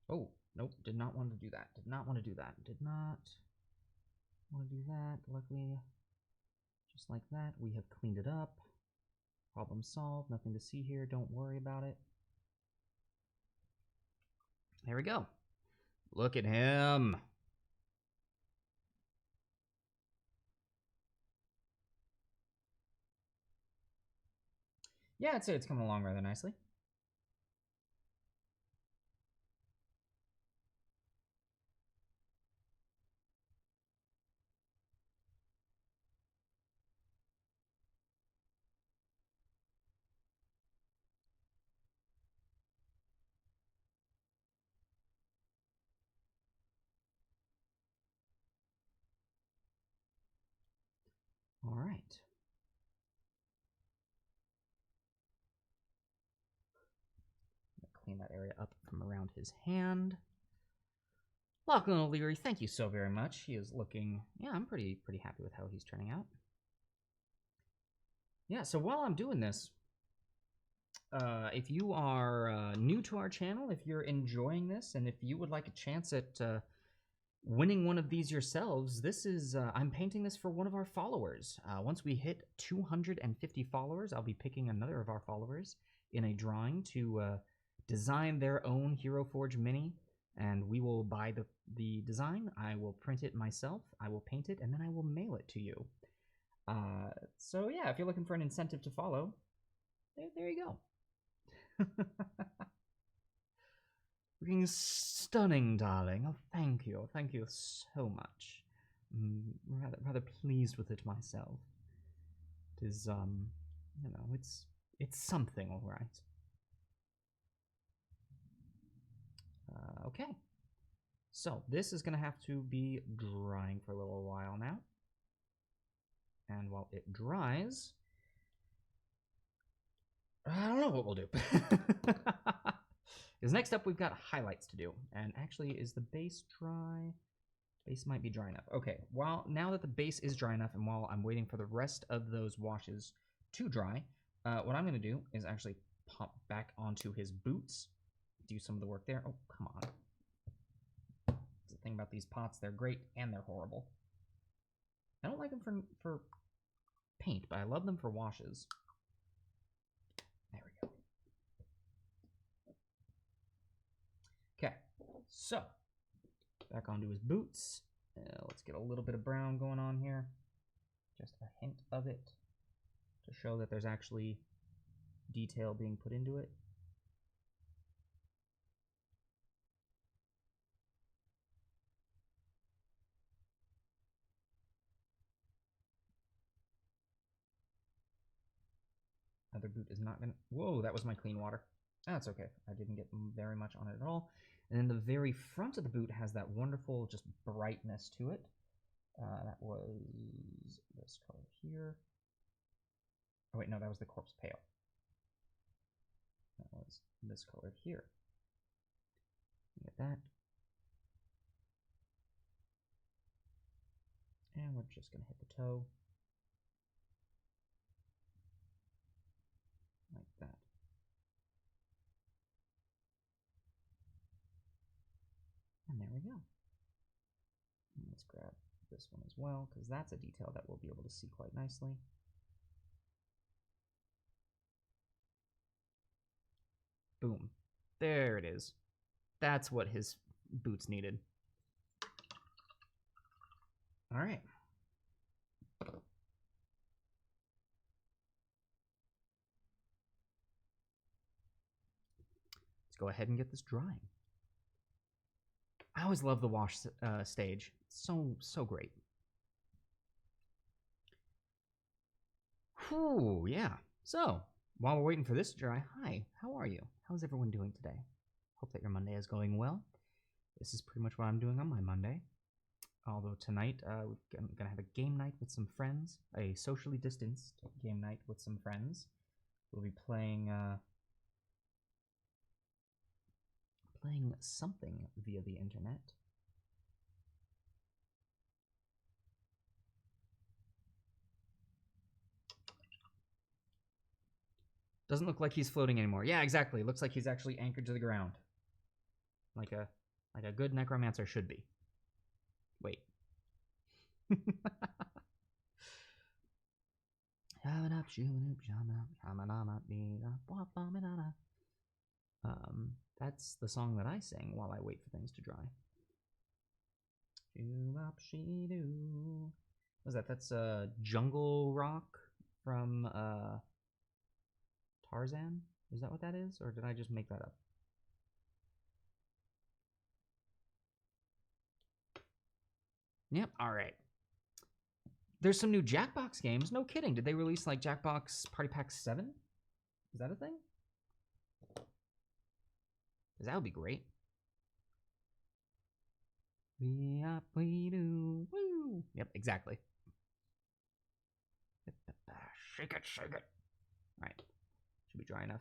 Oh, nope, did not want to do that. Did not want to do that. Did not want to do that. Luckily, just like that, we have cleaned it up. Problem solved. Nothing to see here. Don't worry about it. There we go. Look at him. Yeah, I'd say it's coming along rather nicely. All right. Clean that area up from around his hand. Lachlan O'Leary, thank you so very much. He is looking, yeah, I'm pretty happy with how he's turning out. Yeah, so while I'm doing this, if you are new to our channel, if you're enjoying this, and if you would like a chance at winning one of these yourselves, this is, I'm painting this for one of our followers. Once we hit 250 followers, I'll be picking another of our followers in a drawing to design their own Heroforge mini, and we will buy the design, I will print it myself, I will paint it, and then I will mail it to you. So yeah, if you're looking for an incentive to follow, there you go. Looking stunning, darling. Oh, thank you so much. Rather pleased with it myself. It is, you know, it's something, all right. Okay. So this is gonna have to be drying for a little while now. And while it dries, I don't know what we'll do. Because next up we've got highlights to do. And actually, is the base dry? Base might be dry enough. Okay, well, now that the base is dry enough, and while I'm waiting for the rest of those washes to dry, what I'm going to do is actually pop back onto his boots, do some of the work there. Oh, come on. That's the thing about these pots. They're great, and they're horrible. I don't like them for paint, but I love them for washes. There we go. Okay, so back onto his boots. Let's get a little bit of brown going on here. Just a hint of it to show that there's actually detail being put into it. Other boot is not gonna, whoa, that was my clean water. That's okay, I didn't get very much on it at all. And then the very front of the boot has that wonderful just brightness to it. That was this color here. Oh wait, no, that was the corpse pale. That was this color here. Get that. And we're just gonna hit the toe. Like that. And there we go. And let's grab this one as well, because that's a detail that we'll be able to see quite nicely. Boom. There it is. That's what his boots needed. All right. Let's go ahead and get this drying. I always love the wash stage. So great. Whew, yeah. So, while we're waiting for this to dry, hi, how are you? How's everyone doing today? Hope that your Monday is going well. This is pretty much what I'm doing on my Monday. Although tonight we're gonna have a game night with some friends, a socially distanced game night with some friends. We'll be playing something via the internet. Doesn't look like he's floating anymore. Yeah, exactly. Looks like he's actually anchored to the ground, like a good necromancer should be. Wait. That's the song that I sing while I wait for things to dry. What's that? That's Jungle Rock from Tarzan? Is that what that is? Or did I just make that up? Yep, alright. There's some new Jackbox games. No kidding. Did they release like Jackbox Party Pack 7? Is that a thing? Because that would be great. We do. Woo! Yep, exactly. Shake it, shake it. Alright. Should be dry enough.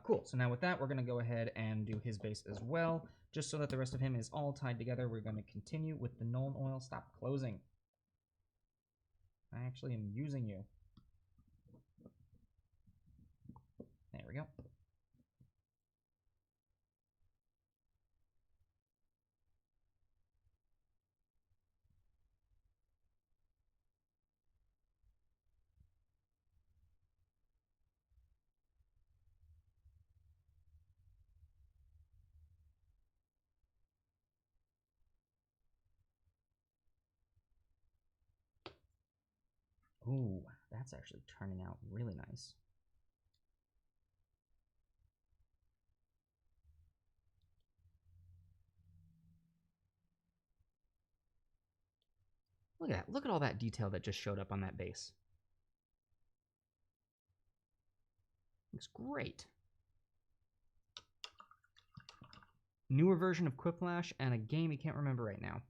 Cool. So now with that, we're going to go ahead and do his base as well. Just so that the rest of him is all tied together, we're going to continue with the Gnome Oil. Stop closing. I actually am using you. There we go. Ooh, that's actually turning out really nice. Look at that. Look at all that detail that just showed up on that base. Looks great. Newer version of Quiplash and a game you can't remember right now.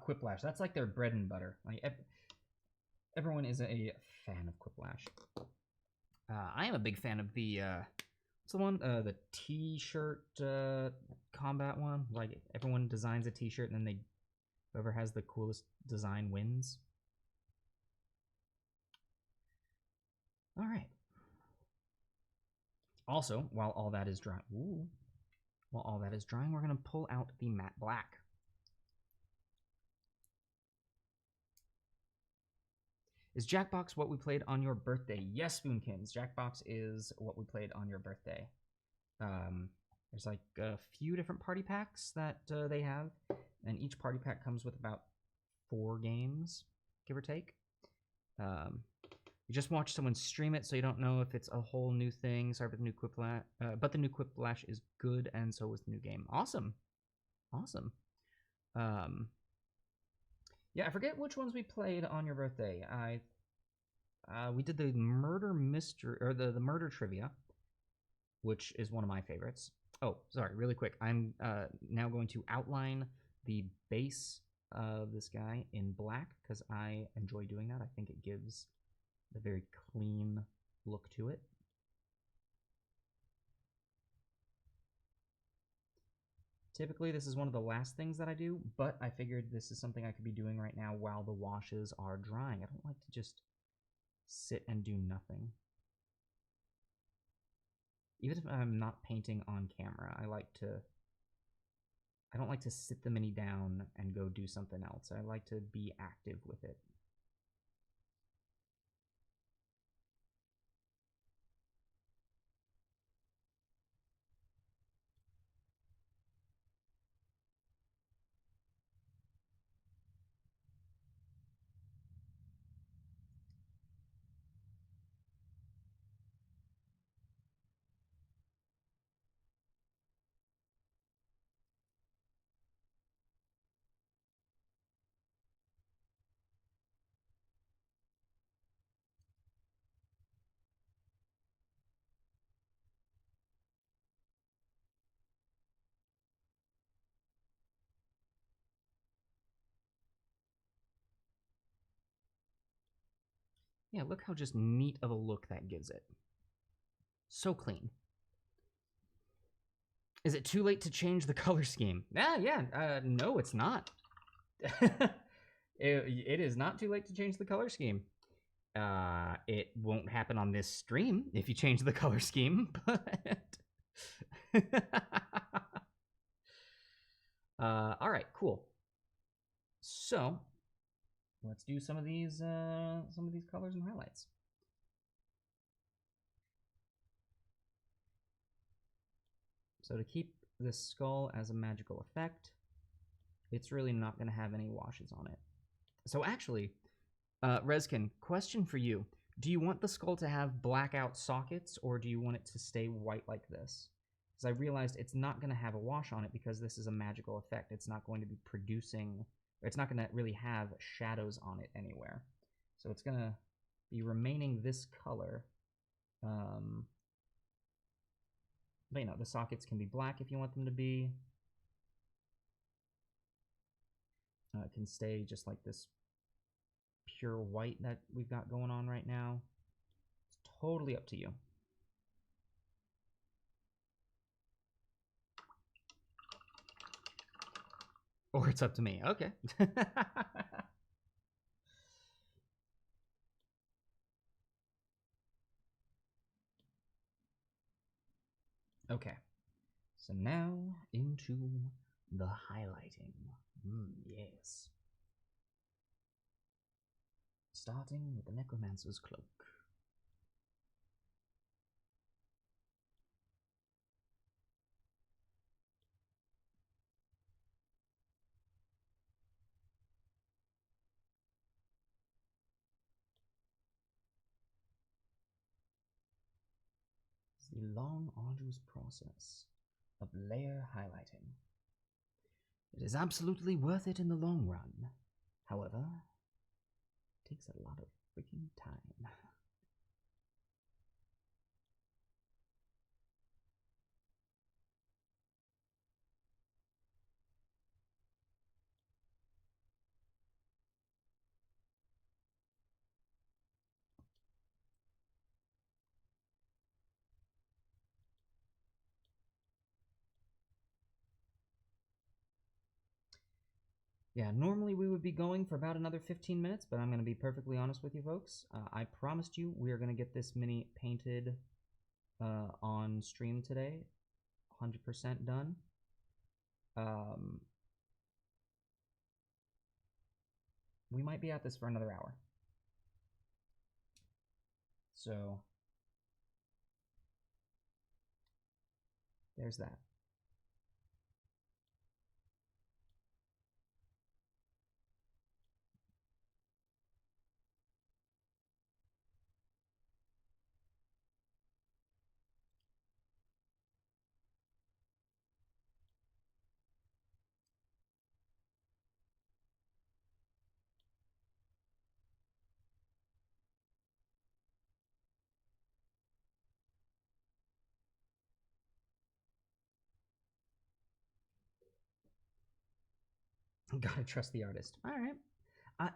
Quiplash. That's like their bread and butter. Like everyone is a fan of Quiplash. I am a big fan of the what's the one? The T-shirt combat one. Like everyone designs a T-shirt and then whoever has the coolest design wins. All right. Also, while all that is drying, we're gonna pull out the matte black. Is Jackbox what we played on your birthday? Yes, Spoonkins. Jackbox is what we played on your birthday. There's like a few different party packs that they have, and each party pack comes with about 4 games, give or take. You just watched someone stream it, so you don't know if it's a whole new thing. Sorry for the new Quiplash, but the new Quiplash is good, and so was the new game. Awesome, awesome. Yeah, I forget which ones we played on your birthday. We did the murder mystery or the murder trivia, which is one of my favorites. Oh, sorry, really quick. I'm now going to outline the base of this guy in black because I enjoy doing that. I think it gives a very clean look to it. Typically, this is one of the last things that I do, but I figured this is something I could be doing right now while the washes are drying. I don't like to just sit and do nothing. Even if I'm not painting on camera, I don't like to sit the mini down and go do something else. I like to be active with it. Yeah, look how just neat of a look that gives it. So clean. Is it too late to change the color scheme? No, it's not. It is not too late to change the color scheme. It won't happen on this stream if you change the color scheme, but... all right, cool. So, let's do some of these colors and highlights. So to keep this skull as a magical effect, it's really not going to have any washes on it. So actually, Rezkin, question for you. Do you want the skull to have blackout sockets, or do you want it to stay white like this? Because I realized it's not going to have a wash on it because this is a magical effect. It's not going to be producing, or it's not going to really have shadows on it anywhere. So it's going to be remaining this color. But, you know, the sockets can be black if you want them to be. It can stay just like this pure white that we've got going on right now. It's totally up to you. Or it's up to me. Okay. Okay. So now into the highlighting. Yes. Starting with the Necromancer's cloak. It's the long, arduous process of layer highlighting. It is absolutely worth it in the long run. However, it takes a lot of freaking time. Yeah, normally we would be going for about another 15 minutes, but I'm going to be perfectly honest with you folks. I promised you we are going to get this mini painted on stream today. 100% done. We might be at this for another hour. So, there's that. Gotta trust the artist. All right.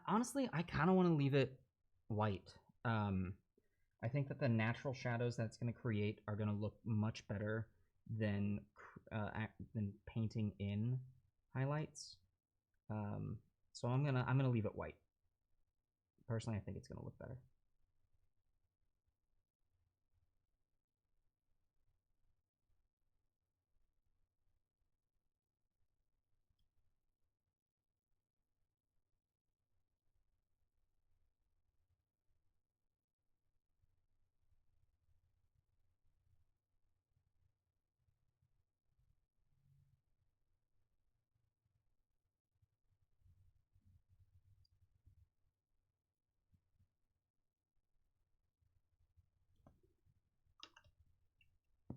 Honestly, I kind of want to leave it white. I think that the natural shadows that it's going to create are going to look much better than painting in highlights. So I'm gonna leave it white. Personally, I think it's gonna look better.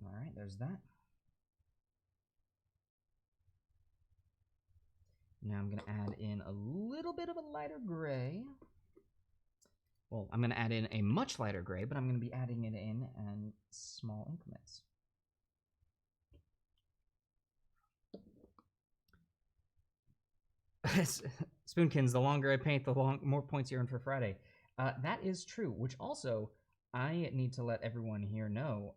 All right, there's that. Now I'm going to add in a little bit of a lighter gray. Well, I'm going to add in a much lighter gray, but I'm going to be adding it in small increments. Spoonkins, the longer I paint, the more points you earn for Friday. That is true, which also I need to let everyone here know.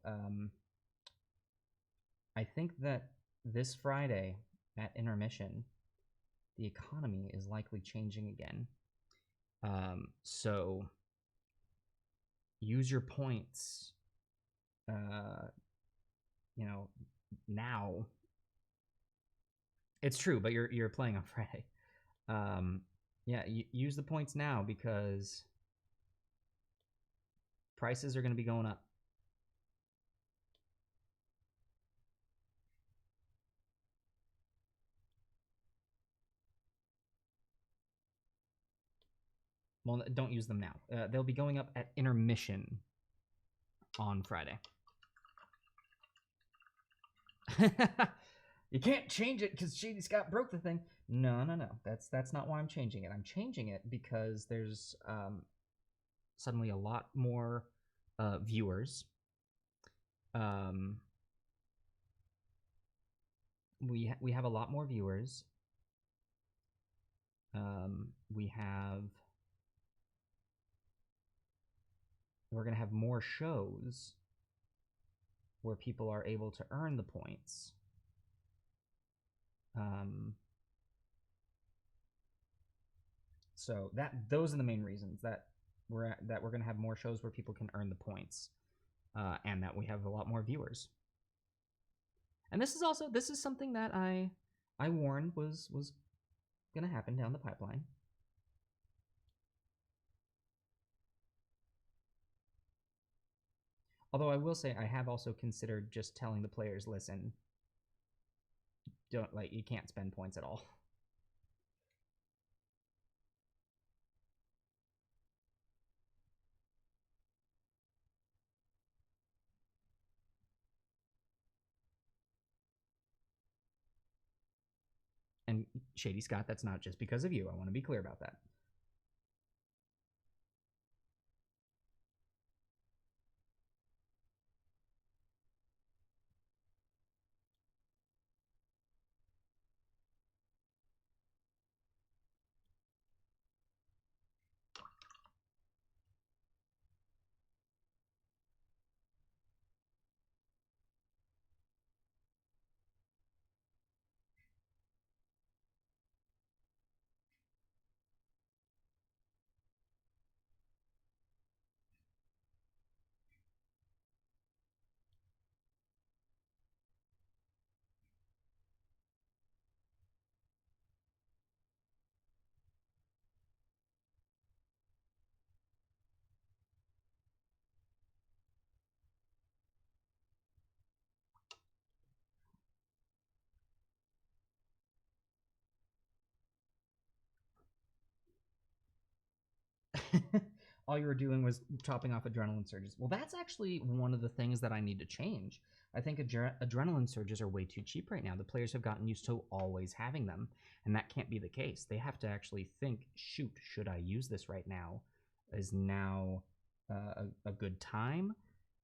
I think that this Friday at intermission, the economy is likely changing again. So use your points, you know, now. It's true, but you're playing on Friday. Yeah, use the points now because prices are going to be going up. Well, don't use them now. They'll be going up at intermission on Friday. You can't change it because Shady Scott broke the thing. No. That's not why I'm changing it. I'm changing it because there's suddenly a lot more viewers. We have a lot more viewers. We're gonna have more shows where people are able to earn the points. So those are the main reasons that we're gonna have more shows where people can earn the points, and that we have a lot more viewers. And this is something that I warned was gonna happen down the pipeline. Although I will say I have also considered just telling the players, listen, you can't spend points at all. And Shady Scott, that's not just because of you. I want to be clear about that. All you were doing was topping off adrenaline surges. Well, that's actually one of the things that I need to change. I think adrenaline surges are way too cheap right now. The players have gotten used to always having them, and that can't be the case. They have to actually think, shoot, should I use this right now? Is now a good time?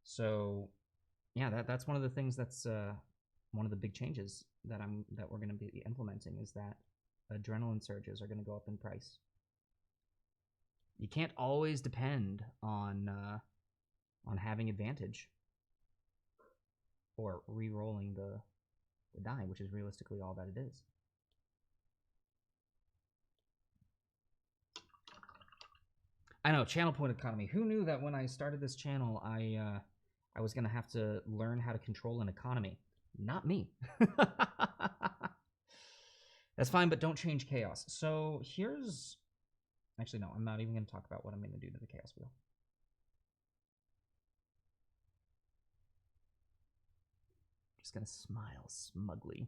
So, yeah, that's one of the things that's one of the big changes that we're going to be implementing is that adrenaline surges are going to go up in price. You can't always depend on having advantage or re-rolling the die, which is realistically all that it is. I know, channel point economy. Who knew that when I started this channel, I was gonna have to learn how to control an economy? Not me. That's fine, but don't change chaos. So here's... Actually, no, I'm not even going to talk about what I'm going to do to the Chaos Wheel. Just going to smile smugly.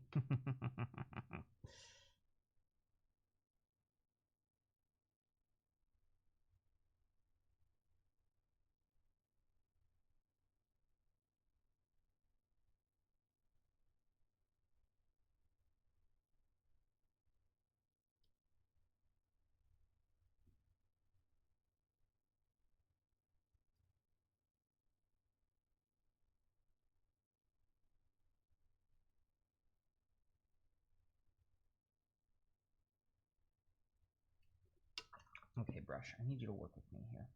Okay, brush, I need you to work with me here.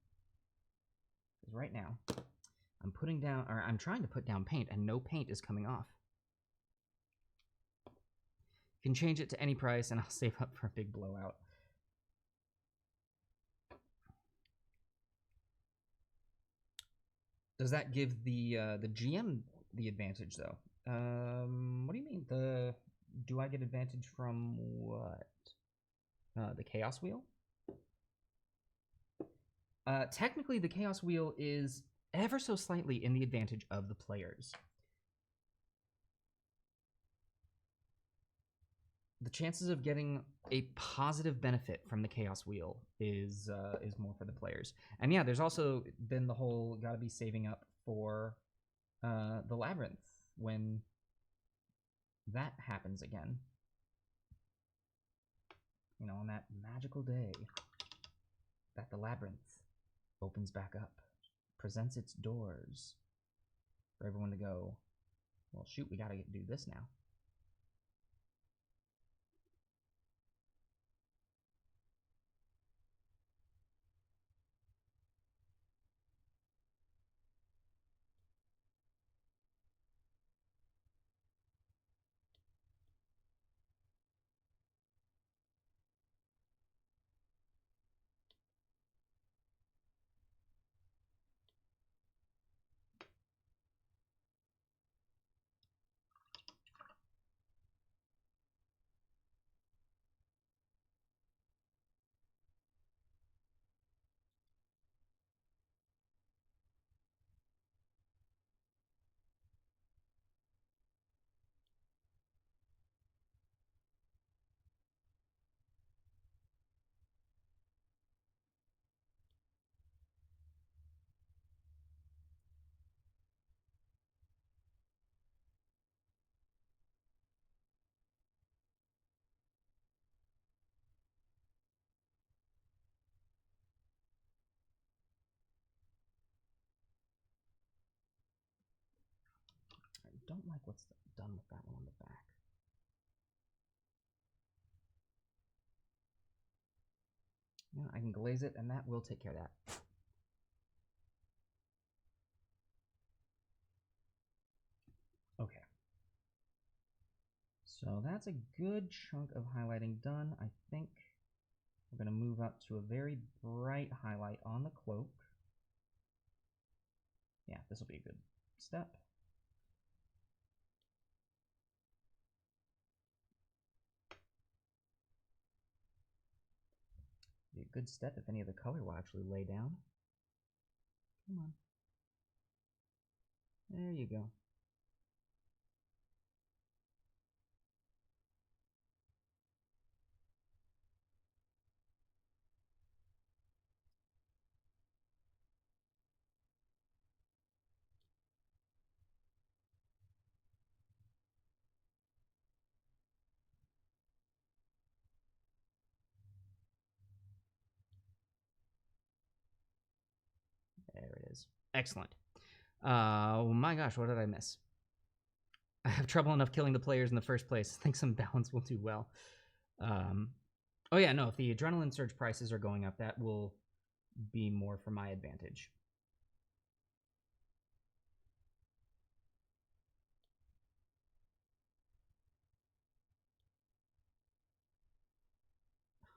Because right now, I'm putting down, or I'm trying to put down paint, and no paint is coming off. You can change it to any price, and I'll save up for a big blowout. Does that give the GM the advantage, though? What do you mean? Do I get advantage from what? The Chaos Wheel? Technically, the Chaos Wheel is ever so slightly in the advantage of the players. The chances of getting a positive benefit from the Chaos Wheel is more for the players. And yeah, there's also been the whole gotta be saving up for the Labyrinth when that happens again. You know, on that magical day that the Labyrinth opens back up, presents its doors for everyone to go, well, shoot, we gotta do this now. I don't like what's done with that one on the back. Yeah, I can glaze it, and that will take care of that. Okay. So that's a good chunk of highlighting done. I think we're going to move up to a very bright highlight on the cloak. Yeah, this will be a good step. Be a good step if any of the color will actually lay down. Come on. There you go. There it is. Excellent. Oh my gosh, what did I miss? I have trouble enough killing the players in the first place. I think some balance will do well. Oh yeah, no, if the adrenaline surge prices are going up, that will be more for my advantage.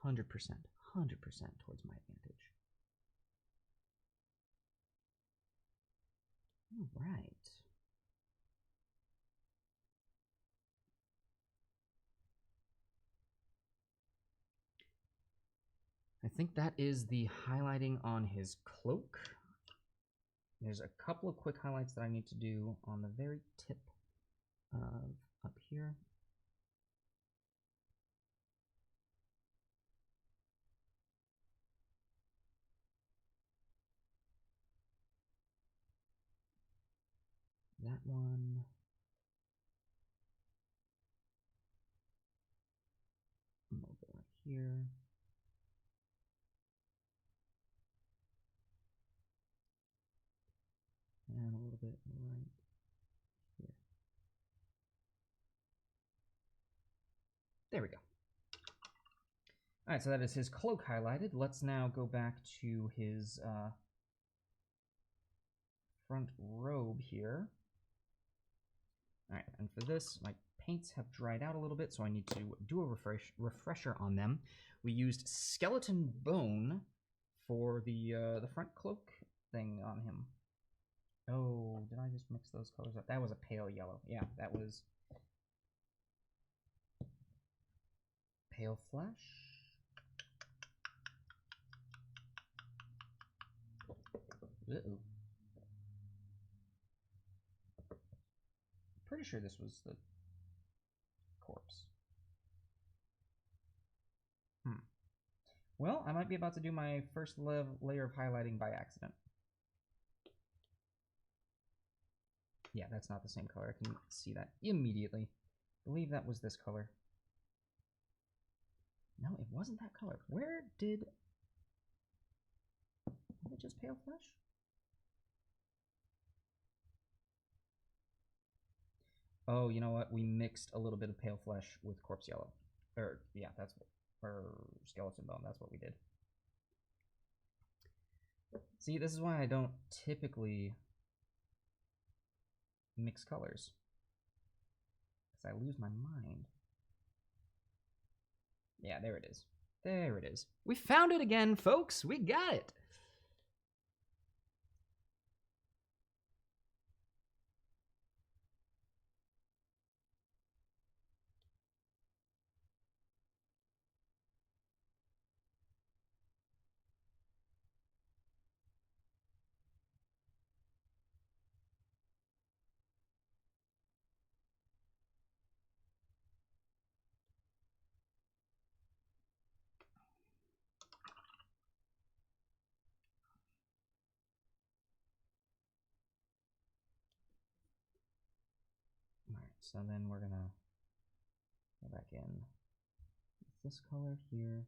$100%, 100% towards my advantage. All right. I think that is the highlighting on his cloak. There's a couple of quick highlights that I need to do on the very tip of up here. That one. A little bit right here. And a little bit right here. There we go. Alright, so that is his cloak highlighted. Let's now go back to his front robe here. Alright, and for this, my paints have dried out a little bit, so I need to do a refresher on them. We used skeleton bone for the front cloak thing on him. Oh, did I just mix those colors up? That was a pale yellow. Yeah, that was pale flesh. Uh-oh. Pretty sure this was the corpse. Well, I might be about to do my first layer of highlighting by accident. Yeah, that's not the same color. I can see that immediately. I believe that was this color. No, it wasn't that color. Where did... Was it just pale flesh? Oh, you know what? We mixed a little bit of pale flesh with corpse yellow. Or, yeah, that's what... Or skeleton bone, that's what we did. See, this is why I don't typically mix colors. Because I lose my mind. Yeah, there it is. There it is. We found it again, folks! We got it! Alright, so then we're gonna go back in with this color here.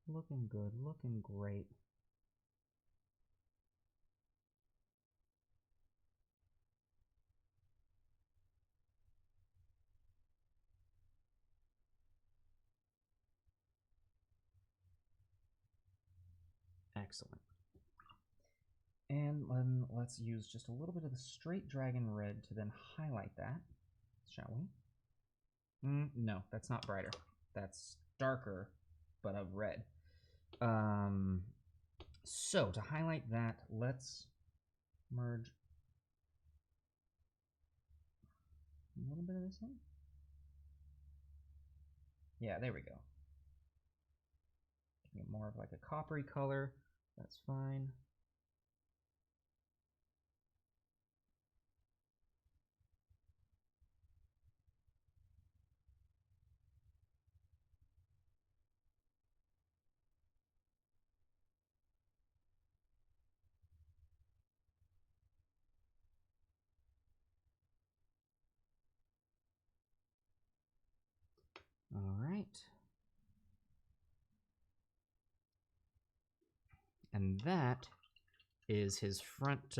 Looking good, looking great. Excellent. And then let's use just a little bit of the straight dragon red to then highlight that, shall we? No, that's not brighter. That's darker, but of red. So to highlight that, let's merge a little bit of this in. Yeah, there we go. Get more of like a coppery color. That's fine. All right. And that is his front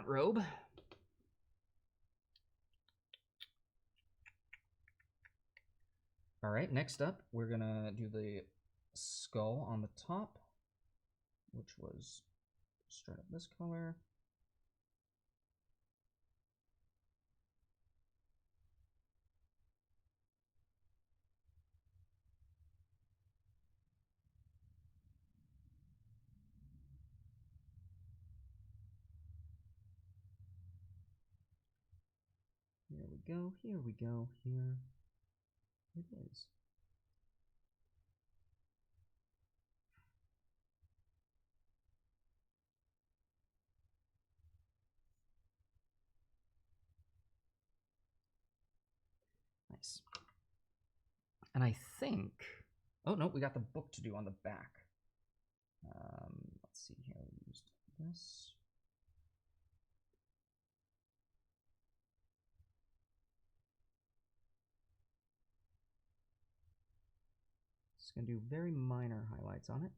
robe. All right, next up, we're gonna do the skull on the top, which was straight up this color. Here we go, here we go, here it is. Nice. And I think, oh no, we got the book to do on the back. Let's see here, we used this. going to do very minor highlights on it.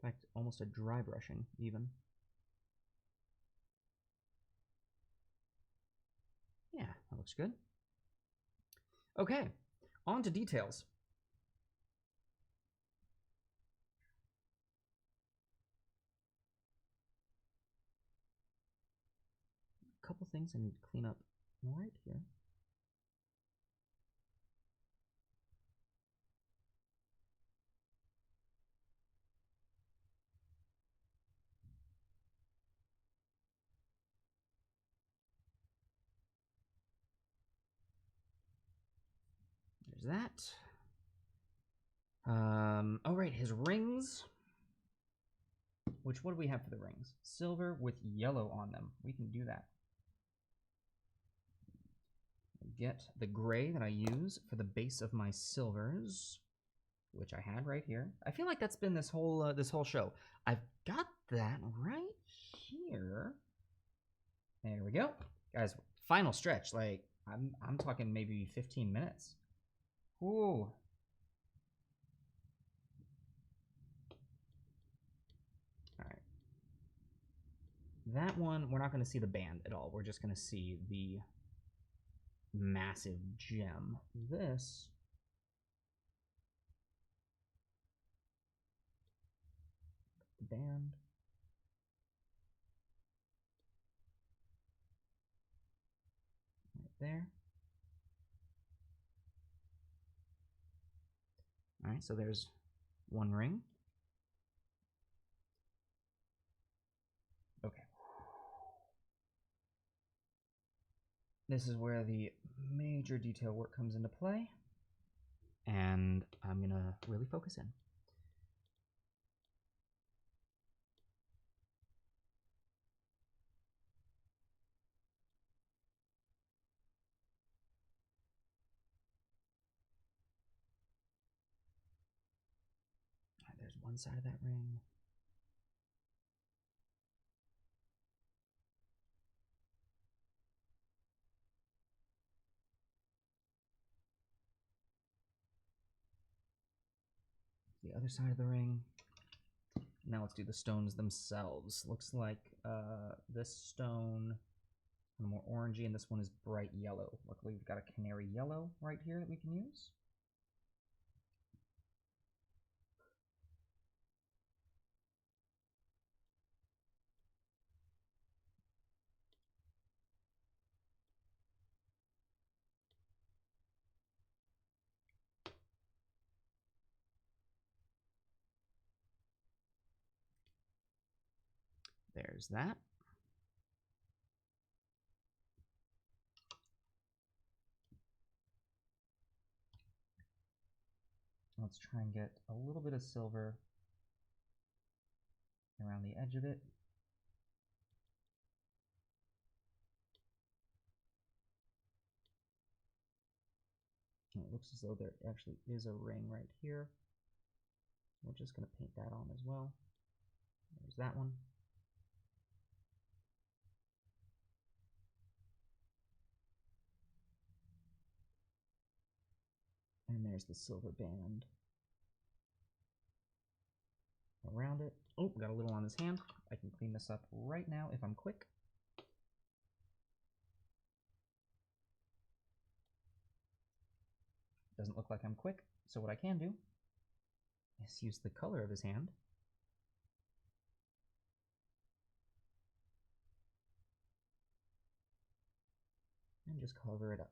In fact, almost a dry brushing, even. Yeah, that looks good. Okay, on to details. A couple things I need to clean up right here. There's that. Oh, right, his rings. What do we have for the rings? Silver with yellow on them. We can do that. Get the gray that I use for the base of my silvers, which I had right here. I feel like that's been this whole show. I've got that right here. There we go, guys. Final stretch. Like I'm talking maybe 15 minutes. Ooh. All right. That one, we're not going to see the band at all. We're just going to see the massive gem. This, the band. Right there. All right, so there's one ring. Okay. This is where the major detail work comes into play, and I'm gonna really focus in. All right, there's one side of that ring. The other side of the ring. Now let's do the stones themselves. Looks like this stone is more orangey, and this one is bright yellow. Luckily, we've got a canary yellow right here that we can use. There's that. Let's try and get a little bit of silver around the edge of it. And it looks as though there actually is a ring right here. We're just going to paint that on as well. There's that one. And there's the silver band around it. Oh, got a little on his hand. I can clean this up right now if I'm quick. Doesn't look like I'm quick, so what I can do is use the color of his hand and just cover it up.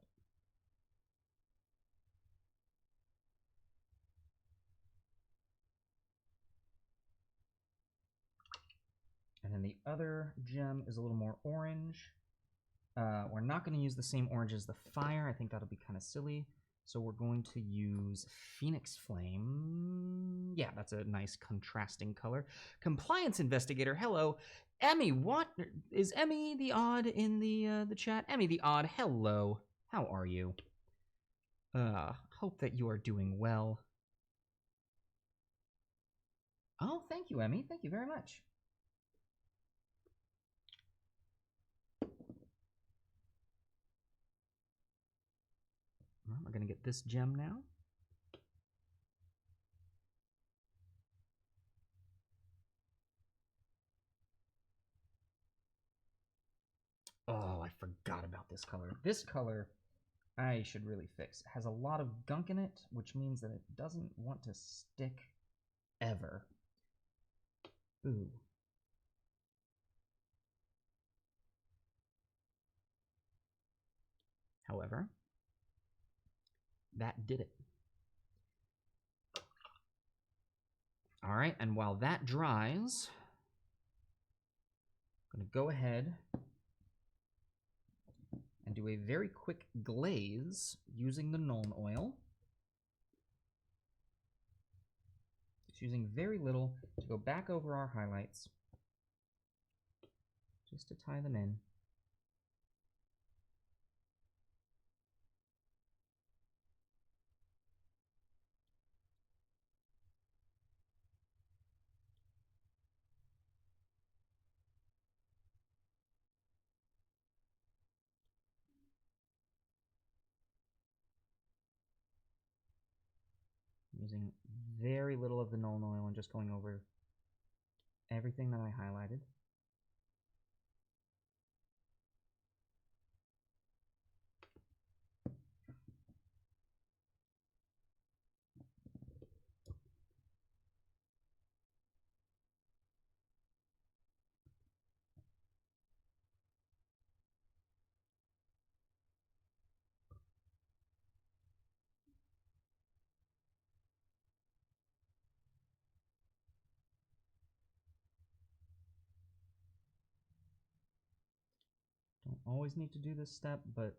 And then the other gem is a little more orange. We're not going to use the same orange as the fire. I think that'll be kind of silly. So we're going to use Phoenix Flame. Yeah, that's a nice contrasting color. Compliance Investigator, hello. Emmy, what? Is Emmy the odd in the chat? Emmy the odd, hello. How are you? Hope that you are doing well. Oh, thank you, Emmy. Thank you very much. We're going to get this gem now. Oh, I forgot about this color. This color I should really fix. It has a lot of gunk in it, which means that it doesn't want to stick ever. Ooh. However, that did it. All right, and while that dries, I'm going to go ahead and do a very quick glaze using the Nuln oil. Just using very little to go back over our highlights, just to tie them in. Using very little of the Nuln oil and just going over everything that I highlighted. Don't always need to do this step, but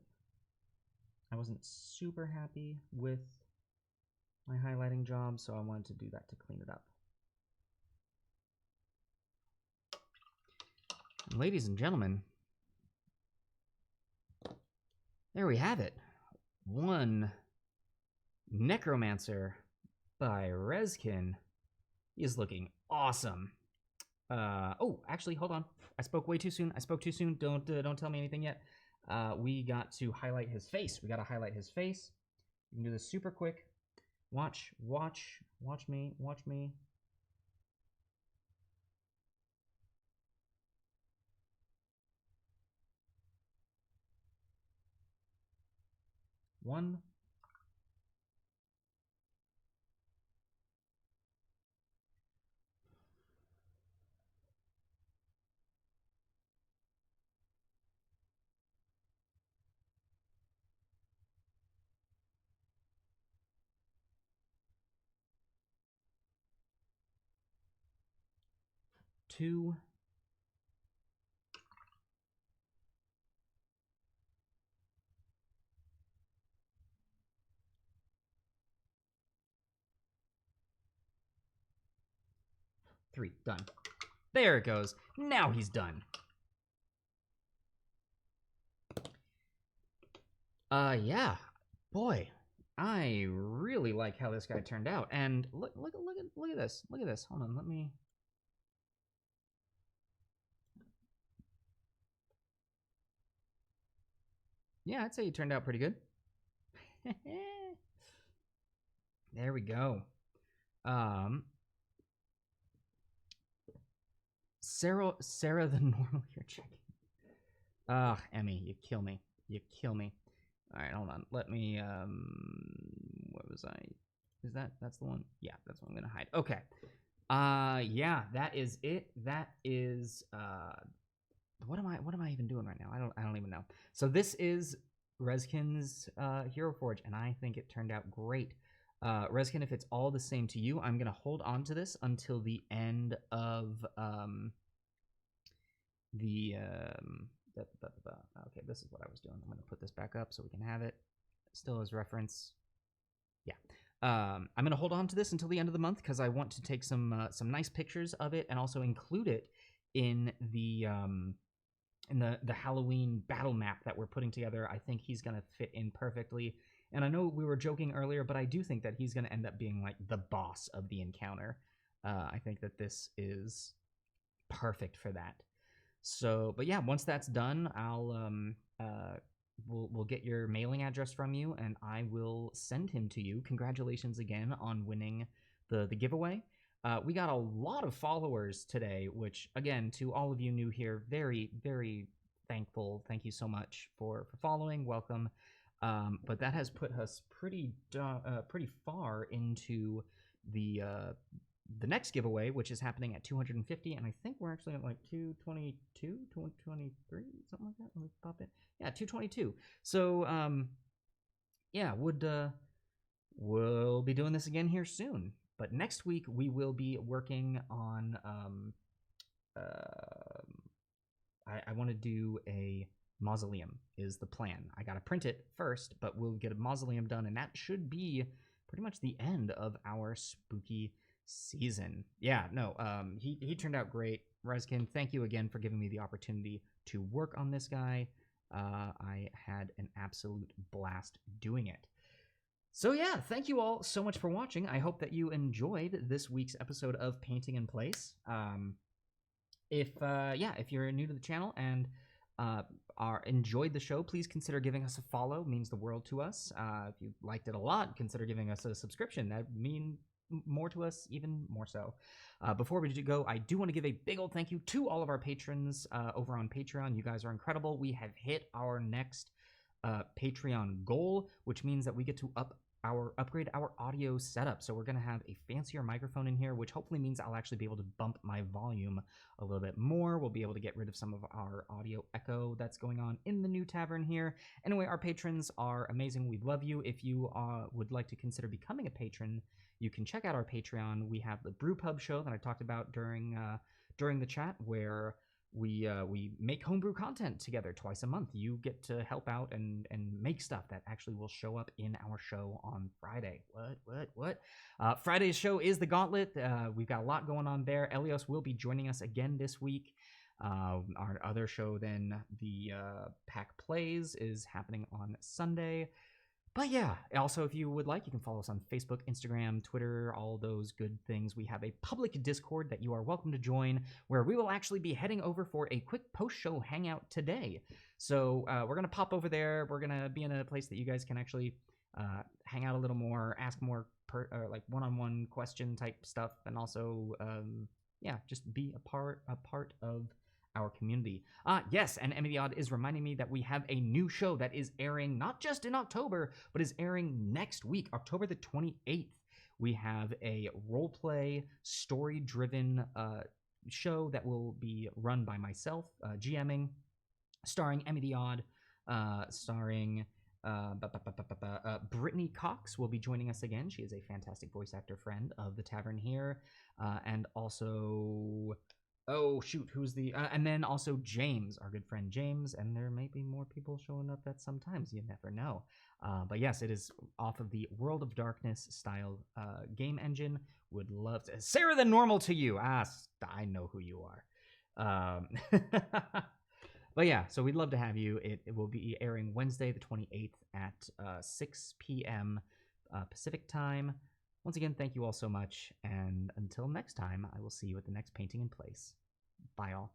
I wasn't super happy with my highlighting job, so I wanted to do that to clean it up. And ladies and gentlemen, there we have it. One Necromancer by Rezkin is looking awesome. Oh, actually, hold on. I spoke way too soon. I spoke too soon. Don't tell me anything yet. We got to highlight his face. We got to highlight his face. You can do this super quick. Watch me. One. Two. Three. Done. There it goes. Now he's done. Yeah. Boy, I really like how this guy turned out. And look at this. Look at this. Hold on, let me. Yeah, I'd say he turned out pretty good. There we go. Sarah the normal here checking. Emmy, you kill me. You kill me. All right, hold on. Let me, what was I? Is that's the one? Yeah, that's what I'm going to hide. Okay. Yeah, that is it. That is, what am I even doing right now? I don't even know. So this is Rezkin's Heroforge, and I think it turned out great. Rezkin, if it's all the same to you, I'm going to hold on to this until the end of okay, this is what I was doing. I'm going to put this back up so we can have it still as reference. Yeah. I'm going to hold on to this until the end of the month because I want to take some nice pictures of it and also include it in the Halloween battle map that we're putting together. I think he's going to fit in perfectly. And I know we were joking earlier, but I do think that he's going to end up being like the boss of the encounter. I think that this is perfect for that. So, but yeah, once that's done, I'll we'll get your mailing address from you, and I will send him to you. Congratulations again on winning the giveaway. We got a lot of followers today, which again, to all of you new here, very, very thankful. Thank you so much for following. Welcome. But that has put us pretty far into the next giveaway, which is happening at 250, and I think we're actually at like 222, 223, something like that. Let me pop it. Yeah, 222. So yeah, we'll be doing this again here soon. But next week we will be working on I want to do a mausoleum is the plan. I got to print it first, but we'll get a mausoleum done, and that should be pretty much the end of our spooky season. Yeah, no, he turned out great. Rezkin, thank you again for giving me the opportunity to work on this guy. I had an absolute blast doing it. So yeah, thank you all so much for watching. I hope that you enjoyed this week's episode of Painting in Place. If you're new to the channel and enjoyed the show, please consider giving us a follow. It means the world to us. If you liked it a lot, consider giving us a subscription. That would mean more to us, even more so. Before we go, I do want to give a big old thank you to all of our patrons over on Patreon. You guys are incredible. We have hit our next Patreon goal, which means that we get to upgrade our audio setup. So we're going to have a fancier microphone in here, which hopefully means I'll actually be able to bump my volume a little bit more. We'll be able to get rid of some of our audio echo that's going on in the new tavern here. Anyway, our patrons are amazing. We love you. If you would like to consider becoming a patron, you can check out our Patreon. We have the Brewpub show that I talked about during the chat, where we make homebrew content together twice a month. You get to help out and make stuff that actually will show up in our show on Friday. What? Friday's show is the Gauntlet. We've got a lot going on there. Elios will be joining us again this week. Our other show then, the Pack Plays, is happening on Sunday. But yeah, also, if you would like, you can follow us on Facebook, Instagram, Twitter, all those good things. We have a public Discord that you are welcome to join, where we will actually be heading over for a quick post-show hangout today. So we're going to pop over there. We're going to be in a place that you guys can actually hang out a little more, ask more like one-on-one question type stuff, and also, just be a part of our community. Yes, and Emmy the Odd is reminding me that we have a new show that is airing not just in October, but is airing next week, October the 28th. We have a roleplay, story-driven show that will be run by myself, GMing, starring Emmy the Odd, starring Brittany Cox will be joining us again. She is a fantastic voice actor friend of the tavern here, and also... Oh, shoot, who's the... and then also James, our good friend James, and there may be more people showing up that sometimes, you never know. But yes, it is off of the World of Darkness style game engine. Would love to... Sarah the Normal to you! I know who you are. But yeah, so we'd love to have you. It will be airing Wednesday the 28th at 6 p.m. Pacific time. Once again, thank you all so much, and until next time, I will see you at the next Painting in Place. Bye, all.